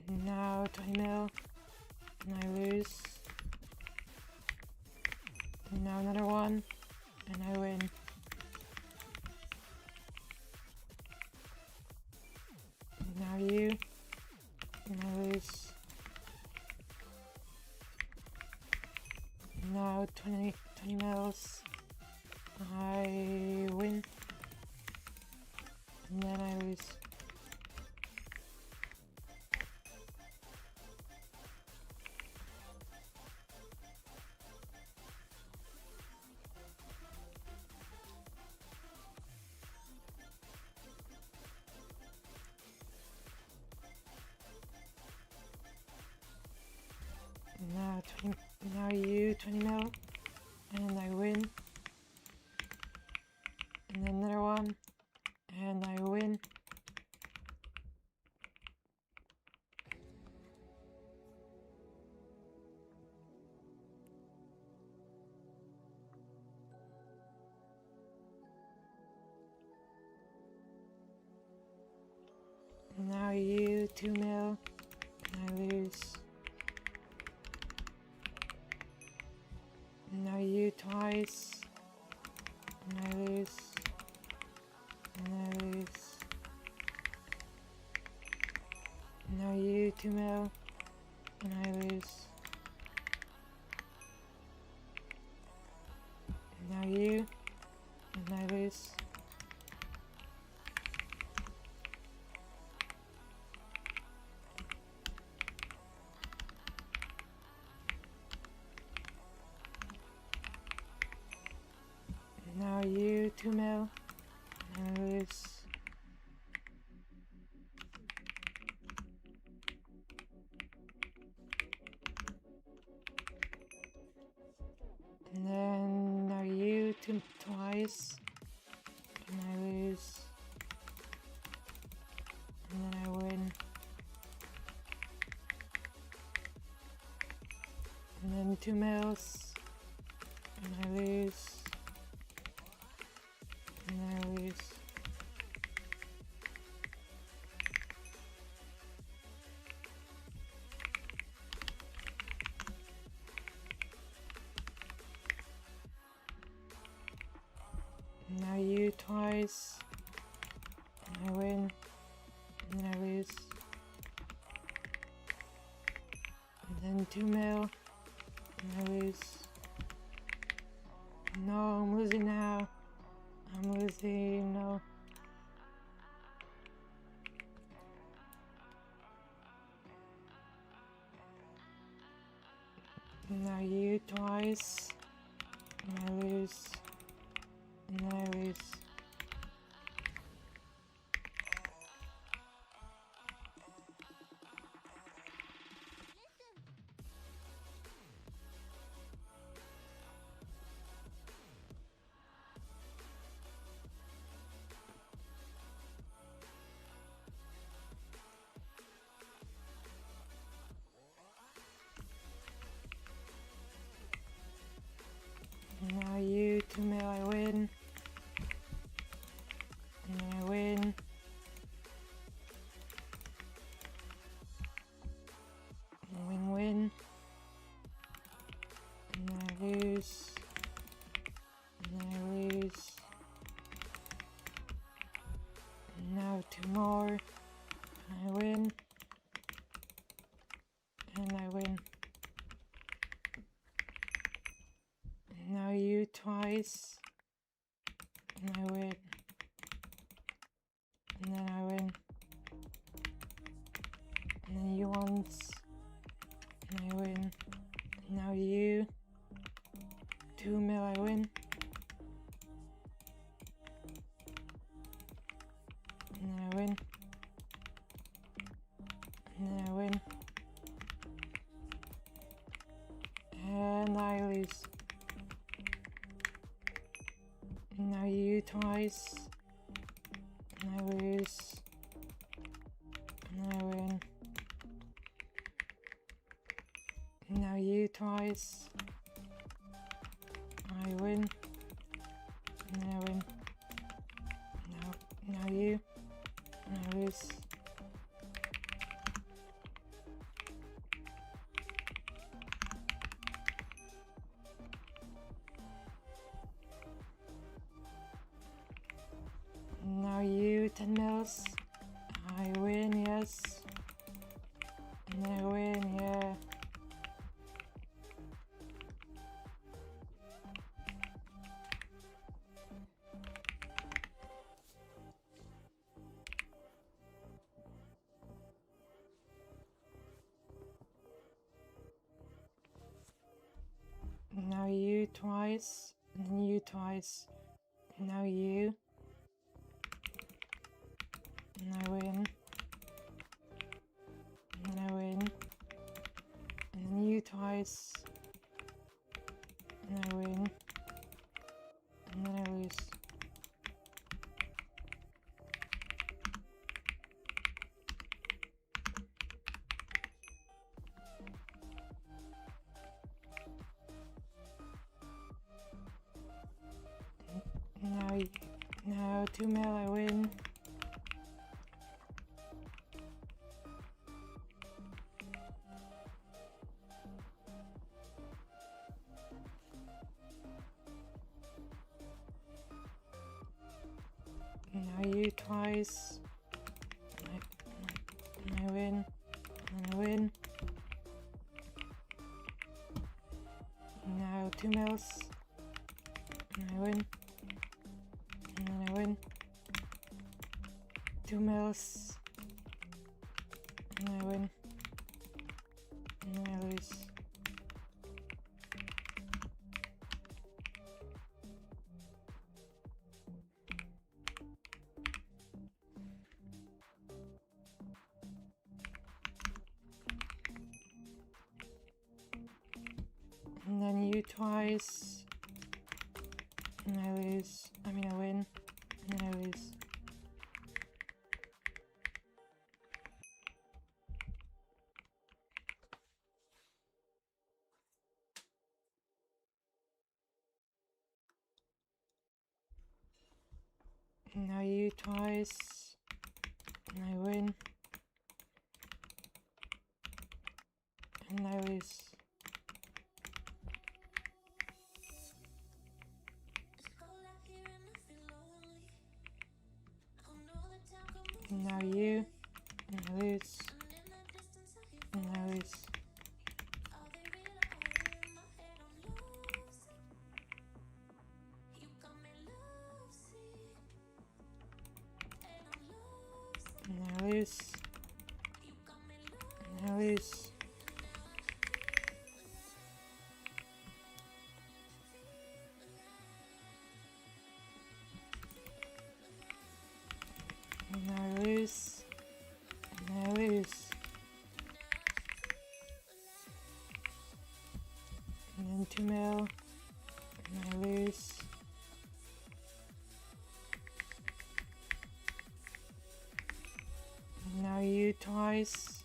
And now 20 mil. And I lose. And now another one. And I win. And now you. And I lose. And now 20 mils. I win. And then I lose. Now you 20 mil, and I win. And then another one, and I win. And now you 2 mil, and I lose. And now you twice, and I lose. And I lose. And now you 2 mil, and I lose. And now you, and I lose. And now you 2 mil, and I lose. And then now you twice, and I lose, and then I win, and then 2 mils, and I lose, and then I lose. Now you twice, and I win, and then I lose, and then 2 mil, and I lose. No, I'm losing now. I'm losing, no. Now you twice, and I lose, and then I lose. Now you 2 mil, I win, and then I win, and win, and then I lose, and then I lose, and now 2 more, and I win, and I win. Now you twice, and I win, and then I win, and then you once, and I win, and now you 2 mil, I win, and then I win, and then I win, and I lose. Now you twice, and I lose, and I win. Now you twice, I win, and then I win. Now you, and I lose. Now you 10 mils, I win, yes, and then I win, yeah. Now you twice, and then you twice, now you, and I win, and then I win, and then you twice, and I win, and then I lose. Now 2 mil, I win. Now you twice, and I win, and I win. Now 2 mils, and I win, and then I win. 2 mils, and I win, and then I lose. And then you twice, and I lose. I mean I win, and then I lose. And now you twice, and I win, and I lose. And now you, and I lose, and I lose. And I lose, and I lose. And I lose, and I lose. And then 2 mil, and I lose. And now you twice,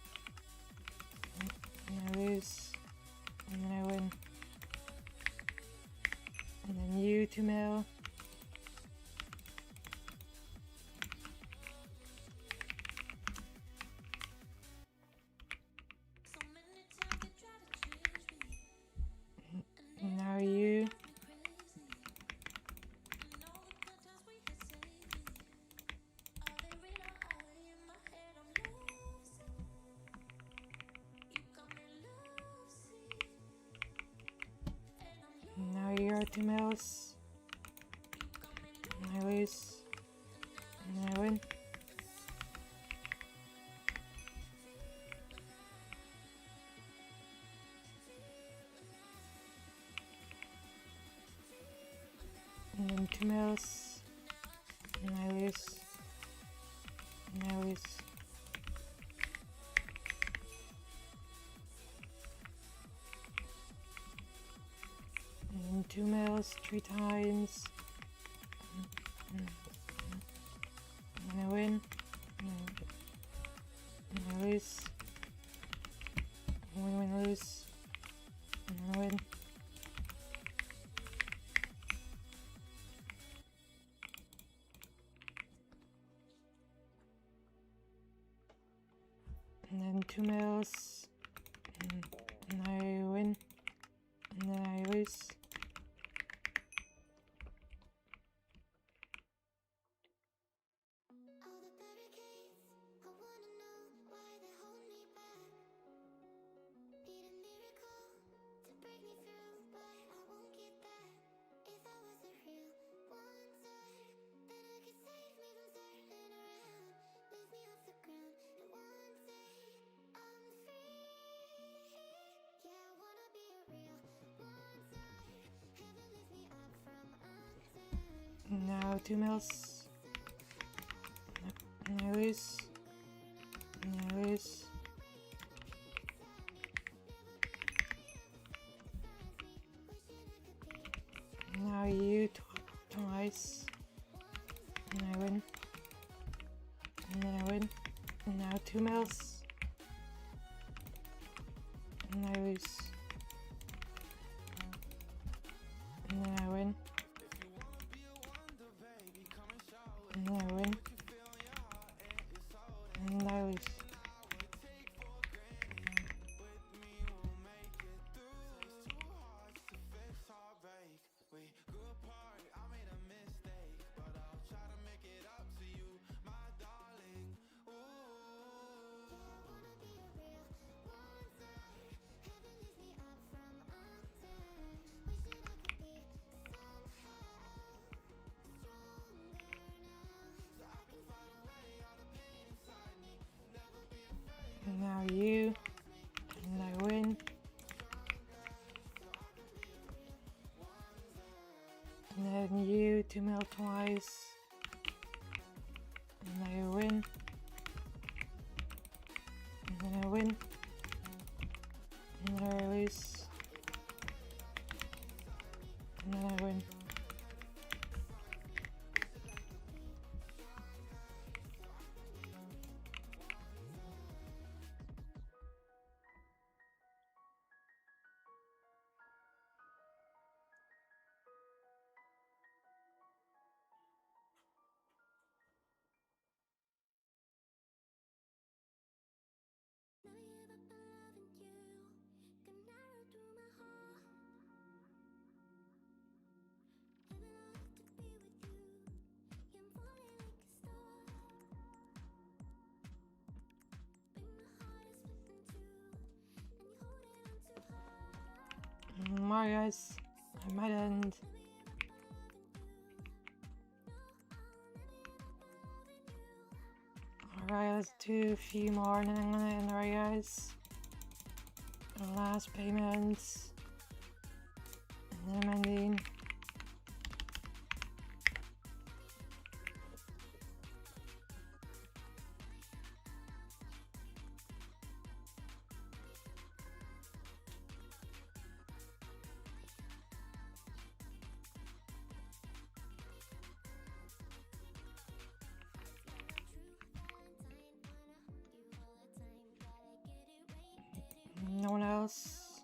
and I lose, and then I win. And then you 2 mil. And now you. And now you're 2 mils. And I lose. And then I win. And then 2 mils, and I lose, and I lose. And then 2 mils 3 times, and I win, and I lose, and win, lose, and I win. And then 2 mils, and I win, and then I lose. All the barricades, I wanna know why they hold me back. Need a miracle to break me through, but I won't get that. If I was a real wonder, then I could save me from turning around. Lift me off the ground, and one day I'm free. Yeah, I wanna be a real wonder. Heaven lift me up from under. And now 2 mils, and I lose, and I lose. And now you twice, and I win, and then I win. And now 2 mils, and I lose, and then I win, and then I win, and I lose. And now you, and I win, and then you 2 mil twice, and I win, and then I win, and then I lose, and then I win. Alright guys, I might end. Alright, let's do a few more and then I'm gonna end. Alright guys. Last payments. And then I'm ending. No one else.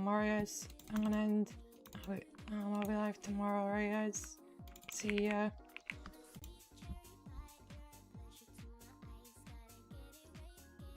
Alright guys, I'm gonna end. I'll be live tomorrow, alright guys? See ya.